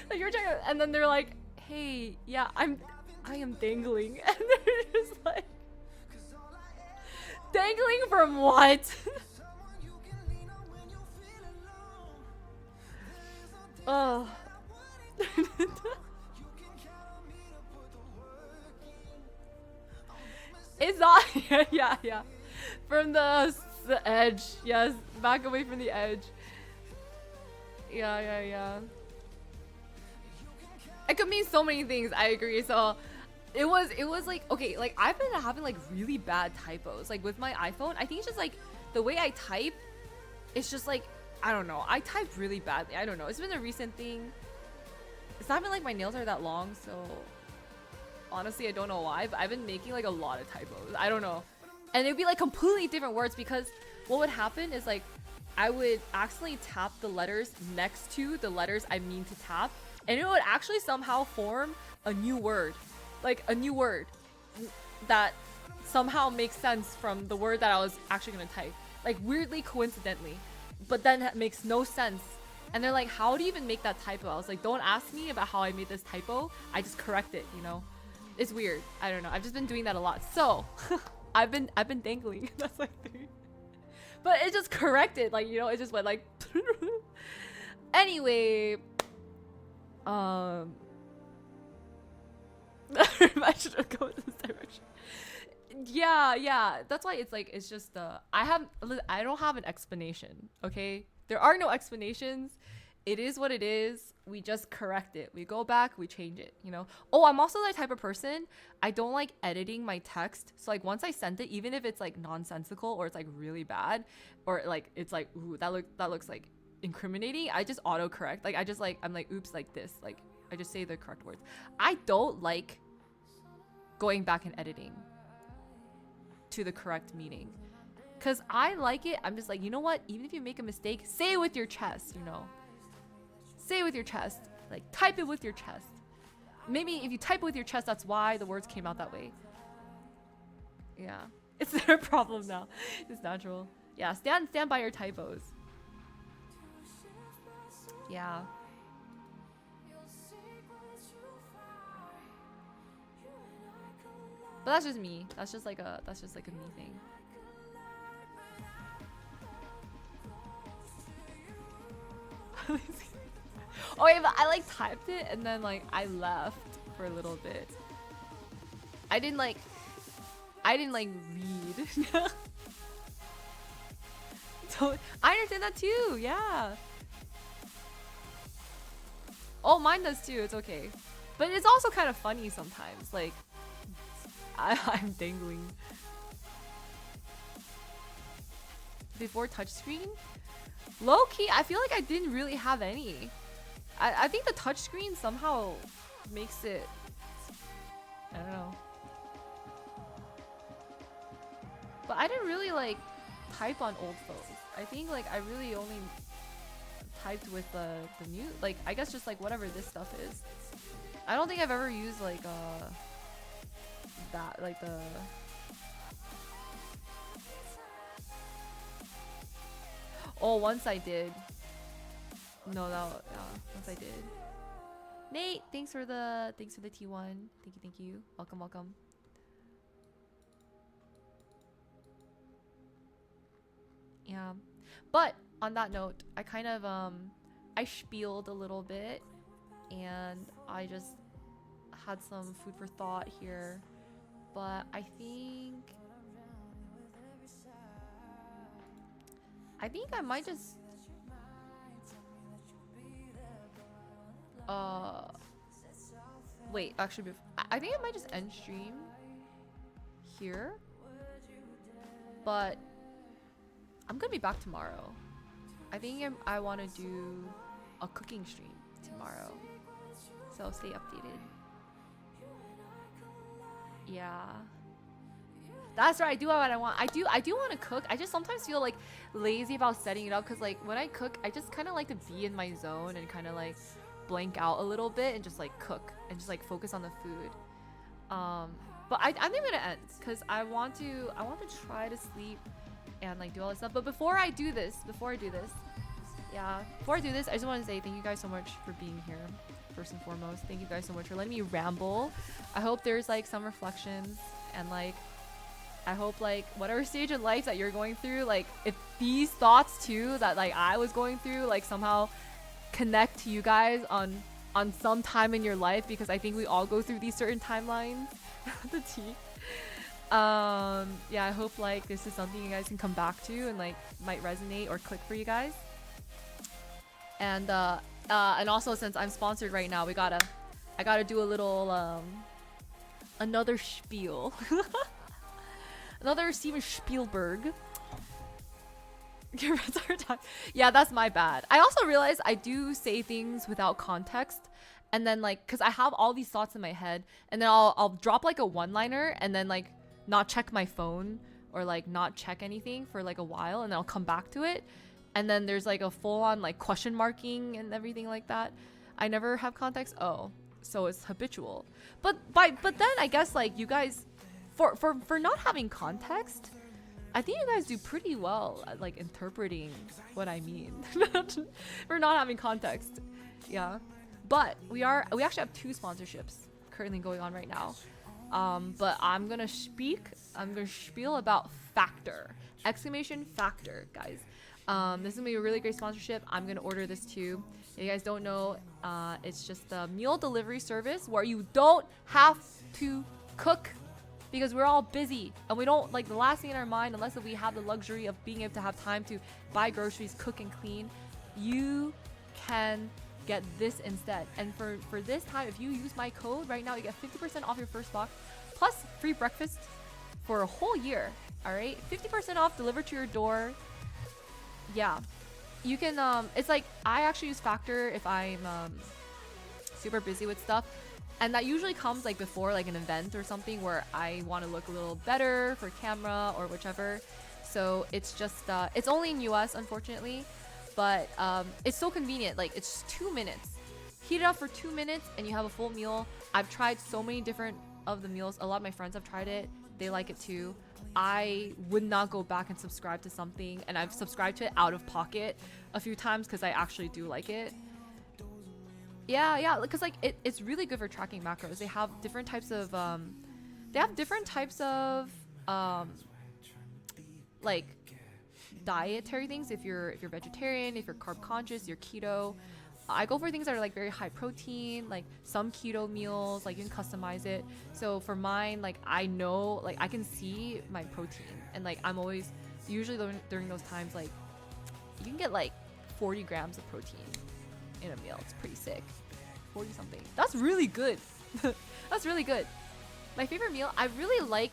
Like you're checking, and then they're like, "Hey, yeah, I am dangling," and they're just like, "Dangling from what?" Oh. It's not. Yeah. From the edge. Yes, back away from the edge. Yeah. It could mean so many things. I agree. So it was like, okay, like I've been having like really bad typos like with my iPhone. I think it's just like the way I type. It's just like, I don't know. I type really badly. I don't know. It's been a recent thing. It's not even like my nails are that long, so honestly, I don't know why, but I've been making like a lot of typos. I don't know. And it'd be like completely different words because what would happen is like I would accidentally tap the letters next to the letters I mean to tap, and it would actually somehow form a new word. Like a new word that somehow makes sense from the word that I was actually gonna type. Like weirdly coincidentally. But then it makes no sense. And they're like, how do you even make that typo? I was like, don't ask me about how I made this typo. I just correct it, you know? It's weird. I don't know. I've just been doing that a lot. So I've been dangling. That's like 3. But it just corrected, like, you know, it just went like anyway. I should have gone in this direction. Yeah. That's why it's like, it's just I don't have an explanation, okay? There are no explanations. It is what it is. We just correct it. We go back, we change it, you know? Oh, I'm also the type of person, I don't like editing my text. So like once I sent it, even if it's like nonsensical or it's like really bad, or like it's like, ooh, that looks like incriminating, I just autocorrect. Like I'm like, oops, like this. Like I just say the correct words. I don't like going back and editing to the correct meaning. Cause I like it. I'm just like, you know what? Even if you make a mistake, say it with your chest, you know? Say it with your chest. Like, type it with your chest. Maybe if you type it with your chest, that's why the words came out that way. Yeah. It's their problem now. It's natural. Yeah, stand by your typos. Yeah. But that's just me. That's just like a me thing. Oh wait, but I like typed it and then like I left for a little bit. I didn't like read. So I understand that too. Yeah. Oh, mine does too. It's okay. But it's also kind of funny sometimes. Like, I'm dangling. Before touchscreen? Low key, I feel like I didn't really have any. I think the touchscreen somehow makes it. I don't know. But I didn't really like type on old phones. I think like I really only typed with the new, like I guess just like whatever this stuff is. I don't think I've ever used like that, like the once I did. No, once I did. Nate, thanks for the T1. Thank you. Welcome. Yeah. But on that note, I kind of I spieled a little bit and I just had some food for thought here. But I think I might just wait, actually I think I might just end stream here. But I'm gonna be back tomorrow. I think I want to do a cooking stream tomorrow, so stay updated. Yeah, that's right. I do what I want. I do want to cook. I just sometimes feel like lazy about setting it up because like when I cook, I just kind of like to be in my zone and kind of like blank out a little bit and just like cook and just like focus on the food. But I think I'm gonna end because I want to try to sleep and like do all this stuff. But before I do this, I just want to say thank you guys so much for being here. First and foremost, thank you guys so much for letting me ramble. I hope there's like some reflections and like I hope like whatever stage in life that you're going through, like if these thoughts too that like I was going through like somehow connect to you guys on some time in your life, because I think we all go through these certain timelines. The tea. Yeah, I hope like this is something you guys can come back to and like might resonate or click for you guys. And also since I'm sponsored right now, I gotta do a little another spiel. Another Steven Spielberg. Yeah, that's my bad. I also realized I do say things without context. And then like, cause I have all these thoughts in my head and then I'll drop like a one-liner and then like not check my phone or like not check anything for like a while and then I'll come back to it. And then there's like a full-on like question marking and everything like that. I never have context. Oh, so it's habitual. But then I guess like you guys, for not having context, I think you guys do pretty well at like interpreting what I mean. For not having context. Yeah. But we actually have 2 sponsorships currently going on right now. But I'm gonna spiel about Factor! Exclamation Factor, guys. This is gonna be a really great sponsorship. I'm gonna order this too. If you guys don't know, it's just a meal delivery service where you don't have to cook because we're all busy and we don't like the last thing in our mind, unless we have the luxury of being able to have time to buy groceries, cook and clean. You can get this instead. And for this time, if you use my code right now, you get 50% off your first box plus free breakfast for a whole year. All right, 50% off delivered to your door. Yeah, you can it's like I actually use Factor if I'm super busy with stuff, and that usually comes like before like an event or something where I want to look a little better for camera or whichever. So it's just it's only in US unfortunately, but it's so convenient. Like it's 2 minutes, heat it up for 2 minutes and you have a full meal. I've tried so many different of the meals. A lot of my friends have tried it, they like it too. I would not go back and subscribe to something, and I've subscribed to it out of pocket a few times because I actually do like it. Yeah, because like it's really good for tracking macros. They have different types of like dietary things. If you're vegetarian, if you're carb conscious, you're keto, I go for things that are like very high protein, like some keto meals, like you can customize it. So for mine, like I know, like I can see my protein, and like I'm always usually during those times, like you can get like 40 grams of protein in a meal. It's pretty sick. 40 something. That's really good. That's really good. My favorite meal, I really like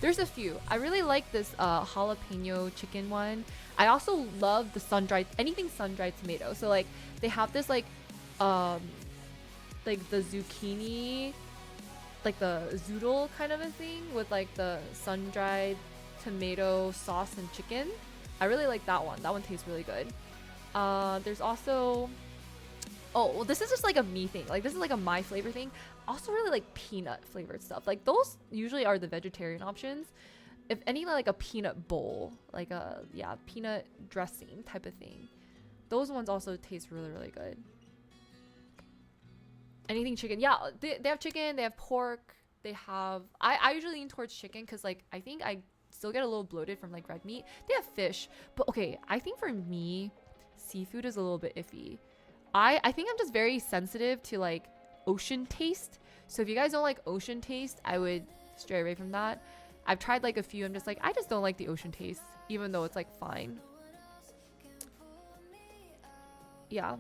there's a few. I really like this jalapeno chicken one. I also love the sun-dried, anything sun-dried tomato. So like they have this like the zucchini, like the zoodle kind of a thing with like the sun-dried tomato sauce and chicken. I really like that one. That one tastes really good. There's also, oh, well, this is just like a me thing. Like this is like a my flavor thing. Also really like peanut flavored stuff. Like those usually are the vegetarian options. If any, like a peanut bowl, like a peanut dressing type of thing. Those ones also taste really, really good. Anything chicken. Yeah, they have chicken, they have pork, they have, I usually lean towards chicken because like I think I still get a little bloated from like red meat. They have fish, but okay, I think for me, seafood is a little bit iffy. I think I'm just very sensitive to like ocean taste. So if you guys don't like ocean taste, I would stray away from that. I've tried like a few. I'm just like, I just don't like the ocean taste, even though it's like fine. Yeah.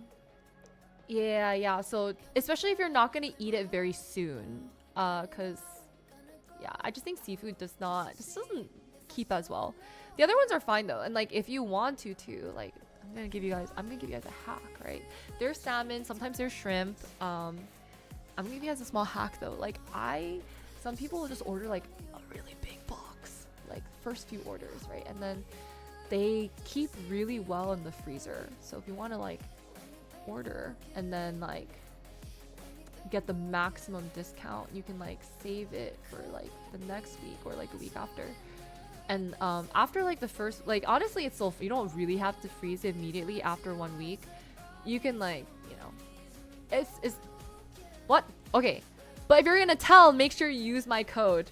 Yeah. So especially if you're not gonna eat it very soon, cause yeah, I just think seafood just doesn't keep as well. The other ones are fine though, and like if you want to like, I'm gonna give you guys a hack, right? There's salmon, sometimes there's shrimp. I'm gonna give you guys a small hack though. Like some people will just order like a really big box, like first few orders, right? And then they keep really well in the freezer. So if you want to like order and then like get the maximum discount, you can like save it for like the next week or like a week after. And after like the first, like honestly, it's still, you don't really have to freeze it immediately after 1 week. You can like, you know, it's what? Okay. But if you're gonna tell, make sure you use my code.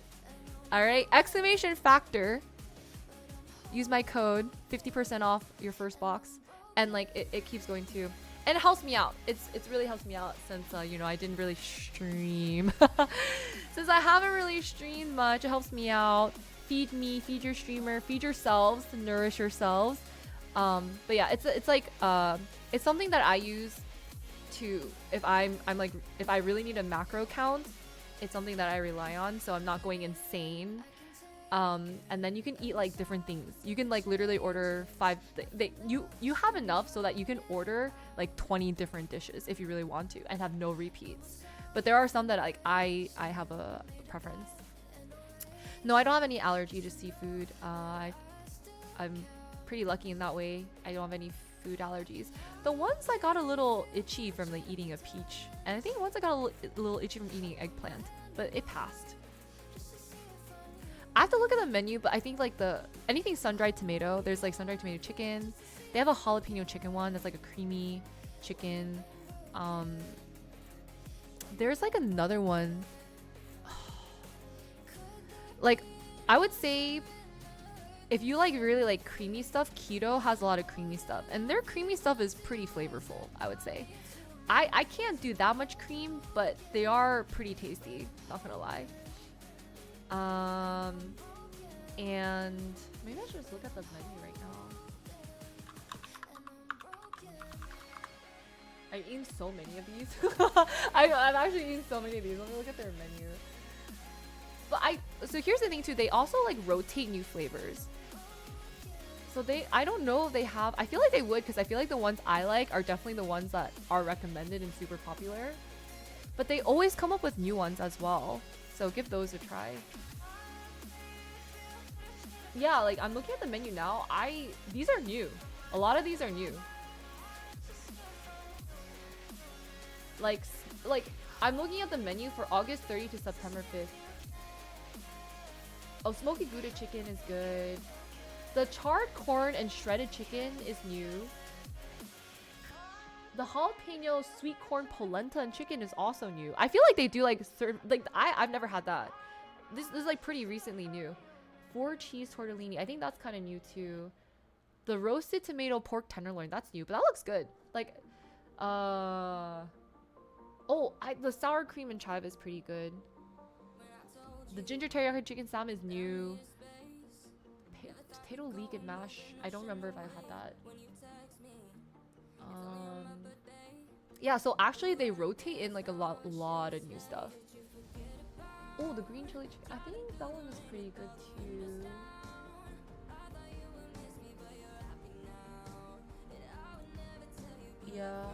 All right, exclamation factor. Use my code, 50% off your first box, and like it keeps going too, and it helps me out. It's really helped me out since you know, I didn't really stream. Since I haven't really streamed much, it helps me out. Feed me, feed your streamer, feed yourselves to nourish yourselves. But yeah, it's like it's something that I use to, if I'm like, if I really need a macro count, it's something that I rely on, so I'm not going insane. And then you can eat like different things. You can like literally order 5 you have enough so that you can order like 20 different dishes if you really want to and have no repeats. But there are some that like I have a preference. No, I don't have any allergy to seafood. I'm pretty lucky in that way. I don't have any food allergies. The ones I got a little itchy from like eating a peach, and I think once I got a little itchy from eating eggplant, but it passed. I have to look at the menu, but I think like anything sun-dried tomato, there's like sun-dried tomato chicken. They have a jalapeno chicken one that's like a creamy chicken. There's like another one. Like I would say, if you like really like creamy stuff, keto has a lot of creamy stuff, and their creamy stuff is pretty flavorful, I would say. I can't do that much cream, but they are pretty tasty, not gonna lie. And maybe I should just look at the menu right now. I've eaten so many of these. I've actually eaten so many of these. Let me look at their menu. But so here's the thing too, they also like rotate new flavors. So I don't know if they have, I feel like they would, because I feel like the ones I like are definitely the ones that are recommended and super popular. But they always come up with new ones as well. So give those a try. Yeah, like I'm looking at the menu now. These are new. A lot of these are new. Like I'm looking at the menu for August 30 to September 5th. Oh, smoky Gouda chicken is good. The charred corn and shredded chicken is new. The jalapeno sweet corn polenta and chicken is also new. I feel like they do like certain, like I've never had that. This is like pretty recently new. 4 cheese tortellini. I think that's kind of new too. The roasted tomato pork tenderloin, that's new, but that looks good. Like The sour cream and chive is pretty good. The ginger teriyaki chicken sam is new. Potato leek and mash. I don't remember if I had that. Yeah, so actually they rotate in like a lot of new stuff. Oh, the green chili chicken. I think that one was pretty good too. Yeah.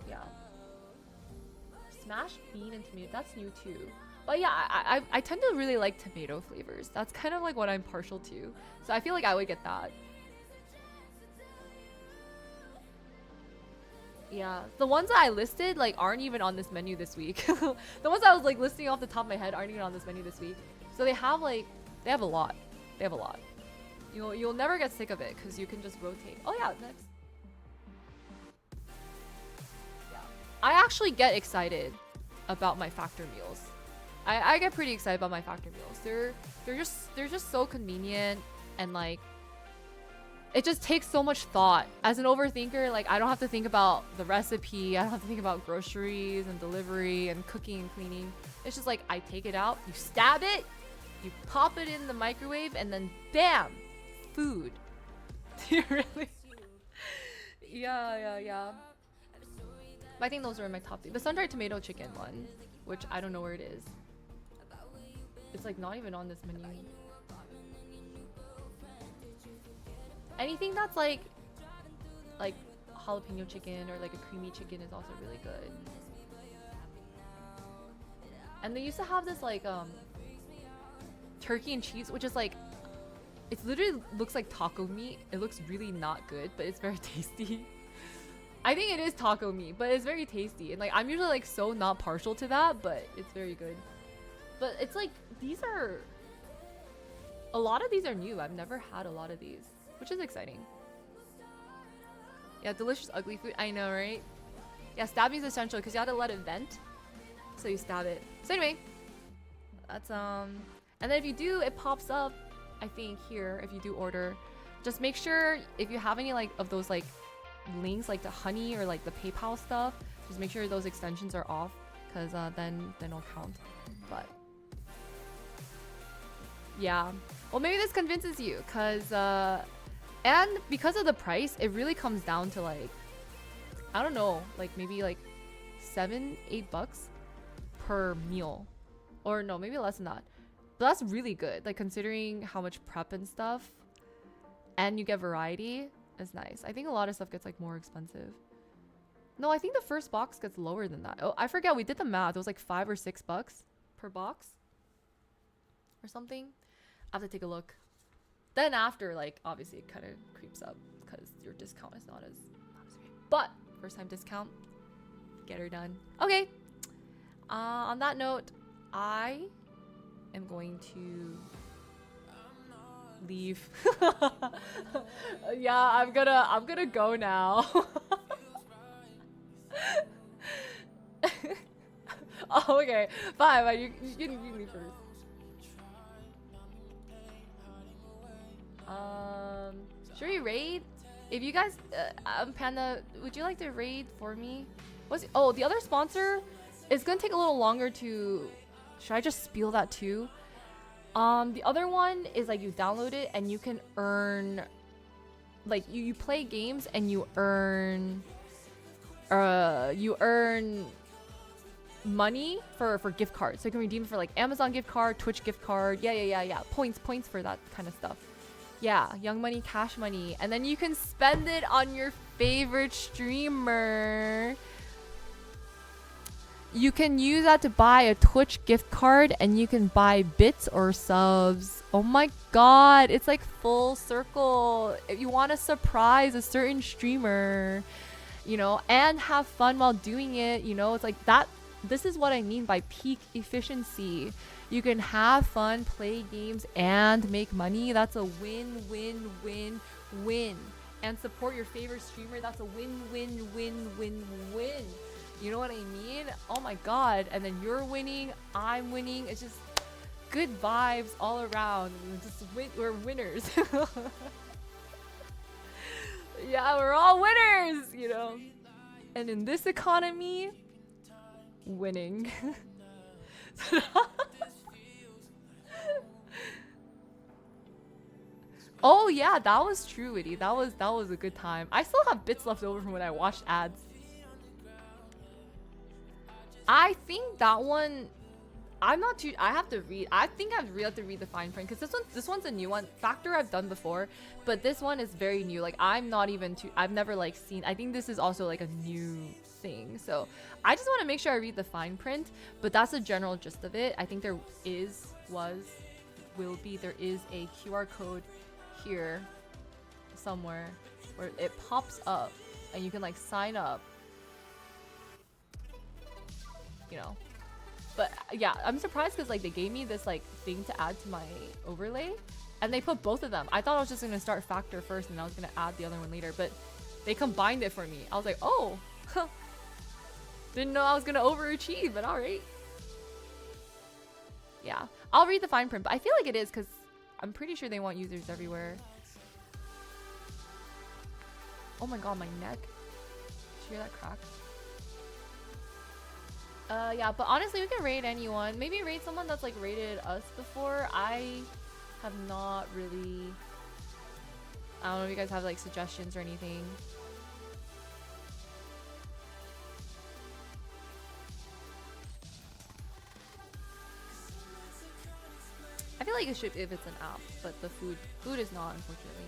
Yeah. Smashed bean and tomato. That's new too. But yeah, I tend to really like tomato flavors. That's kind of like what I'm partial to. So I feel like I would get that. Yeah, the ones that I listed like aren't even on this menu this week. The ones I was like listing off the top of my head aren't even on this menu this week. So they have a lot. They have a lot. You'll never get sick of it because you can just rotate. Oh yeah, next. Yeah, I actually get excited about my factor meals. I get pretty excited about my factor meals. They're just so convenient and like it just takes so much thought. As an overthinker, like I don't have to think about the recipe. I don't have to think about groceries and delivery and cooking and cleaning. It's just like I take it out, you stab it, you pop it in the microwave, and then bam, food. You really? Yeah. But I think those are my top three. The sun-dried tomato chicken one, which I don't know where it is. It's like not even on this menu. Anything that's like jalapeno chicken or like a creamy chicken is also really good. And they used to have this like turkey and cheese, which is like it literally looks like taco meat. It looks really not good, but it's very tasty. I think it is taco meat, but it's very tasty. And like I'm usually like so not partial to that, but it's very good. But it's like a lot of these are new. I've never had a lot of these, which is exciting. Yeah, delicious ugly food. I know, right? Yeah, stabbing is essential because you have to let it vent. So you stab it. So anyway, that's and then if you do, it pops up, I think here, if you do order. Just make sure if you have any like of those like links like the honey or like the PayPal stuff, just make sure those extensions are off because then it'll count. But yeah, well maybe this convinces you because and because of the price, it really comes down to like I don't know, like maybe like $7-8 per meal, or no, maybe less than that. But that's really good, like considering how much prep and stuff, and you get variety. Is nice. I think a lot of stuff gets like more expensive. No, I think the first box gets lower than that. Oh, I forget. We did the math. It was like $5 or $6 per box or something. I have to take a look. Then after, like, obviously it kind of creeps up because your discount is not as great. But first time discount, get her done. Okay. On that note, I am going to leave. Yeah, I'm gonna go now. Oh, okay. Fine. You can leave first. Should we raid? If you guys, Panda, would you like to raid for me? Oh, the other sponsor is gonna take a little longer to. Should I just spiel that too? The other one is like you download it and you can earn, like you play games and you earn money for gift cards. So you can redeem for like Amazon gift card, Twitch gift card. Yeah. Points for that kind of stuff. Yeah, Young Money, Cash Money. And then you can spend it on your favorite streamer. You can use that to buy a Twitch gift card and you can buy bits or subs. Oh my god, it's like full circle. If you want to surprise a certain streamer, you know, and have fun while doing it, you know, it's like that. This is what I mean by peak efficiency. You can have fun, play games, and make money. That's a win-win-win-win. And support your favorite streamer. That's a win-win-win-win-win. You know what I mean? Oh my god. And then you're winning, I'm winning. It's just good vibes all around. We're winners. Yeah, we're all winners, you know? And in this economy, winning. Oh yeah, that was true, Witty. That was a good time. I still have bits left over from when I watched ads. I think that one, I'm not too. I have to read. I think I really have to read the fine print because this one's a new one. Factor I've done before, but this one is very new. Like I'm not even too. I've never like seen. I think this is also like a new thing. So I just want to make sure I read the fine print. But that's the general gist of it. I think there will be a QR code here somewhere where it pops up and you can like sign up. You know. But yeah, I'm surprised because like they gave me this like thing to add to my overlay and they put both of them. I thought I was just gonna start Factor first and I was gonna add the other one later, but they combined it for me. I was like, oh, didn't know I was gonna overachieve, but all right. Yeah, I'll read the fine print, but I feel like it is because I'm pretty sure they want users everywhere. Oh my god, my neck. Did you hear that crack? Yeah, but honestly, we can raid anyone. Maybe raid someone that's like raided us before. I have not really. I don't know if you guys have like suggestions or anything. I feel like it should if it's an app, but the food is not, unfortunately.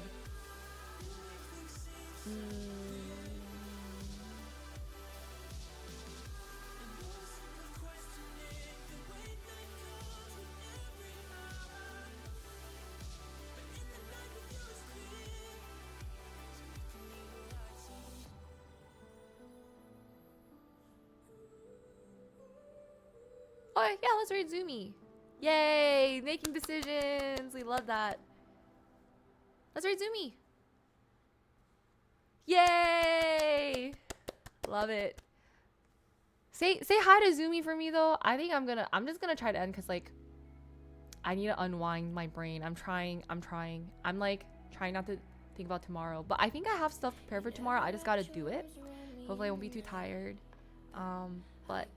Oh yeah, let's raid Zoomy. Yay! Making decisions. We love that. Let's raid Zoomy. Yay! Love it. Say hi to Zoomy for me though. I think I'm just gonna try to end because like I need to unwind my brain. I'm trying. I'm like trying not to think about tomorrow. But I think I have stuff prepared for tomorrow. I just gotta do it. Hopefully I won't be too tired. But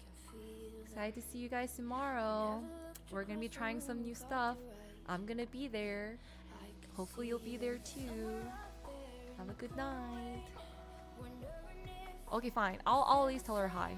excited to see you guys tomorrow. We're gonna be trying some new stuff. I'm gonna be there. Hopefully you'll be there too. Have a good night. Okay, fine. I'll at least tell her hi.